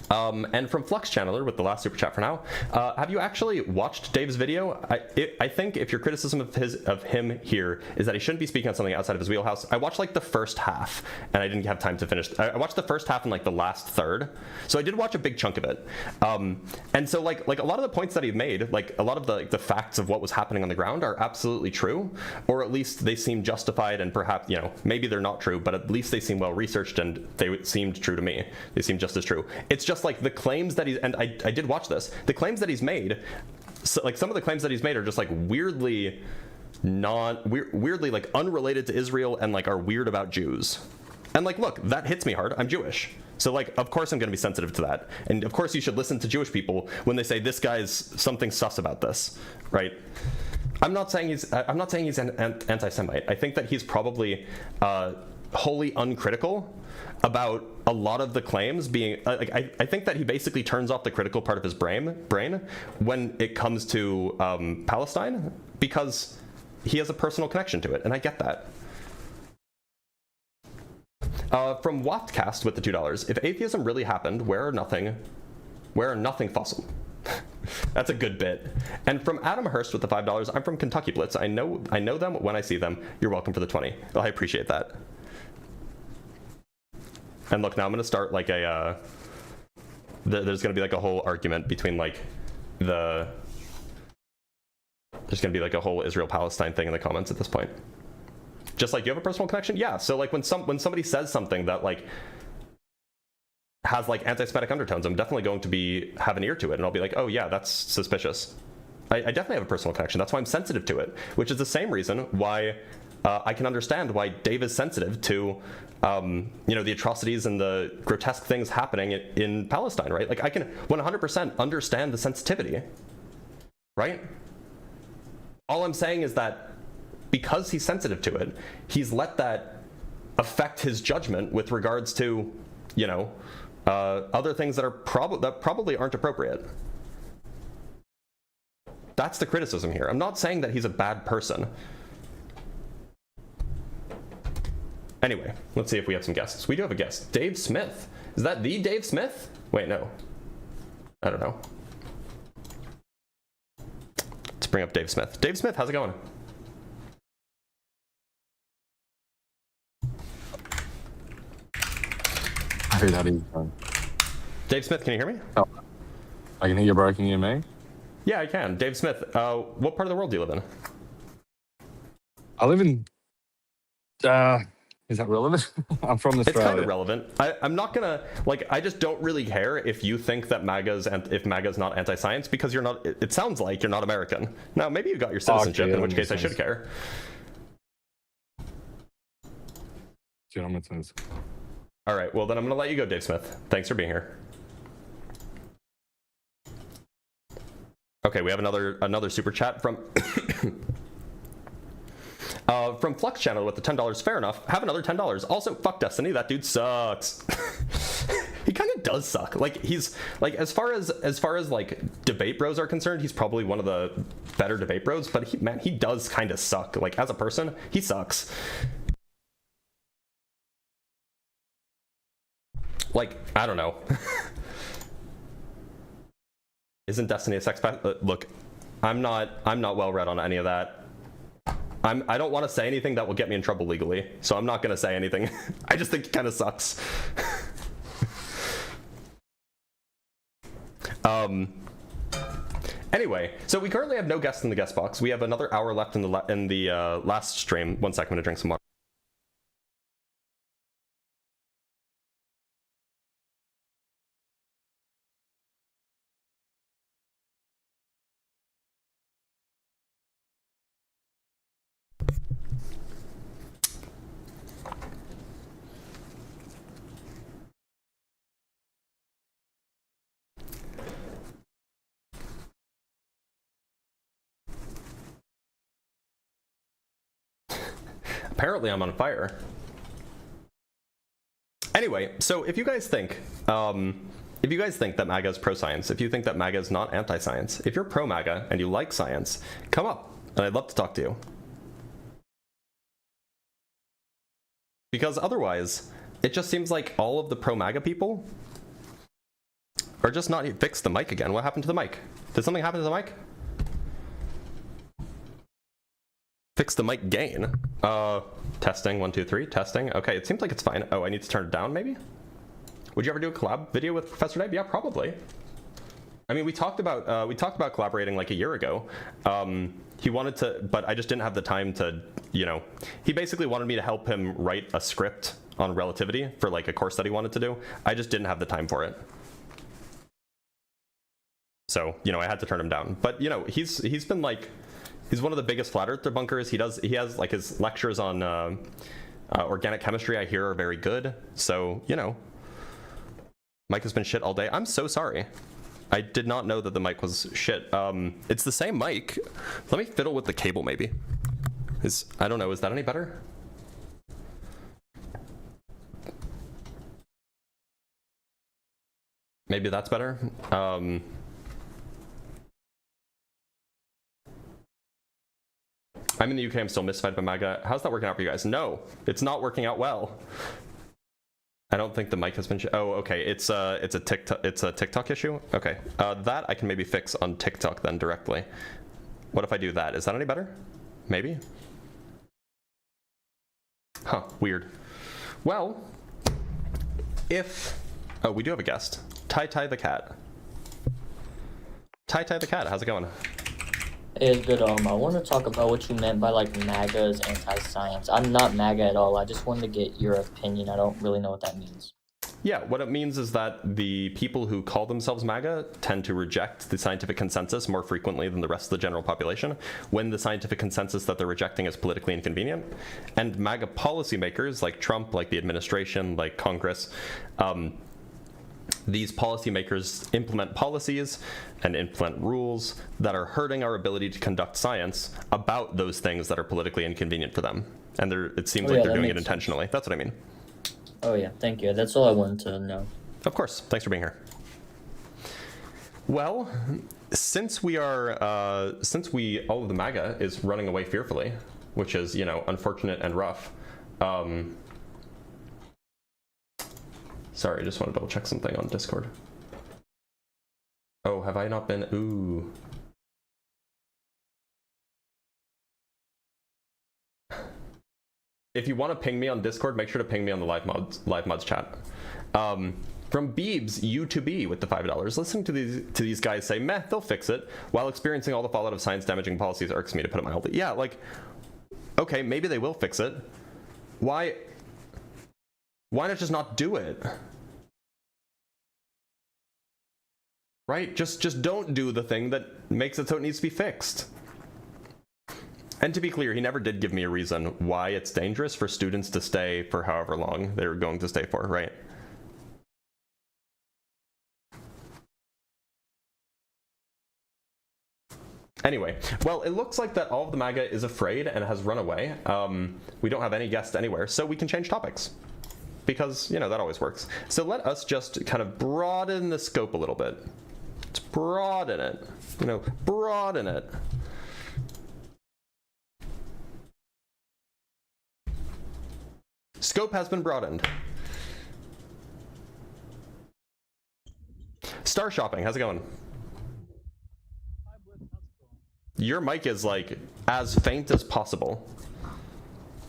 And from Flux Channeler with the last super chat for now, have you actually watched Dave's video? I think if your criticism of him here is that he shouldn't be speaking on something outside of his wheelhouse, I watched like the first half and I didn't have time to finish. I watched the first half and like the last third, so I did watch a big chunk of it. And so like a lot of the points that he made, like a lot of the facts of what was happening on the ground are absolutely true, or at least they seem justified, and perhaps, you know, maybe they're not true, but at least they seem well researched and they seemed true to me. They seem just as true. It's just like the claims that he's, and I did watch this, the claims that he's made, so like some of the claims that he's made are just like weirdly like unrelated to Israel and like are weird about Jews. And like, look, that hits me hard. I'm Jewish. So like, of course I'm going to be sensitive to that. And of course you should listen to Jewish people when they say this guy's something sus about this, right? I'm not saying he's an anti-Semite. I think that he's probably wholly uncritical about a lot of the claims being like, I think that he basically turns off the critical part of his brain when it comes to Palestine, because he has a personal connection to it, and I get that. From Waftcast with the $2, if atheism really happened, where are nothing fossil? That's a good bit. And from Adam Hurst with the $5, I'm from Kentucky Blitz. I know them when I see them. You're welcome for the 20. Well, I appreciate that. And look, now I'm going to start like a, there's going to be like a whole argument between like there's going to be like a whole Israel-Palestine thing in the comments at this point. Just like, you have a personal connection? Yeah. So like when somebody says something that like has like anti-Semitic undertones, I'm definitely going to have an ear to it, and I'll be like, oh yeah, that's suspicious. I definitely have a personal connection. That's why I'm sensitive to it, which is the same reason why I can understand why Dave is sensitive to, you know, the atrocities and the grotesque things happening in Palestine, right? Like, I can 100% understand the sensitivity, right? All I'm saying is that because he's sensitive to it, he's let that affect his judgment with regards to, you know, other things that probably aren't appropriate. That's the criticism here. I'm not saying that he's a bad person. Anyway, let's see if we have some guests. We do have a guest. Dave Smith. Is that the Dave Smith? Wait, no. I don't know. Let's bring up Dave Smith. Dave Smith, how's it going? Hey, how do you doing? Dave Smith, can you hear me? Oh, I can hear you, bro. Can you hear me? Yeah, I can. Dave Smith, what part of the world do you live in? I live in Is that relevant? I'm from It's kind Australia. of relevant. I'm not gonna like. I just don't really care if you think that if MAGA's not anti-science, because you're not. It sounds like you're not American. Now maybe you got your citizenship, Okay, in which that case I makes should sense. care. Gentlemen, sense. All right. Well, then I'm gonna let you go, Dave Smith. Thanks for being here. Okay, we have another super chat from from Flux Channel with the $10. Fair enough. Have another $10. Also, fuck Destiny. That dude sucks. He kind of does suck. Like, he's like, as far as like debate bros are concerned, he's probably one of the better debate bros. But he does kind of suck. Like, as a person, he sucks. Like, I don't know. Isn't Destiny a sex pact? Look, I'm not well read on any of that. I don't want to say anything that will get me in trouble legally, so I'm not going to say anything. I just think it kind of sucks. Anyway, so we currently have no guests in the guest box. We have another hour left in the last stream. 1 second, I'm going to drink some water. Apparently I'm on fire. Anyway, so if you guys think that MAGA is pro-science, if you think that MAGA is not anti-science, if you're pro-MAGA and you like science, come up and I'd love to talk to you. Because otherwise, it just seems like all of the pro-MAGA people are just not... Fix the mic again. What happened to the mic? Did something happen to the mic? Fix the mic gain. Testing, 1, 2, 3, testing. Okay, it seems like it's fine. Oh, I need to turn it down, maybe? Would you ever do a collab video with Professor Dave? Yeah, probably. I mean, we talked about collaborating like a year ago. He wanted to, but I just didn't have the time to, you know, he basically wanted me to help him write a script on relativity for like a course that he wanted to do. I just didn't have the time for it. So, you know, I had to turn him down. But, you know, he's been like, he's one of the biggest flat earth debunkers. He has like his lectures on organic chemistry, I hear, are very good. So, you know, mic has been shit all day. I'm so sorry. I did not know that the mic was shit. It's the same mic. Let me fiddle with the cable maybe. I don't know, is that any better? Maybe that's better. I'm in the UK, I'm still mystified by MAGA. How's that working out for you guys? No, it's not working out well. I don't think the mic has been. Oh, okay. It's a TikTok issue. Okay, that I can maybe fix on TikTok then directly. What if I do that? Is that any better? Maybe. Huh. Weird. Well, we do have a guest. Tai the cat. Tai the cat. How's it going? It's good. I want to talk about what you meant by like MAGA is anti-science. I'm not MAGA at all. I just wanted to get your opinion. I don't really know what that means. Yeah, what it means is that the people who call themselves MAGA tend to reject the scientific consensus more frequently than the rest of the general population when the scientific consensus that they're rejecting is politically inconvenient. And MAGA policymakers like Trump, like the administration, like Congress, these policymakers implement policies and implement rules that are hurting our ability to conduct science about those things that are politically inconvenient for them. And it seems like they're doing it intentionally. That's what I mean. Oh yeah, thank you. That's all I wanted to know. Of course. Thanks for being here. Well, since all of the MAGA is running away fearfully, which is, you know, unfortunate and rough. Sorry, I just want to double check something on Discord. Oh, have I not been? Ooh. If you want to ping me on Discord, make sure to ping me on the live mods chat. From Beebs U2B with the $5. Listening to these guys say, meh, they'll fix it, while experiencing all the fallout of science damaging policies irks me, to put it mildly. Yeah, like, okay, maybe they will fix it. Why Why not just not do it? Right? Just don't do the thing that makes it so it needs to be fixed. And to be clear, he never did give me a reason why it's dangerous for students to stay for however long they're going to stay for, right? Anyway, well, it looks like that all of the MAGA is afraid and has run away. We don't have any guests anywhere, so we can change topics. Because, you know, that always works. So let us just kind of broaden the scope a little bit. Let's broaden it. You know, broaden it. Scope has been broadened. Star shopping, how's it going? Your mic is like as faint as possible.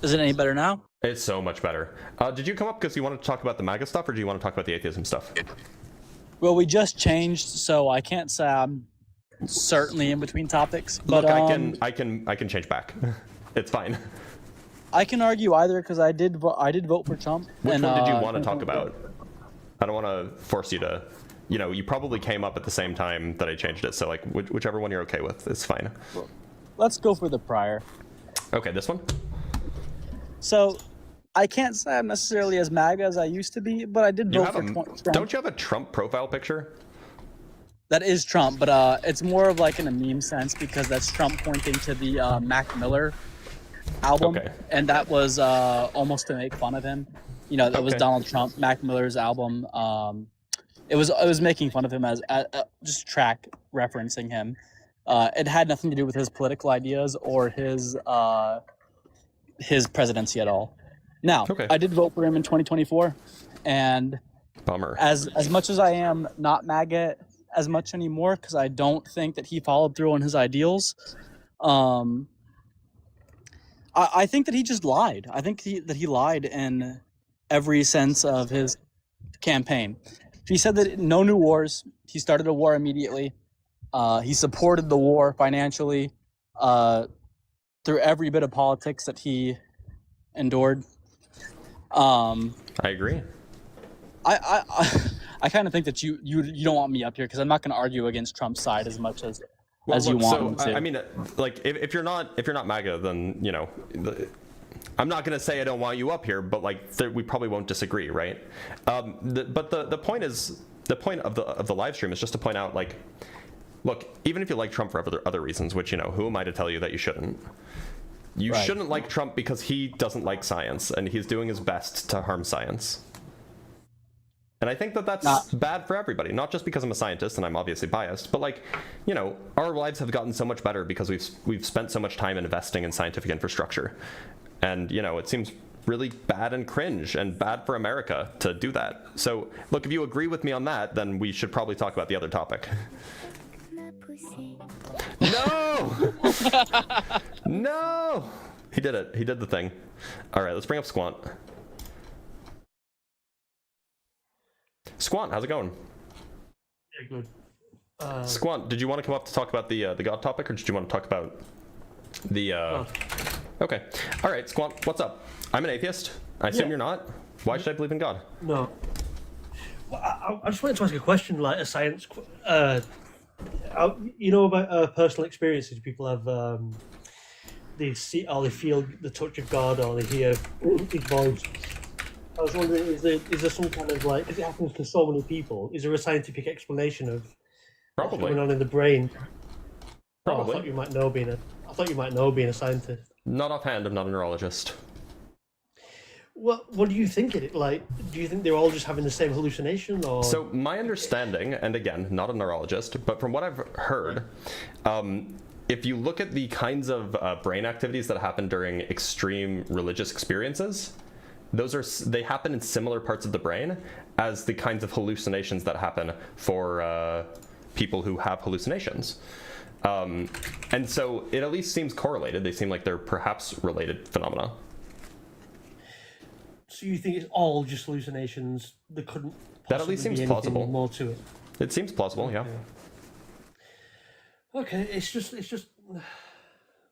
Is it any better now? It's so much better. Did you come up because you wanted to talk about the MAGA stuff, or do you want to talk about the atheism stuff? Well, we just changed, so I can't say I'm certainly in between topics. But look, I can change back. It's fine. I can argue either because I did vote for Trump. Which one did you want to talk about? I don't want to force you to. You know, you probably came up at the same time that I changed it, so like whichever one you're okay with is fine. Let's go for the prior. Okay, this one? So, I can't say I'm necessarily as MAGA as I used to be, but I did vote for Trump. Don't you have a Trump profile picture? That is Trump, but it's more of like in a meme sense because that's Trump pointing to the Mac Miller album, Okay. and that was almost to make fun of him. You know, that was Okay. Donald Trump, Mac Miller's album. It was making fun of him as just track referencing him. It had nothing to do with his political ideas or his presidency at all. Now, Okay. I did vote for him in 2024, and Bummer. as much as I am not MAGA as much anymore because I don't think that he followed through on his ideals, I think that he just lied. I think that he lied in every sense of his campaign. He said that no new wars. He started a war immediately. He supported the war financially through every bit of politics that he endured. I agree. I kind of think that you don't want me up here because I'm not going to argue against Trump's side as much as you look, want me to. I mean, like, if you're not MAGA, then you know, I'm not gonna say I don't want you up here, but like, we probably won't disagree, right? But the point is, the point of the live stream is just to point out, like, look, even if you like Trump for other reasons, which, you know, who am I to tell you that you shouldn't? You Right. shouldn't like Trump because he doesn't like science and he's doing his best to harm science. And I think that that's bad for everybody, not just because I'm a scientist and I'm obviously biased, but like, you know, our lives have gotten so much better because we've spent so much time investing in scientific infrastructure. And, you know, it seems really bad and cringe and bad for America to do that. So, look, if you agree with me on that, then we should probably talk about the other topic. No! No! He did it. He did the thing. All right, let's bring up Squant. Squant, how's it going? Yeah, good. Squant, did you want to come up to talk about the God topic, or did you want to talk about the... Okay. All right, Squant, what's up? I'm an atheist. I assume you're not. Why should I believe in God? No. Well, I just wanted to ask a question, like a science... you know about personal experiences people have... they see, or they feel the touch of God, or they hear his voice. I was wondering, is there some kind of, like, if it happens to so many people, is there a scientific explanation of what's going on in the brain? Probably. I thought you might know being a scientist. Not offhand, I'm not a neurologist. What do you think it like? Do you think they're all just having the same hallucination, or? So my understanding, and again, not a neurologist, but from what I've heard, if you look at the kinds of brain activities that happen during extreme religious experiences, they happen in similar parts of the brain as the kinds of hallucinations that happen for people who have hallucinations. And so it at least seems correlated. They seem like they're perhaps related phenomena. So you think it's all just hallucinations? There couldn't That at least possibly seems be anything plausible. more to it. It seems plausible, yeah. Okay, it's just.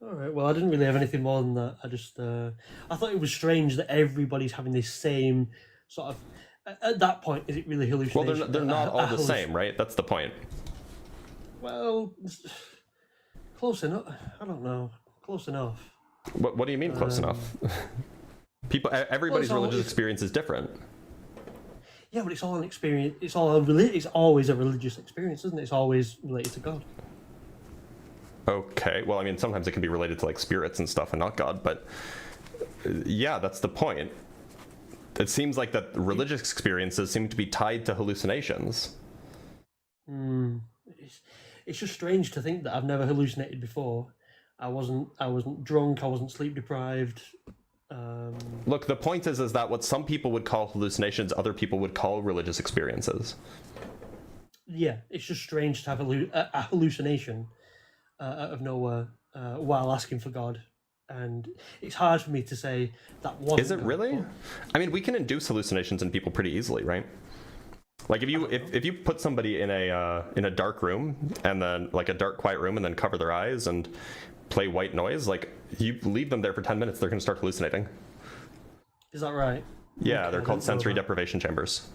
All right. Well, I didn't really have anything more than that. I thought it was strange that everybody's having this same sort of at that point, is it really hallucination? Well, they're not all the same, right? That's the point. Well, close enough. I don't know. Close enough. What do you mean close enough? Everybody's religious experience is different. Yeah, but it's all an experience. It's always a religious experience, isn't it? It's always related to God. Okay, well, I mean, sometimes it can be related to like spirits and stuff and not God, but yeah, that's the point. It seems like that religious experiences seem to be tied to hallucinations. It's just strange to think that I've never hallucinated before. I wasn't drunk. I wasn't sleep deprived. Look, the point is that what some people would call hallucinations, other people would call religious experiences. Yeah, it's just strange to have a hallucination out of nowhere while asking for God. And it's hard for me to say that wasn't. Is it really? I mean, we can induce hallucinations in people pretty easily, right? Like if you put somebody in a dark room and then like a dark quiet room and then cover their eyes and play white noise, like you leave them there for 10 minutes, they're going to start hallucinating. Is that right? Yeah, Okay, they're called sensory deprivation chambers.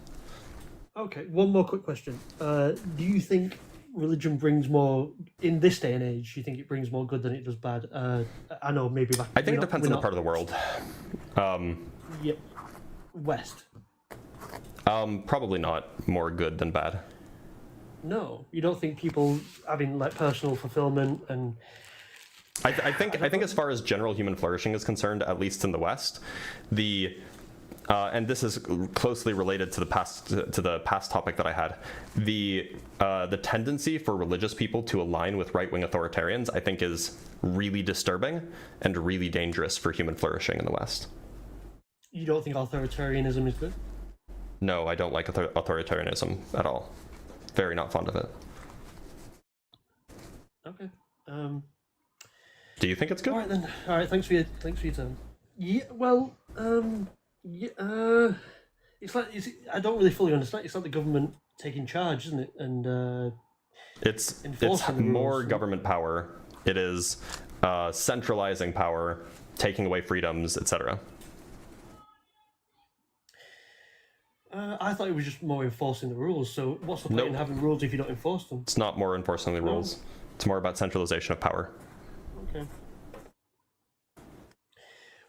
Okay, one more quick question. Do you think religion brings more, in this day and age, you think it brings more good than it does bad? I know maybe back... I think it depends on the part of the world. Yep. West. Probably not more good than bad. No, you don't think people having like personal fulfillment and... I think as far as general human flourishing is concerned, at least in the West, and this is closely related to the past topic that I had, the tendency for religious people to align with right-wing authoritarians, I think, is really disturbing and really dangerous for human flourishing in the West. You don't think authoritarianism is good? No, I don't like authoritarianism at all. Very not fond of it. Okay. Do you think it's good? All right then. All right. Thanks for your time. Yeah. Well. It's like I don't really fully understand. It's like the government taking charge, isn't it? And it's enforcing more government power. It is centralizing power, taking away freedoms, etc. I thought it was just more enforcing the rules. So what's the point in having rules if you don't enforce them? It's not more enforcing the rules. It's more about centralization of power. Okay.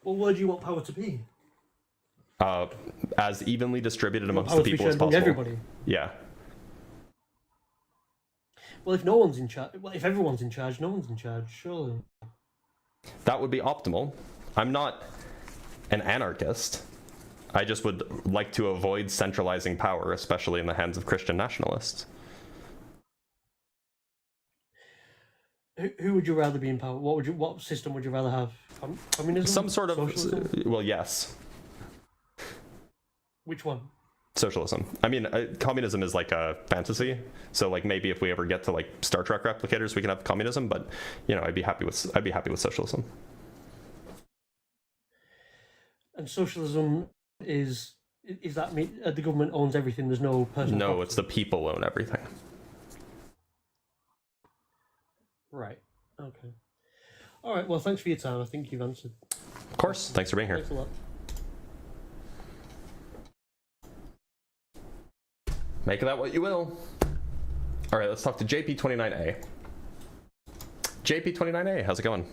Well, where do you want power to be? As evenly distributed amongst the people as possible. Everybody. Yeah. Well, if no one's in charge, if everyone's in charge, no one's in charge, surely. That would be optimal. I'm not an anarchist. I just would like to avoid centralizing power, especially in the hands of Christian nationalists. Who would you rather be in power? What system would you rather have? Communism? Some sort of socialism? Well, yes. Which one? Socialism. I mean, communism is like a fantasy. So, like, maybe if we ever get to like Star Trek replicators, we can have communism. But you know, I'd be happy with socialism. And socialism is that the government owns everything? There's no personal. No, property? it's the people own everything. Right. Okay. All right. Well, thanks for your time. I think you've answered. Of course. Thanks for being here. Thanks a lot. Make of that what you will. All right, let's talk to JP29A. JP29A, how's it going?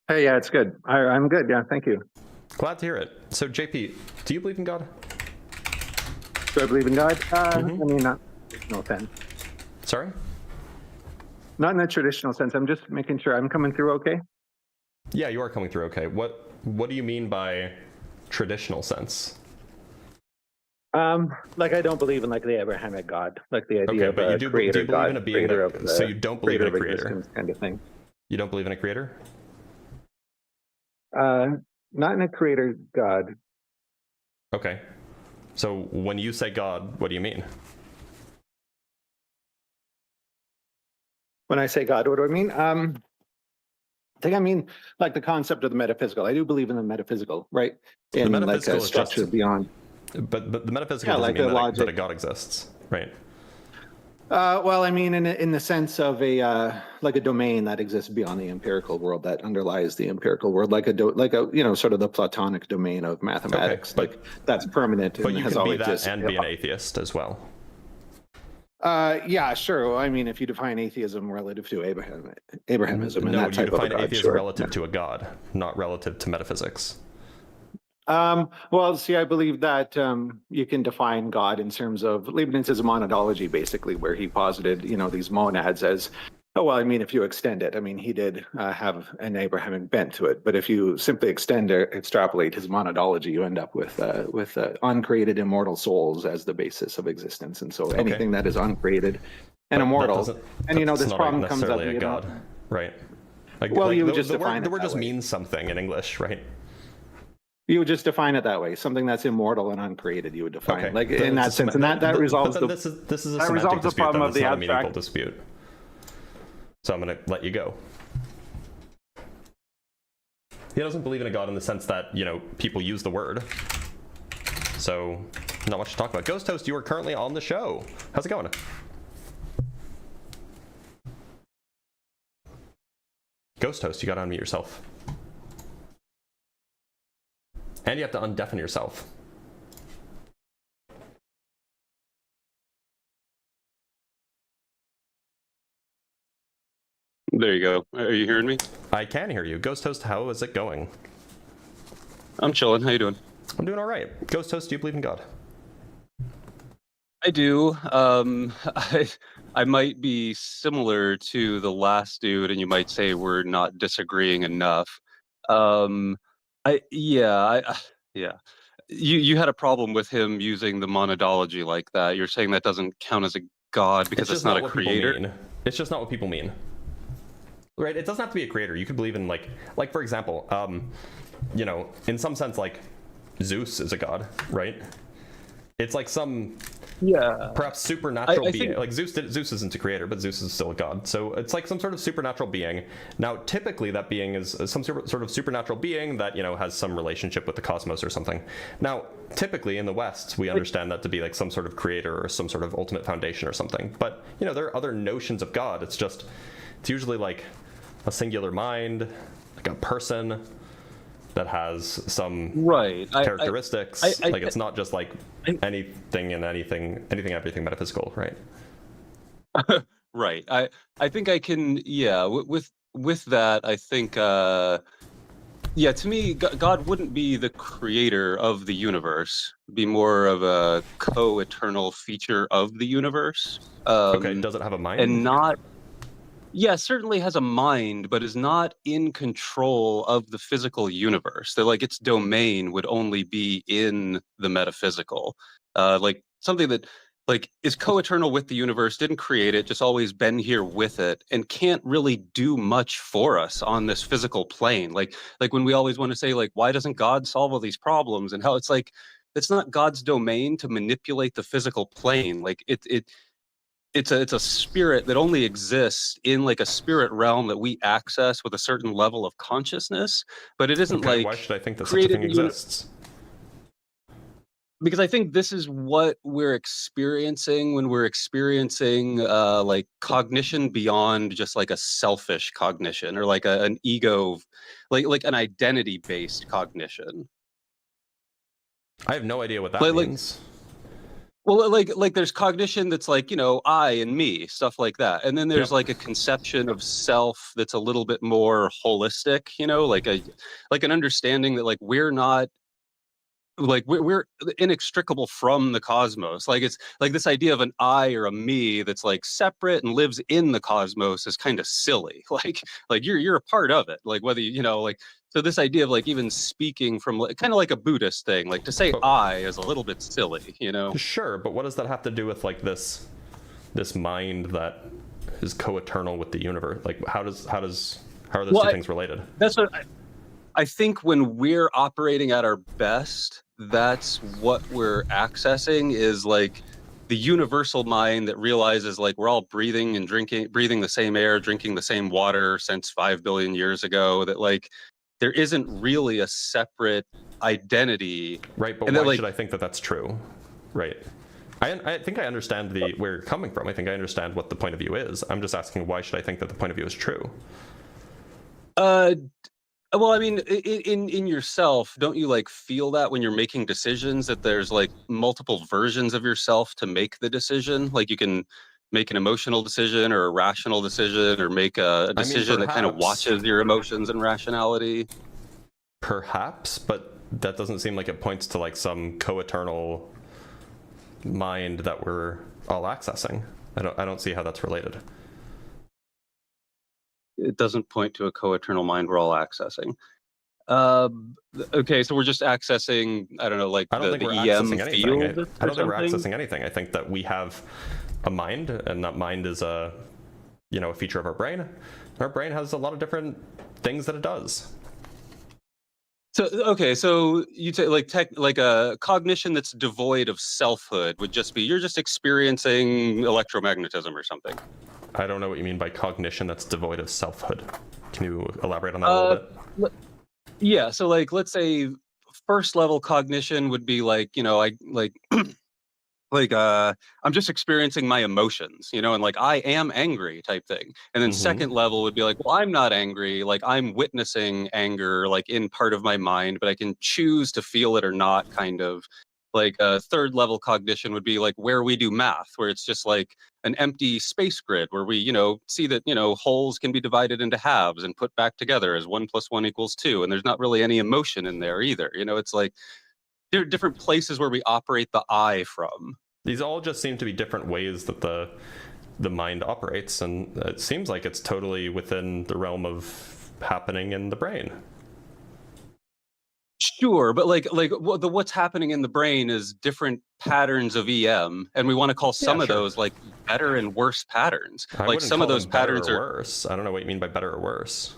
Hey, yeah, it's good. I'm good. Yeah, thank you. Glad to hear it. So, JP, do you believe in God? Do I believe in God? I mean, not in a traditional sense. Sorry? Not in a traditional sense. I'm just making sure I'm coming through okay. Yeah, you are coming through okay. What do you mean by traditional sense? Like I don't believe in like the Abrahamic God, like the idea of but you do creator believe God, in a being so you don't believe in a creator kind of thing. You don't believe in a creator? Not in a creator God. Okay. So when you say God, what do you mean? When I say God, what do I mean? I think I mean like the concept of the metaphysical. I do believe in the metaphysical, right? In the metaphysical like a structure beyond. But the metaphysical doesn't like mean that a God exists, right? Well, I mean, in the sense of a like a domain that exists beyond the empirical world that underlies the empirical world, like a sort of the Platonic domain of mathematics, but, like that's permanent and But you has can be always that existed. and be an atheist as well. Yeah, sure. Well, I mean, if you define atheism relative to Abrahamism, and No, that you type of a define God, atheism sure. relative to a god, not relative to metaphysics. Well, see, I believe that you can define God in terms of Leibniz's monadology, basically, where he posited, these monads as, oh, well, I mean, if you extend it, I mean, he did have an Abrahamic bent to it, but if you simply extrapolate his monadology, you end up with uncreated immortal souls as the basis of existence, and so anything that is uncreated and immortal, and that's this not problem comes up. necessarily a god, right? Well, you would just the define word, the word it that just way. means something in English, right? You would just define it that way. Something that's immortal and uncreated, you would define Okay. in that sense, and that resolves but the. this is a that semantic resolves the dispute. problem Then of it's the not a meaningful abstract. dispute. So I'm going to let you go. He doesn't believe in a god in the sense that people use the word. So not much to talk about. Ghost Host, you are currently on the show. How's it going? Ghost Host, you got to unmute yourself. And you have to undeafen yourself. There you go. Are you hearing me? I can hear you. Ghost Host, how is it going? I'm chilling. How you doing? I'm doing all right. Ghost Host, do you believe in God? I do. I might be similar to the last dude, and you might say we're not disagreeing enough. Yeah. You had a problem with him using the monadology like that. You're saying that doesn't count as a god because it's not a creator. It's just not what people mean. Right? It doesn't have to be a creator. You could believe in like for example, in some sense, like Zeus is a god, right? It's like some perhaps supernatural being. Like Zeus isn't a creator, but Zeus is still a god. So it's like some sort of supernatural being. Now, typically that being is some sort of supernatural being that has some relationship with the cosmos or something. Now, typically in the West, we understand that to be like some sort of creator or some sort of ultimate foundation or something. But there are other notions of God. It's usually like a singular mind, like a person that has some characteristics. It's not just like anything and everything metaphysical, right? Right. I think I can. Yeah. With that, I think. To me, God wouldn't be the creator of the universe. Be more of a co-eternal feature of the universe. Okay. Does it have a mind? And not. Yeah, certainly has a mind, but is not in control of the physical universe. That its domain would only be in the metaphysical. Like something that is co-eternal with the universe, didn't create it, just always been here with it, and can't really do much for us on this physical plane. Like when we always want to say, why doesn't God solve all these problems? And how it's not God's domain to manipulate the physical plane. It's a spirit that only exists in a spirit realm that we access with a certain level of consciousness, but it isn't why should I think that such a thing exists? Because I think this is what we're experiencing when we're experiencing cognition beyond just a selfish cognition or an ego, like an identity based cognition. I have no idea what that means. Well, there's cognition that's I and me, stuff like that. And then there's a conception of self that's a little bit more holistic, like an understanding that we're not we're inextricable from the cosmos. It's this idea of an I or a me that's separate and lives in the cosmos is kind of silly. You're a part of it. Whether so this idea of even speaking from kind of like a Buddhist thing, to say I is a little bit silly, Sure, but what does that have to do with this mind that is co-eternal with the universe? How are those two things related? That's what I think when we're operating at our best, that's what we're accessing is the universal mind that realizes we're all breathing and breathing the same air, drinking the same water since 5 billion years ago, that there isn't really a separate identity. Right, but why should I think that that's true? Right. I think I understand where you're coming from. I think I understand what the point of view is. I'm just asking, why should I think that the point of view is true? Well, I mean, in yourself, don't you like feel that when you're making decisions that there's like multiple versions of yourself to make the decision? Like you can make an emotional decision or a rational decision, or make a decision that kind of watches your emotions and rationality. Perhaps, but that doesn't seem like it points to like some co-eternal mind that we're all accessing. I don't see how that's related. It doesn't point to a co-eternal mind we're all accessing. Okay, so we're just accessing, I don't know, like I don't the think we're EM accessing anything. field. I don't think we're accessing anything. I think that we have a mind, and that mind is a feature of our brain. Our brain has a lot of different things that it does. So okay, so you'd say like a cognition that's devoid of selfhood would just be you're just experiencing electromagnetism or something. I don't know what you mean by cognition that's devoid of selfhood. Can you elaborate on that a little bit? Yeah, so like let's say first level cognition would be like, I'm just experiencing my emotions, and like I am angry type thing. And then second level would be like, well, I'm not angry, like I'm witnessing anger like in part of my mind, but I can choose to feel it or not, kind of. Like third level cognition would be like where we do math, where it's just like an empty space grid where we, see that, holes can be divided into halves and put back together as 1 + 1 = 2. And there's not really any emotion in there either. It's like there are different places where we operate the I from. These all just seem to be different ways that the mind operates, and it seems like it's totally within the realm of happening in the brain. Sure, but what's happening in the brain is different patterns of EM, and we want to call some of those like better and worse patterns. Like some of those patterns are worse. I don't know what you mean by better or worse.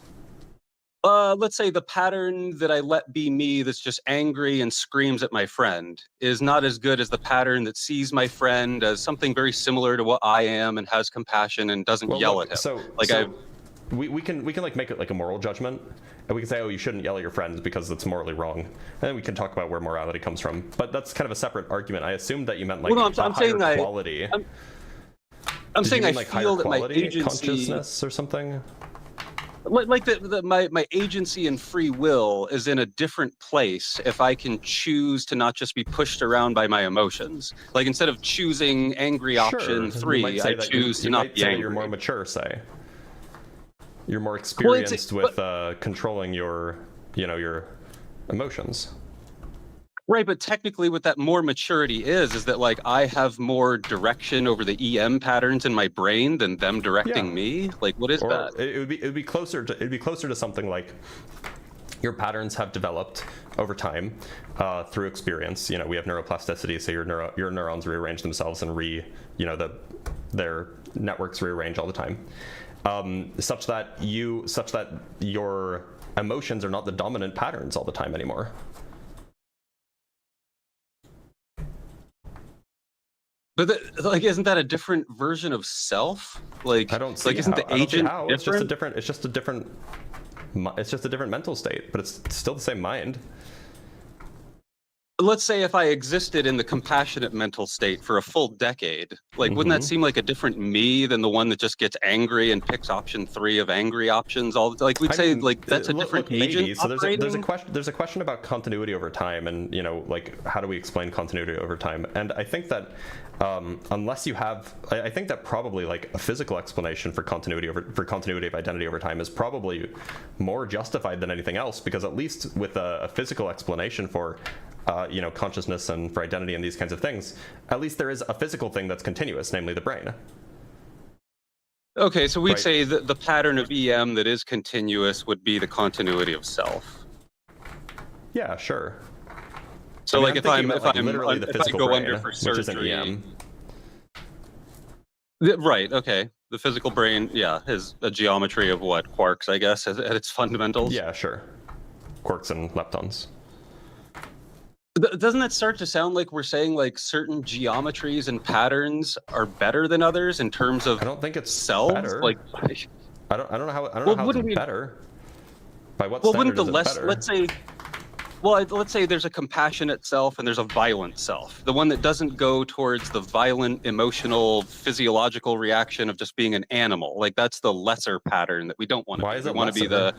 Let's say the pattern that I let be me that's just angry and screams at my friend is not as good as the pattern that sees my friend as something very similar to what I am and has compassion and doesn't yell at him. We can like make it like a moral judgment, and we can say, oh, you shouldn't yell at your friends because it's morally wrong, and then we can talk about where morality comes from. But that's kind of a separate argument. I assumed that you meant like higher quality. I'm saying I feel that my agency, consciousness or something. Like my agency and free will is in a different place if I can choose to not just be pushed around by my emotions. Like instead of choosing angry option 3, I choose to not be angry. You're more mature, say. You're more experienced with controlling your emotions. Right, but technically what that more maturity is that like I have more direction over the EM patterns in my brain than them directing me. Like what is that? It would be closer to something like your patterns have developed over time through experience. We have neuroplasticity, so your neurons rearrange themselves and their networks rearrange all the time. Such that your emotions are not the dominant patterns all the time anymore. But isn't that a different version of self? Like I don't see isn't the agent different? It's just a different mental state, but it's still the same mind. Let's say if I existed in the compassionate mental state for a full decade, wouldn't that seem like a different me than the one that just gets angry and picks option 3 of angry options all the we'd say that's a different agent. Maybe. So there's a question about continuity over time, and how do we explain continuity over time? And I think that unless you have, I think that probably like a physical explanation for continuity of identity over time is probably more justified than anything else, because at least with a physical explanation for consciousness and for identity and these kinds of things, at least there is a physical thing that's continuous, namely the brain. Okay, so we'd say that the pattern of EM that is continuous would be the continuity of self. Yeah, sure. So if I go brain, under for surgery, which is an EM. Right, okay. The physical brain, is a geometry of what? Quarks, I guess, at its fundamentals? Yeah, sure. Quarks and leptons. Doesn't that start to sound like we're saying like certain geometries and patterns are better than others in terms of? I don't think it's selves. Better. I don't know how it's better. By what well, standard wouldn't the is it less? better? Let's say. well, let's say there's a compassionate self and there's a violent self. The one that doesn't go towards the violent, emotional, physiological reaction of just being an animal. Like that's the lesser pattern that we don't want to be. Why is it We want to be the.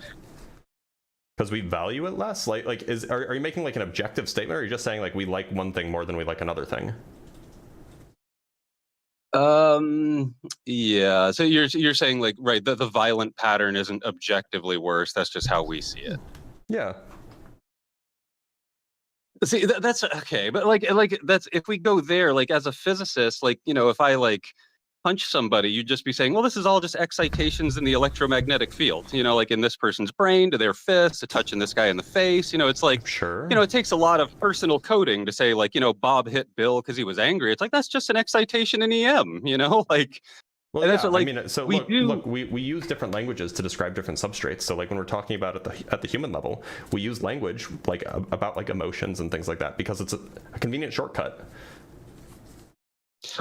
Because we value it less? Are you making like an objective statement, or are you just saying like we like one thing more than we like another thing? Yeah. So you're saying like, right, the violent pattern isn't objectively worse. That's just how we see it. Yeah. See, that's okay, but like that's if we go there, like as a physicist, like if I like punch somebody, you'd just be saying, well, this is all just excitations in the electromagnetic field. Like in this person's brain, to their fist, to touching this guy in the face. It's like, sure. It takes a lot of personal coding to say like, Bob hit Bill because he was angry. It's like that's just an excitation in EM. Like. Well, and yeah, that's what, like, I mean, so we use different languages to describe different substrates. So like when we're talking about at the human level, we use language like about like emotions and things like that because it's a convenient shortcut.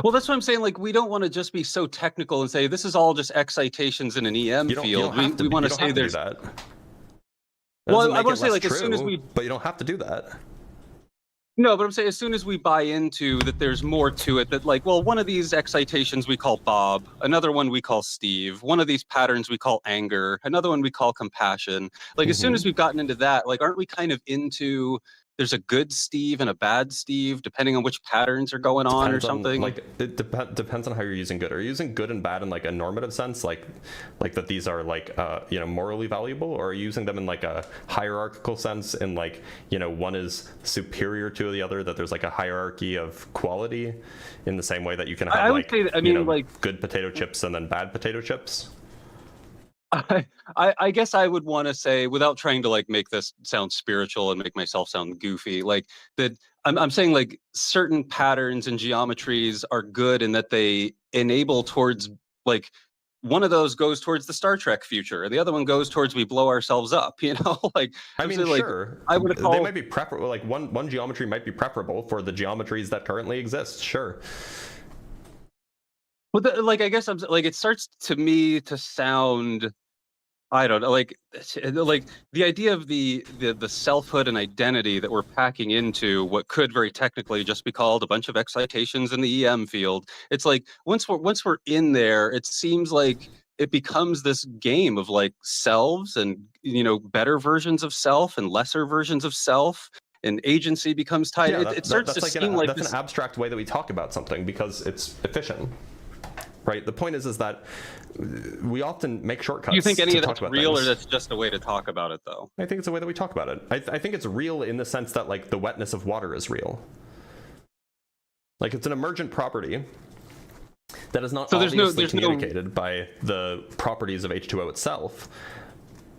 Well, that's what I'm saying. Like, we don't want to just be so technical and say this is all just excitations in an EM field. We want to say there's that. Well, I want to say like as soon as we, but you don't have to do that. No, but I'm saying as soon as we buy into that there's more to it, that like, well, one of these excitations we call Bob, another one we call Steve, one of these patterns we call anger, another one we call compassion. Like as soon as we've gotten into that, like aren't we kind of into there's a good Steve and a bad Steve, depending on which patterns are going on or something? It depends on how you're using good. Are you using good and bad in like a normative sense, like that these are like morally valuable, or are you using them in like a hierarchical sense, in like one is superior to the other, that there's like a hierarchy of quality, in the same way that you can have like good potato chips and then bad potato chips? I guess I would want to say, without trying to like make this sound spiritual and make myself sound goofy, like that I'm saying like certain patterns and geometries are good in that they enable towards like one of those goes towards the Star Trek future and the other one goes towards we blow ourselves up, like I mean, like, sure, I would call, they might be preferable, like one geometry might be preferable for the geometries that currently exist, sure. But like I guess I'm like it starts to me to sound, I don't know, like the idea of the selfhood and identity that we're packing into what could very technically just be called a bunch of excitations in the EM field. It's like once we're in there, it seems like it becomes this game of like selves and better versions of self and lesser versions of self. And agency becomes tied. Yeah, it starts to seem like that's an abstract way that we talk about something because it's efficient. Right. The point is that we often make shortcuts. Do you think any of that's real, things. or that's just a way to talk about it, though? I think it's a way that we talk about it. I think it's real in the sense that like the wetness of water is real. Like it's an emergent property that is not obviously communicated by the properties of H2O itself,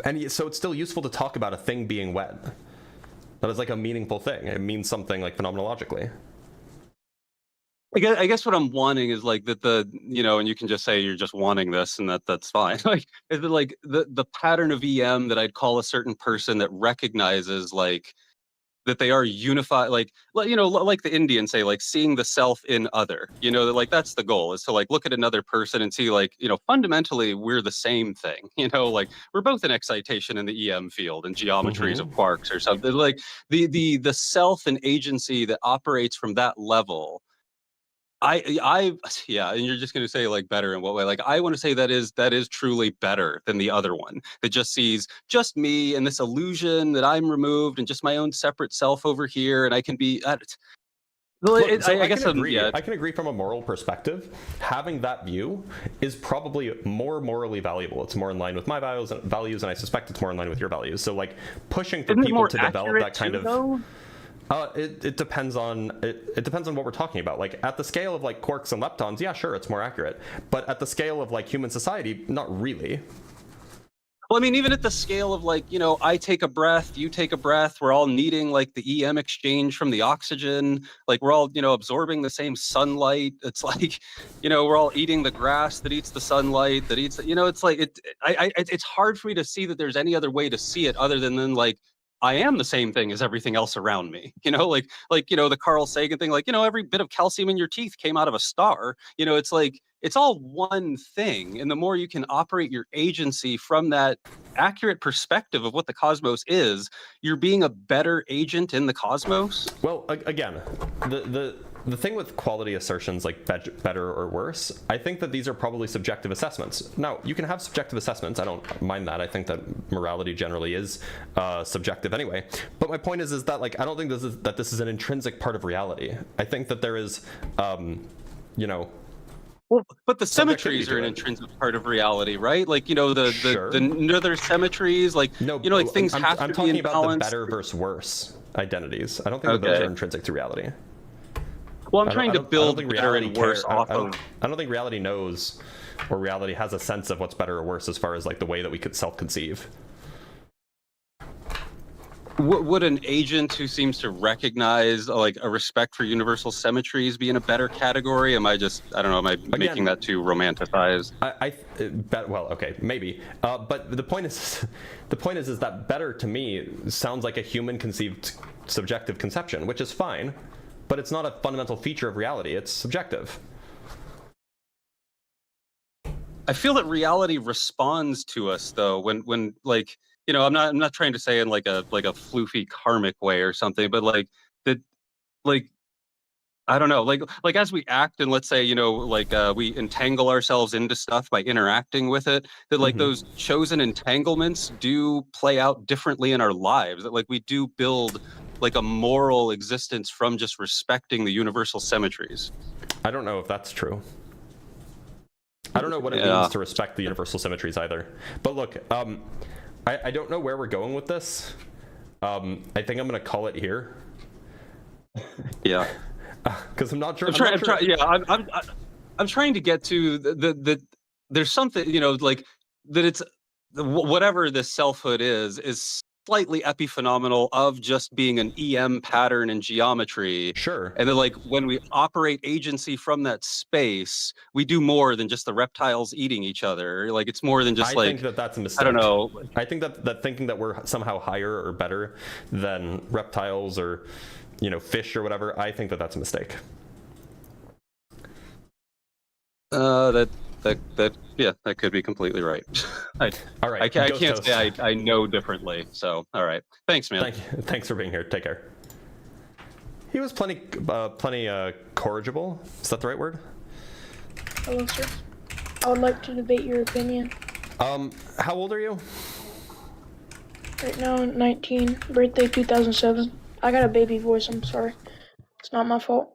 and so it's still useful to talk about a thing being wet. That is like a meaningful thing. It means something like phenomenologically. I guess what I'm wanting is like that and you can just say you're just wanting this and that's fine. Like is it like the pattern of EM that I'd call a certain person that recognizes like that they are unified, like like the Indians say, like seeing the self in other, that like that's the goal, is to like look at another person and see like, fundamentally we're the same thing, like we're both an excitation in the EM field and geometries of quarks or something, like the self and agency that operates from that level. Yeah, and you're just going to say like better in what way? Like I want to say that is truly better than the other one that just sees just me and this illusion that I'm removed and just my own separate self over here, and I can be. I guess I can agree from a moral perspective. Having that view is probably more morally valuable. It's more in line with my values, and I suspect it's more in line with your values. So like pushing for people to develop that kind of. It depends on it depends on what we're talking about. Like at the scale of like quarks and leptons, yeah, sure, it's more accurate. But at the scale of like human society, not really. Well, I mean, even at the scale of like, I take a breath, you take a breath, we're all needing like the EM exchange from the oxygen. Like we're all, absorbing the same sunlight. It's like, we're all eating the grass that eats the sunlight that eats, it's like it's hard for me to see that there's any other way to see it other than like, I am the same thing as everything else around me, the Carl Sagan thing, like, every bit of calcium in your teeth came out of a star, it's like, it's all one thing. And the more you can operate your agency from that accurate perspective of what the cosmos is, you're being a better agent in the cosmos. Well, again, the thing with quality assertions like better or worse, I think that these are probably subjective assessments. Now, you can have subjective assessments. I don't mind that. I think that morality generally is subjective anyway. But my point is that like I don't think this is an intrinsic part of reality. I think that there is, you know. Well, but the symmetries are an intrinsic part of reality, right? Like, you know, the other symmetries, like, no, you know, like things have I'm to talking be in about balance. the better versus worse identities. I don't think that those are intrinsic to reality. Well, I'm trying to build better and worse off of. I don't think reality knows, or reality has a sense of what's better or worse as far as like the way that we could self-conceive. Would an agent who seems to recognize like a respect for universal symmetries be in a better category? Am I don't know, am I making that too romanticized? Well, okay, maybe. But the point is that better to me sounds like a human conceived subjective conception, which is fine, but it's not a fundamental feature of reality. It's subjective. I feel that reality responds to us though when like, you know, I'm not trying to say in like a floofy karmic way or something, but like that, like, I don't know, like as we act and let's say, you know, like we entangle ourselves into stuff by interacting with it, that like those chosen entanglements do play out differently in our lives. That like we do build like a moral existence from just respecting the universal symmetries. I don't know if that's true. I don't know what it means to respect the universal symmetries either. But look, I don't know where we're going with this. I think I'm going to call it here. Yeah. Because I'm not sure. I'm trying to get to the there's something, you know, like that it's whatever this selfhood is slightly epiphenomenal of just being an EM pattern in geometry. Sure. And then like when we operate agency from that space, we do more than just the reptiles eating each other. Like it's more than just I think that that's a mistake. I don't know. I think that thinking that we're somehow higher or better than reptiles or, you know, fish or whatever, I think that that's a mistake. That could be completely right. All right. I can't say I know differently. So, all right. Thanks, man. Thanks for being here. Take care. He was plenty corrigible. Is that the right word? Hello, sir. I would like to debate your opinion. How old are you? Right now, 19. Birthday 2007. I got a baby voice. I'm sorry. It's not my fault.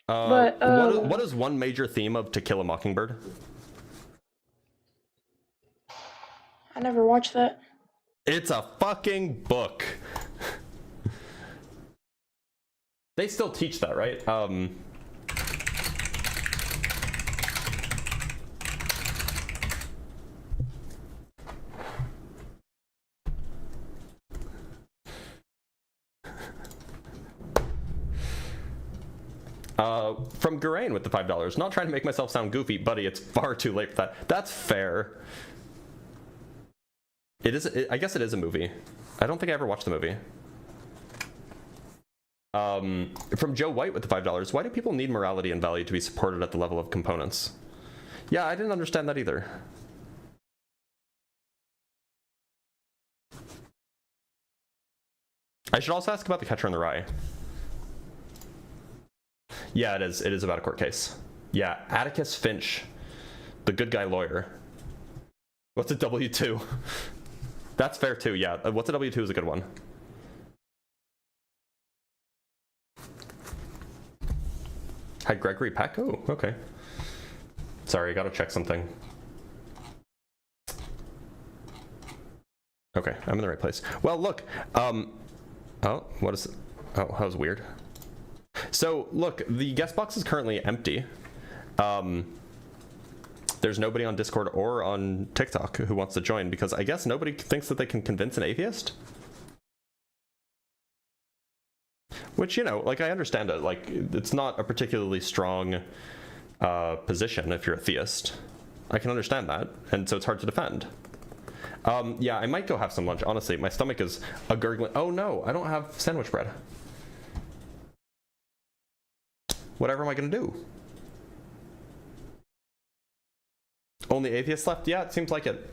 What is one major theme of To Kill a Mockingbird? I never watched that. It's a fucking book. They still teach that, right? From Gurain with the $5. Not trying to make myself sound goofy, buddy. It's far too late for that. That's fair. It is. I guess it is a movie. I don't think I ever watched the movie. From Joe White with the $5. Why do people need morality and value to be supported at the level of components? Yeah, I didn't understand that either. I should also ask about The Catcher in the Rye. Yeah, it is. It is about a court case. Yeah, Atticus Finch, the good guy lawyer. What's a W-2? That's fair too, yeah. What's a W-2 is a good one. Hi, Gregory Peck. Oh, okay. Sorry, I gotta check something. Okay, I'm in the right place. Well, look. Oh, what is it? Oh, that was weird. So, look, the guest box is currently empty. There's nobody on Discord or on TikTok who wants to join because I guess nobody thinks that they can convince an atheist. Which, you know, like, I understand it. Like, it's not a particularly strong position if you're a theist. I can understand that, and so it's hard to defend. Yeah, I might go have some lunch. Honestly, my stomach is a gurgling. Oh no, I don't have sandwich bread. Whatever am I gonna do? Only atheists left? Yeah, it seems like it.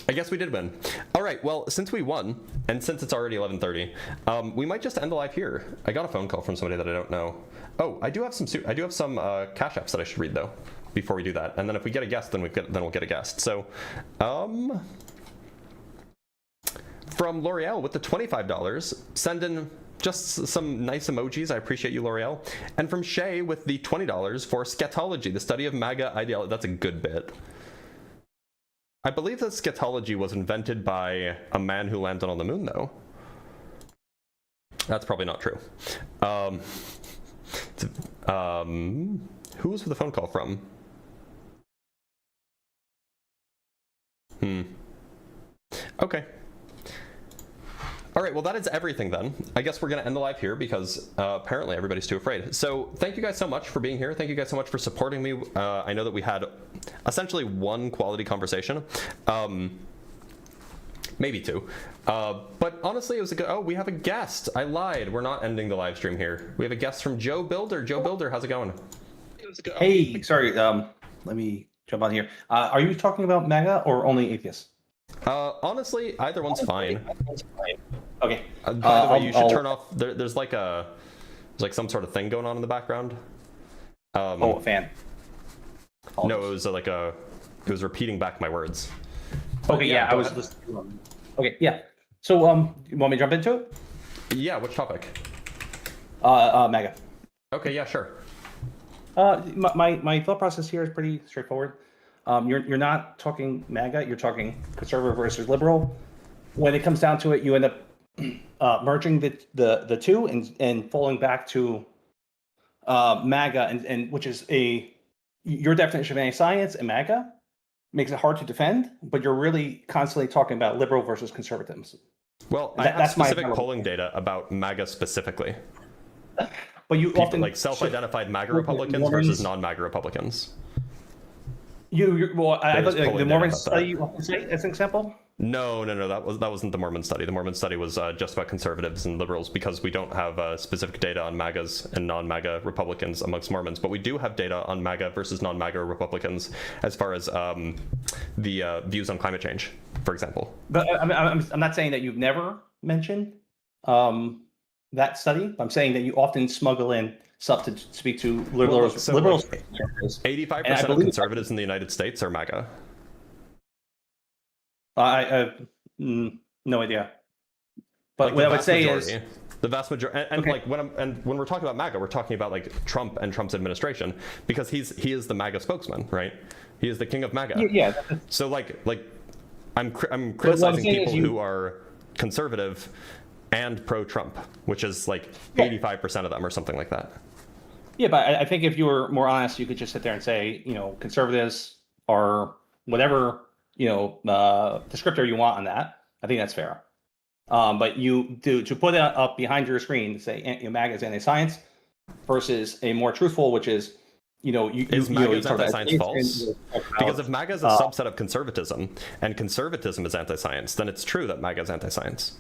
I guess we did win. All right, well, since we won, and since it's already 11:30, we might just end the live here. I got a phone call from somebody that I don't know. Oh, I do have some cash apps that I should read though before we do that. And then if we get a guest, then we'll get a guest. So, from L'Oreal with the $25, send in just some nice emojis. I appreciate you, L'Oreal. And from Shay with the $20 for Scatology, the study of MAGA ideology. That's a good bit. I believe that scatology was invented by a man who landed on the moon, though. That's probably not true. Who was the phone call from? Okay. All right, well, that is everything then. I guess we're going to end the live here because apparently everybody's too afraid. So thank you guys so much for being here. Thank you guys so much for supporting me. I know that we had essentially one quality conversation. Maybe two. But honestly, it was a good... Oh, we have a guest. I lied. We're not ending the live stream here. We have a guest from Joe Builder. Joe Builder, how's it going? Hey, sorry. Let me jump on here. Are you talking about MAGA or only atheists? Honestly, either one's fine. Okay. By the way, you should turn off. There's like some sort of thing going on in the background. Oh, a fan. No, it was it was repeating back my words. Okay, yeah, I was listening. Okay, yeah. So, you want me to jump into it? Yeah, which topic? MAGA. Okay, yeah, sure. My thought process here is pretty straightforward. You're not talking MAGA, you're talking conservative versus liberal. When it comes down to it, you end up merging the two and falling back to MAGA, and which is your definition of anti-science, and MAGA makes it hard to defend, but you're really constantly talking about liberal versus conservatism. Well, I have specific polling data about MAGA specifically. But you people, often like self-identified MAGA Republicans versus non-MAGA Republicans. I thought the Mormon study you often say as an example. No, that wasn't the Mormon study. The Mormon study was just about conservatives and liberals because we don't have specific data on MAGAs and non-MAGA Republicans amongst Mormons, but we do have data on MAGA versus non-MAGA Republicans as far as the views on climate change, for example. But I'm not saying that you've never mentioned that study. I'm saying that you often smuggle in stuff to speak to liberals. Well, liberals. 85% of conservatives in the United States are MAGA. I have no idea. But like what I would say is the vast majority, and okay. like when we're talking about MAGA, we're talking about like Trump and Trump's administration because he is the MAGA spokesman, right? He is the king of MAGA. Yeah. So like I'm criticizing people who are conservative and pro-Trump, which is like 85% of them or something like that. Yeah, but I think if you were more honest, you could just sit there and say, conservatives are whatever, descriptor you want on that. I think that's fair. But to put it up behind your screen to say MAGA is anti-science versus a more truthful, which is, is MAGA anti-science false? Because if MAGA is a subset of conservatism and conservatism is anti-science, then it's true that MAGA is anti-science.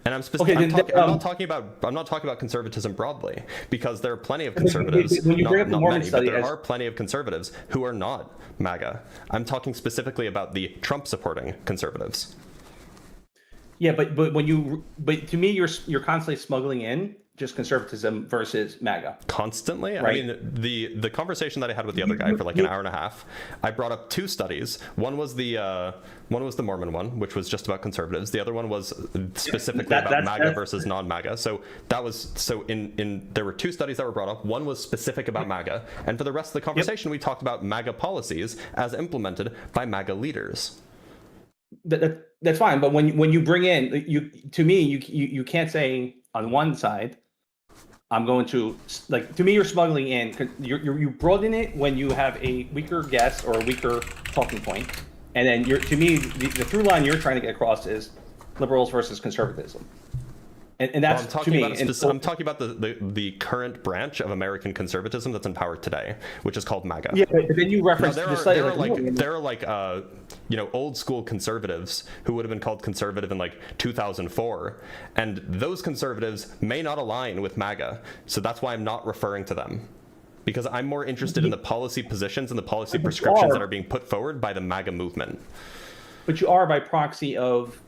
And I'm not talking about conservatism broadly, because there are plenty of conservatives, not many, but there are plenty of conservatives who are not MAGA. I'm talking specifically about the Trump-supporting conservatives. Yeah, but to me, you're constantly smuggling in just conservatism versus MAGA. Constantly? Right? I mean, the conversation that I had with the other guy for like an hour and a half, I brought up two studies. One was the Mormon one, which was just about conservatives. The other one was specifically about MAGA versus non-MAGA. So there were two studies that were brought up. One was specific about MAGA, and for the rest of the conversation, we talked about MAGA policies as implemented by MAGA leaders. That's fine, but when you bring in you can't say on one side, I'm going to to me you're smuggling in. You broaden it when you have a weaker guess or a weaker talking point, and then to me the through line you're trying to get across is liberals versus conservatism, and that's to me. I'm talking about the current branch of American conservatism that's in power today, which is called MAGA. Yeah, but then you reference the study. old school conservatives who would have been called conservative in like 2004, and those conservatives may not align with MAGA. So that's why I'm not referring to them, because I'm more interested in the policy positions and the policy prescriptions that are being put forward by the MAGA movement. But you are by proxy of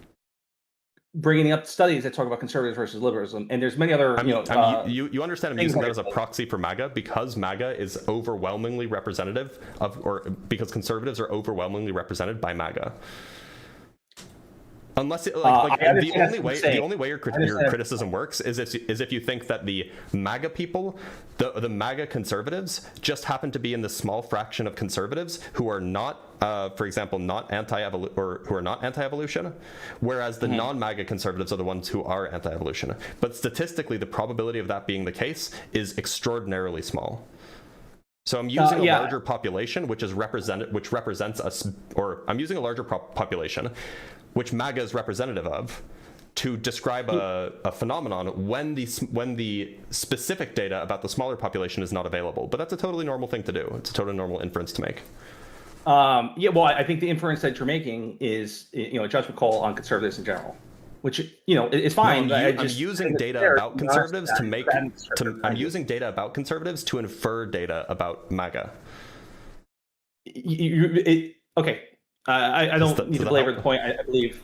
bringing up studies that talk about conservatives versus liberalism, and there's many other. You understand I'm using that as a proxy for MAGA because MAGA is overwhelmingly representative of, or because conservatives are overwhelmingly represented by MAGA. Unless the only way your criticism works is if you think that the MAGA people, the MAGA conservatives, just happen to be in the small fraction of conservatives who are not, for example, not anti-evolution, whereas the non-MAGA conservatives are the ones who are anti-evolution. But statistically, the probability of that being the case is extraordinarily small. So I'm using a larger population, which represents us, or I'm using a larger population, which MAGA is representative of, to describe a phenomenon when the specific data about the smaller population is not available. But that's a totally normal thing to do. It's a totally normal inference to make. Well, I think the inference that you're making is, a judgment call on conservatives in general, which it's fine. No, I'm using data about conservatives to make. I'm using data about conservatives to infer data about MAGA. Okay. I don't need to belabor the point. I believe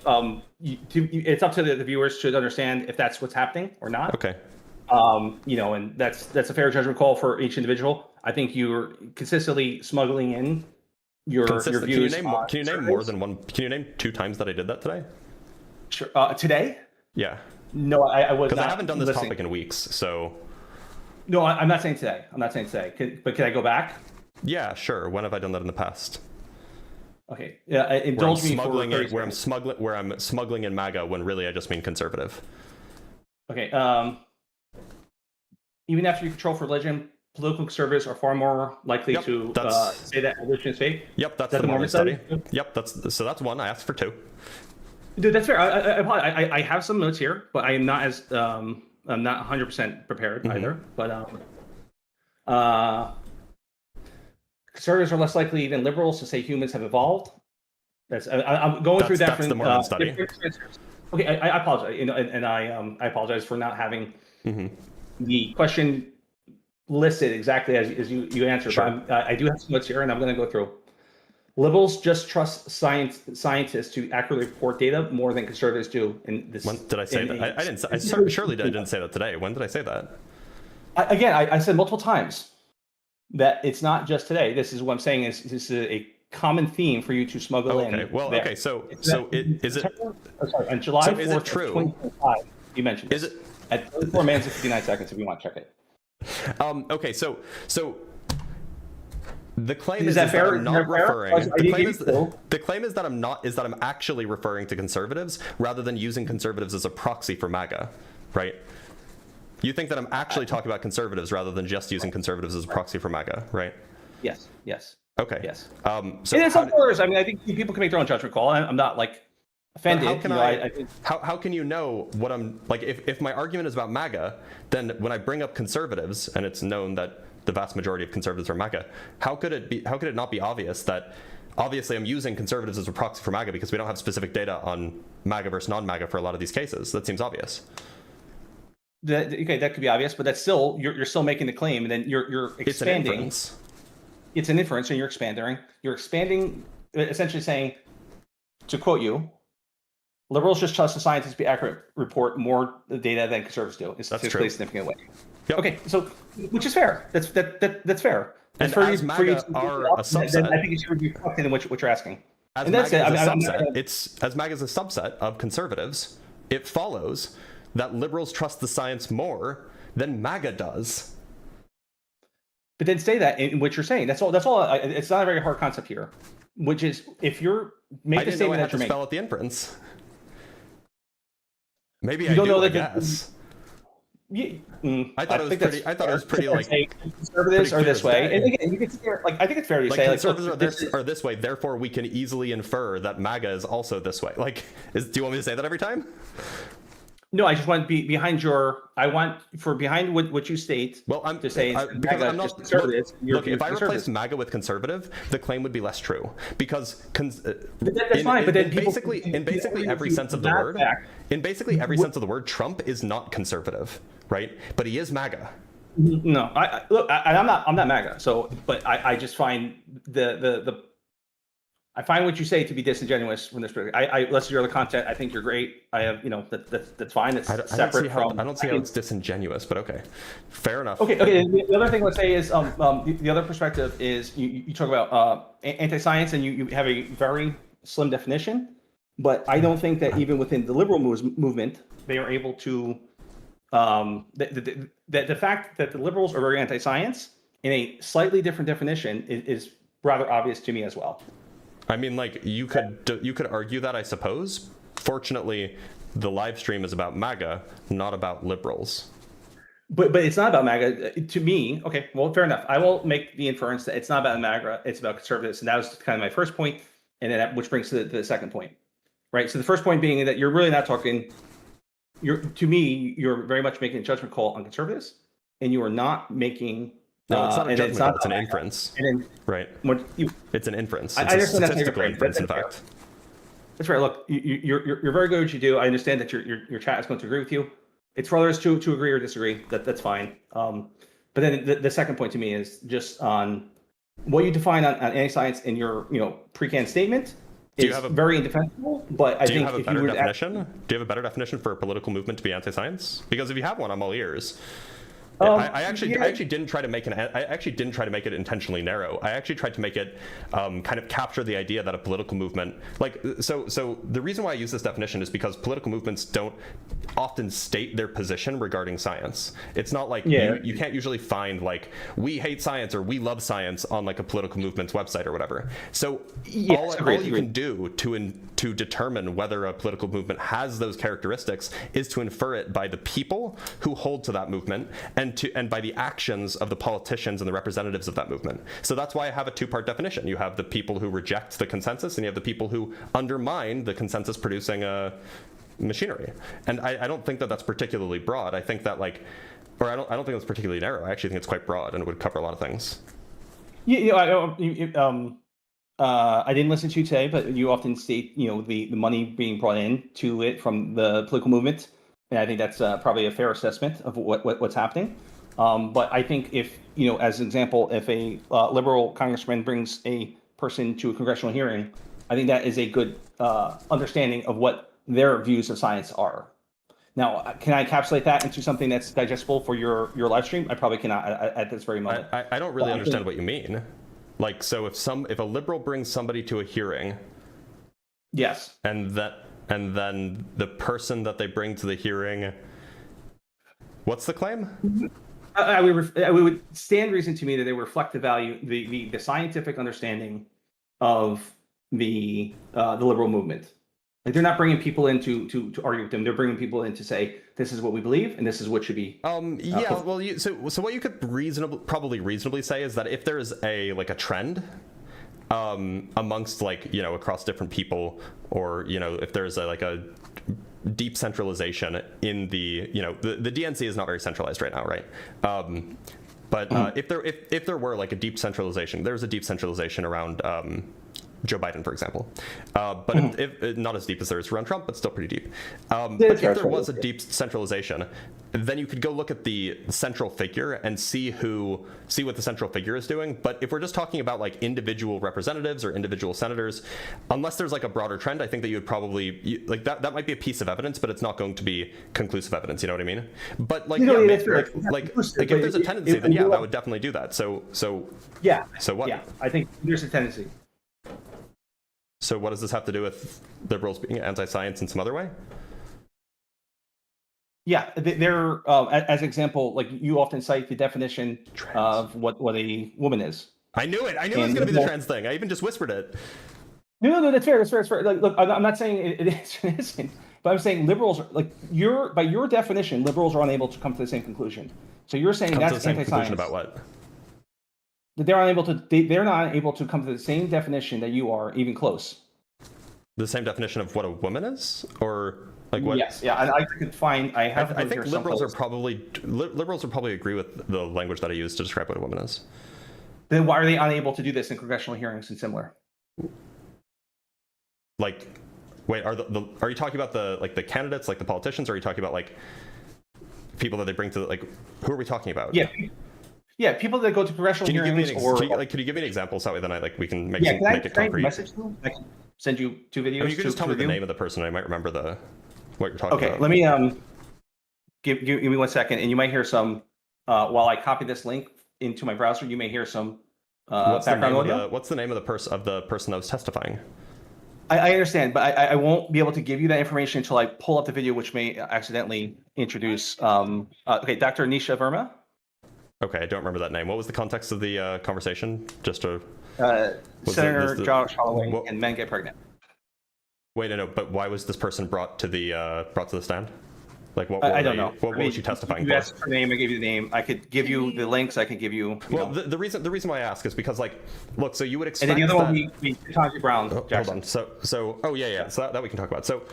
it's up to the viewers to understand if that's what's happening or not. Okay. And that's a fair judgment call for each individual. I think you're consistently smuggling in your views. Can you name more than one? Can you name 2 times that I did that today? Sure. Today? Yeah. No, I was not. Because I haven't done this topic in weeks, so. No, I'm not saying today. But can I go back? Yeah, sure. When have I done that in the past? Okay. Yeah. Indulge me where I'm smuggling in MAGA when really I just mean conservative. Okay. Even after you control for religion, political conservatives are far more likely to say that evolution is fake. Yep, that's the Mormon study. Yep, that's one. I asked for 2. Dude, that's fair. I have some notes here, but I am not as I'm not 100% prepared either. But conservatives are less likely than liberals to say humans have evolved. I'm going through that. That's the Mormon study. Okay, I apologize. And I apologize for not having the question listed exactly as you answered. Sure. But I do have some notes here, and I'm going to go through. Liberals just trust scientists to accurately report data more than conservatives do. When did I say that? I didn't. Surely I didn't say that today. When did I say that? I said multiple times that it's not just today. This is what I'm saying is this is a common theme for you to smuggle in. Okay. Well, there. okay. So is it? Sorry, on July 4th, is it true? 2025, you mentioned this. Is it at 34 minutes and 59 seconds? If you want to check it. Okay. So the claim is that fair? That I'm not referring. The claim is that I'm not. Is that I'm actually referring to conservatives rather than using conservatives as a proxy for MAGA, right? You think that I'm actually talking about conservatives rather than just using conservatives as a proxy for MAGA, right? Yes. Okay. Yes. So it is of course. I mean, I think people can make their own judgment call. I'm not like offended. How can how can you know what I'm like? If my argument is about MAGA, then when I bring up conservatives, and it's known that the vast majority of conservatives are MAGA, how could it not be obvious that obviously I'm using conservatives as a proxy for MAGA because we don't have specific data on MAGA versus non-MAGA for a lot of these cases? That seems obvious. That could be obvious, but that's still you're still making the claim, and then you're expanding. It's an inference, and you're expanding. You're expanding, essentially saying, to quote you, liberals just trust the scientists to be accurate, report more data than conservatives do. It's statistically significant way. Yep. Okay, so which is fair. That's fair. And as MAGA are a subset, I think it should be reflected in what you're asking. As MAGA is a subset, as MAGA is a subset of conservatives, it follows that liberals trust the science more than MAGA does. But then say that in what you're saying. That's all. It's not a very hard concept here. Which is, if you're making the statement that you're making, spell out the inference. Maybe I don't know that. I guess. I thought it was pretty like conservatives are this way, and again, you can say, like, I think it's fair to say conservatives are this way. Therefore, we can easily infer that MAGA is also this way. Like, do you want me to say that every time? No, I just want to be behind your. I want for behind what you state. Well, I'm to say because MAGA I'm not. is conservative. Look, if I replace MAGA with conservative, the claim would be less true because that's fine. But then in basically every sense of the word, in basically every sense of the word, Trump is not conservative, right? But he is MAGA. No, look. I'm not MAGA. So, but I just find I find what you say to be disingenuous from this perspective. I listen to your other content. I think you're great. I have, that's fine. It's separate from. I don't see how it's disingenuous, but okay, fair enough. Okay. The other thing I would say is, the other perspective is you talk about anti-science, and you have a very slim definition, but I don't think that even within the liberal movement they are able to. The fact that the liberals are very anti-science in a slightly different definition is rather obvious to me as well. I mean, like you could argue that, I suppose. Fortunately, the live stream is about MAGA, not about liberals. But it's not about MAGA to me. Okay, well, fair enough. I will make the inference that it's not about MAGA; it's about conservatives, and that was kind of my first point, and then which brings to the second point, right? So the first point being that you're really not talking. To me, you're very much making a judgment call on conservatives, and you are not making. No, it's not a judgment call, it's an inference. Right. It's an inference. It's a statistical inference, in fact. That's right. Look, you're very good at what you do. I understand that your chat is going to agree with you. It's for others to agree or disagree. That's fine. But then the second point to me is just on what you define on anti-science in your pre-canned statement is very indefensible. But I think if you were definition, do you have a better definition for a political movement to be anti-science? Because if you have one, I'm all ears. I actually didn't try to make it intentionally narrow. I actually tried to make it kind of capture the idea that a political movement, so the reason why I use this definition is because political movements don't often state their position regarding science. It's not like you can't usually find like we hate science or we love science on like a political movement's website or whatever. So all you can do to determine whether a political movement has those characteristics is to infer it by the people who hold to that movement and by the actions of the politicians and the representatives of that movement. So that's why I have a two-part definition. You have the people who reject the consensus, and you have the people who undermine the consensus producing machinery. And I don't think that that's particularly broad. I think that I don't think that's particularly narrow. I actually think it's quite broad and it would cover a lot of things. I didn't listen to you today, but you often state the money being brought in to it from the political movement. And I think that's probably a fair assessment of what's happening. But I think if, as an example, if a liberal congressman brings a person to a congressional hearing, I think that is a good understanding of what their views of science are. Now, can I encapsulate that into something that's digestible for your live stream? I probably cannot at this very moment. I don't really understand what you mean. Like, so if a liberal brings somebody to a hearing, yes, and then the person that they bring to the hearing, what's the claim? I would stand reason to me that they reflect the value, the scientific understanding of the liberal movement. Like, they're not bringing people in to argue with them. They're bringing people in to say, this is what we believe and this is what should be. So what you could probably reasonably say is that if there is a trend amongst across different people, or if there's a deep centralization in the DNC is not very centralized right now, right? But if there were a deep centralization, there's a deep centralization around Joe Biden, for example, but if not as deep as there is around Trump, but still pretty deep. But if there was a deep centralization, then you could go look at the central figure and see what the central figure is doing. But if we're just talking about individual representatives or individual senators, unless there's a broader trend, I think that you would probably that might be a piece of evidence, but it's not going to be conclusive evidence. You know what I mean? But if there's a tendency, then that would definitely do that. So what? Yeah, I think there's a tendency. So what does this have to do with liberals being anti-science in some other way? Yeah, they're as an example, you often cite the definition of what a woman is. I knew it. I knew it was going to be the trans thing. I even just whispered it. No, that's fair. That's fair. Look, I'm not saying it isn't, but I'm saying liberals by your definition, liberals are unable to come to the same conclusion. So you're saying that's anti-science. About what? That they're not able to come to the same definition that you are, even close. The same definition of what a woman is, or Like what? Yes, yeah, I could find. I have. I think liberals are probably liberals would probably agree with the language that I use to describe what a woman is. Then why are they unable to do this in congressional hearings and similar? Like, wait, are you talking about the candidates, like the politicians, or are you talking about like people that they bring to who are we talking about? Yeah, people that go to congressional hearings could you give me an example so that then we can make can I it concrete? message them? I can send you 2 videos. I mean, you can just tell me the name of the person. I might remember what you're talking about. Okay, let me give me 1 second, and you might hear some while I copy this link into my browser. You may hear some background audio. What's the name of the person that was testifying? I understand, but I won't be able to give you that information until I pull up the video, which may accidentally introduce. Okay, Dr. Nisha Verma. Okay, I don't remember that name. What was the context of the conversation? Just to Senator Josh Holloway and men get pregnant. Wait, no, but why was this person brought to the stand? Like, what? I don't know. What was she testifying for? You asked her name. I gave you the name. I could give you the links. I could give you. Well, the reason why I ask is because, like, look. So you would expect. And then the other one, we Ketanji Brown. Hold on. So oh yeah. So that we can talk about. So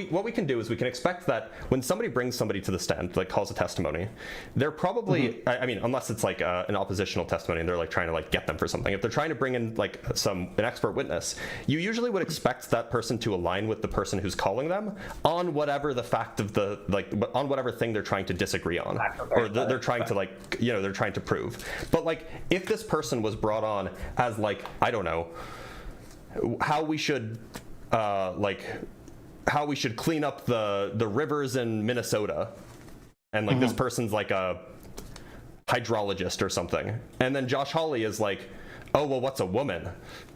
what we can do is we can expect that when somebody brings somebody to the stand, like calls a testimony, they're probably. I mean, unless it's like an oppositional testimony and they're like trying to like get them for something. If they're trying to bring in like an expert witness, you usually would expect that person to align with the person who's calling them on whatever the fact of on whatever thing they're trying to disagree on, or they're trying to they're trying to prove. But like, if this person was brought on as like, I don't know, how we should clean up the rivers in Minnesota, and like this person's like a hydrologist or something, and then Josh Hawley is like, oh well, what's a woman?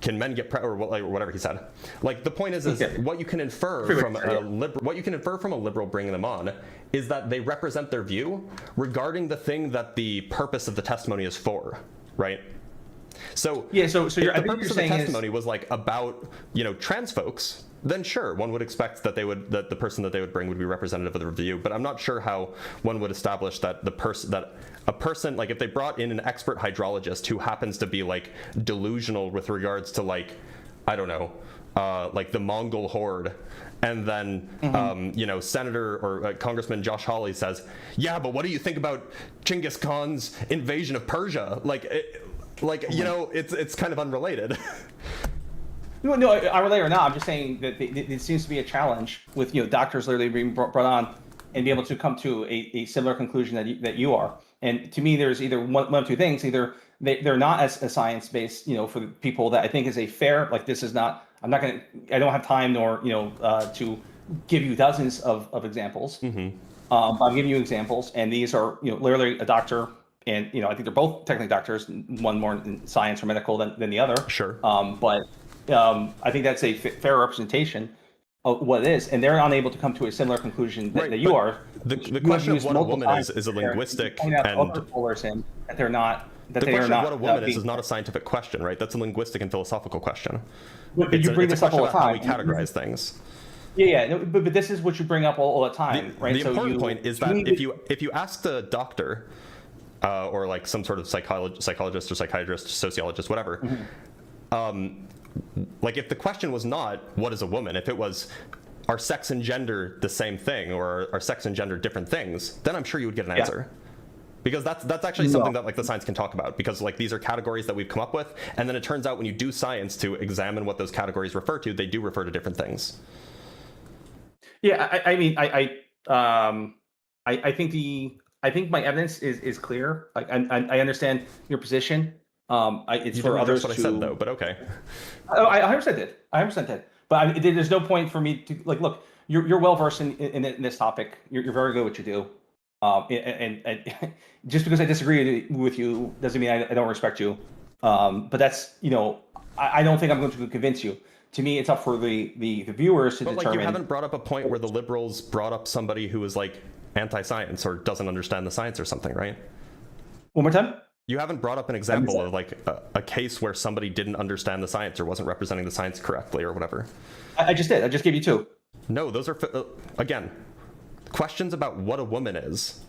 Can men get or whatever he said. Like, the point is what you can infer from a liberal bringing them on is that they represent their view regarding the thing that the purpose of the testimony is for, right? So yeah, so if the purpose of the testimony was like about trans folks, then sure, one would expect that the person that they would bring would be representative of the view. But I'm not sure how one would establish that a person like, if they brought in an expert hydrologist who happens to be like delusional with regards to like, I don't know, like the Mongol horde, and then Senator or Congressman Josh Hawley says, yeah, but what do you think about Genghis Khan's invasion of Persia? It's kind of unrelated. No, unrelated or not, I'm just saying that it seems to be a challenge with doctors literally being brought on and be able to come to a similar conclusion that you are. And to me, there's either one of two things: either they're not as science based, for the people that I think is a fair. Like, this is not. I don't have time nor to give you dozens of examples. But I'm giving you examples, and these are literally a doctor. And I think they're both technically doctors, one more in science or medical than the other. Sure. But I think that's a fair representation of what it is, and they're unable to come to a similar conclusion that you are. The question of what a woman is a linguistic, and that they're not. The question of what a woman is not a scientific question, right? That's a linguistic and philosophical question. But you bring this up all the time. How we categorize things. Yeah. But this is what you bring up all the time, right? The important point is that if you ask the doctor, or like some sort of psychologist or psychiatrist, sociologist, whatever, like, if the question was not what is a woman, if it was are sex and gender the same thing, or are sex and gender different things, then I'm sure you would get an answer. Because that's actually something that like the science can talk about, because like these are categories that we've come up with, and then it turns out when you do science to examine what those categories refer to, they do refer to different things. Yeah, I think my evidence is clear. I understand your position. It's for others. What I said though, but okay. Oh, I 100% did. I 100% did. But there's no point for me to look. You're well versed in this topic. You're very good at what you do. And just because I disagree with you doesn't mean I don't respect you. But that's I don't think I'm going to convince you. To me, it's up for the viewers to determine. But like, you haven't brought up a point where the liberals brought up somebody who is like anti-science or doesn't understand the science or something, right? One more time. You haven't brought up an example of like a case where somebody didn't understand the science or wasn't representing the science correctly or whatever. I just did. I just gave you two. No, those are again questions about what a woman is.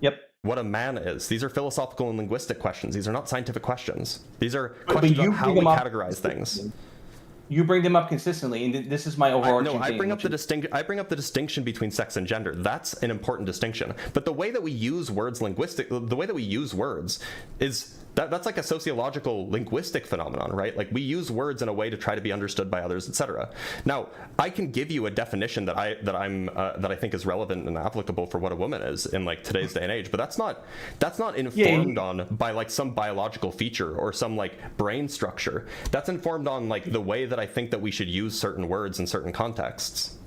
Yep. What a man is. These are philosophical and linguistic questions. These are not scientific questions. These are questions about how we categorize things. you bring them up consistently, and this is my overarching I theme, bring up which I bring up the distinction between sex and gender. That's an important distinction. But the way that we use words the way that we use words is that's like a sociological linguistic phenomenon, right? Like we use words in a way to try to be understood by others, etc. Now, I can give you a definition that I think is relevant and applicable for what a woman is in like today's day and age, but that's not informed on by like some biological feature or some like brain structure. That's informed on like the way that I think that we should use certain words in certain contexts.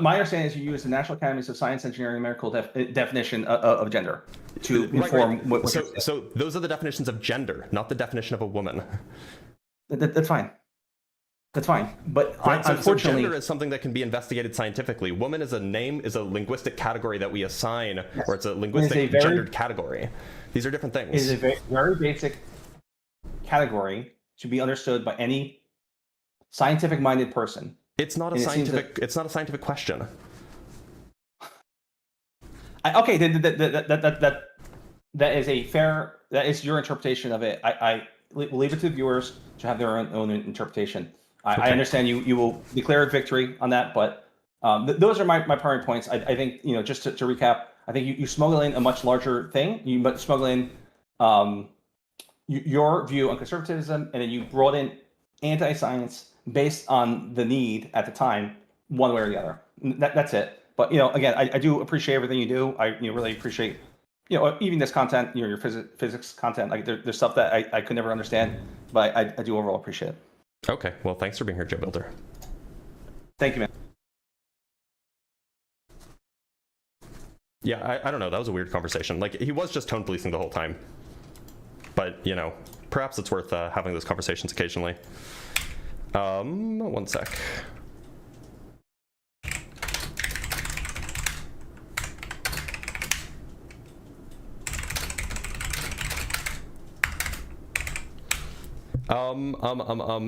my understanding is you use the National Academies of Science, Engineering, and Medical definition of gender to inform what. So those are the definitions of gender, not the definition of a woman. That's fine. That's fine. But right, unfortunately, so gender is something that can be investigated scientifically. Woman is a linguistic category that we assign, or it's a linguistic gendered category. These are different things. It is a very basic category to be understood by any scientific-minded person. It's not a scientific. It's not a scientific question. Okay, that is a fair. That is your interpretation of it. I will leave it to the viewers to have their own interpretation. I understand you will declare a victory on that, but those are my primary points. I think, you know, just to recap, I think you smuggle in a much larger thing. You smuggle in your view on conservatism, and then you brought in anti-science based on the need at the time, one way or the other. That's it. But, you know, again, I do appreciate everything you do. I really appreciate, you know, even this content, you know, your physics content. Like there's stuff that I could never understand, but I do overall appreciate it. Okay, well, thanks for being here, Joe Builder. Thank you, man. Yeah, I don't know. That was a weird conversation. Like, he was just tone policing the whole time. But, you know, perhaps it's worth having those conversations occasionally. One sec.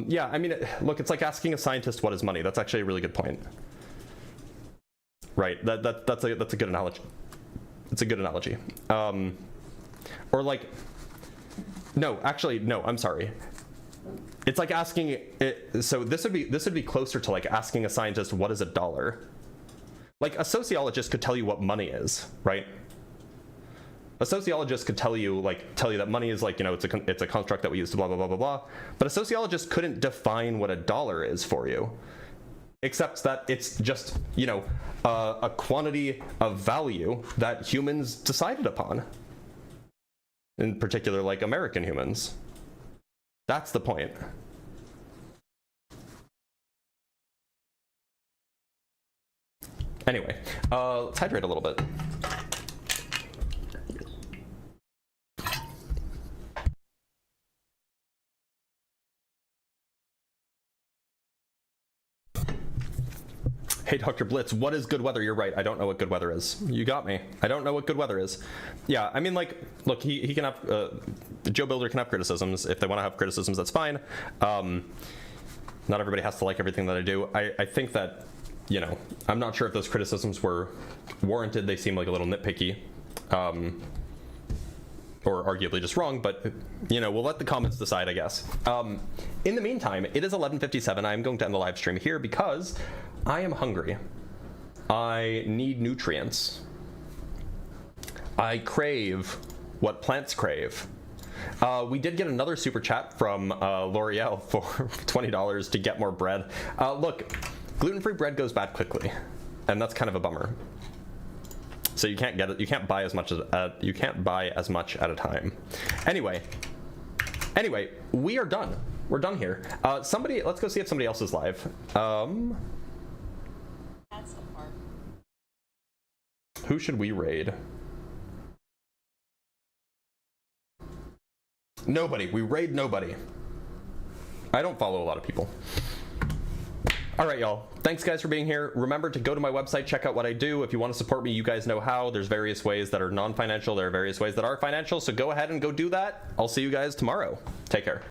Yeah, I mean, look, it's like asking a scientist what is money. That's actually a really good point. Right, that's a good analogy. It's a good analogy. Or like, no, actually, no, I'm sorry. It's like asking so this would be closer to like asking a scientist what is a dollar. Like a sociologist could tell you what money is, right? A sociologist could tell you that money is like, you know, it's a construct that we use to blah blah blah blah blah. But a sociologist couldn't define what a dollar is for you, except that it's just, you know, a quantity of value that humans decided upon. In particular, like American humans. That's the point. Anyway, let's hydrate a little bit. Hey, Dr. Blitz, what is good weather? You're right. I don't know what good weather is. You got me. I don't know what good weather is. Yeah, I mean, like, look, he can have, Joe Builder can have criticisms. If they want to have criticisms, that's fine. Not everybody has to like everything that I do. I think that, you know, I'm not sure if those criticisms were warranted. They seem like a little nitpicky. Or arguably just wrong, but, you know, we'll let the comments decide, I guess. In the meantime, it is 11:57. I'm going to end the live stream here because I am hungry. I need nutrients. I crave what plants crave. We did get another super chat from L'Oreal for $20 to get more bread. Look, gluten-free bread goes bad quickly, and that's kind of a bummer. So you can't get it. You can't buy as much at a time. Anyway, we are done. We're done here. Let's go see if somebody else is live. Who should we raid? Nobody. We raid nobody. I don't follow a lot of people. All right, y'all. Thanks, guys, for being here. Remember to go to my website, check out what I do. If you want to support me, you guys know how. There's various ways that are non-financial. There are various ways that are financial. So go ahead and go do that. I'll see you guys tomorrow. Take care.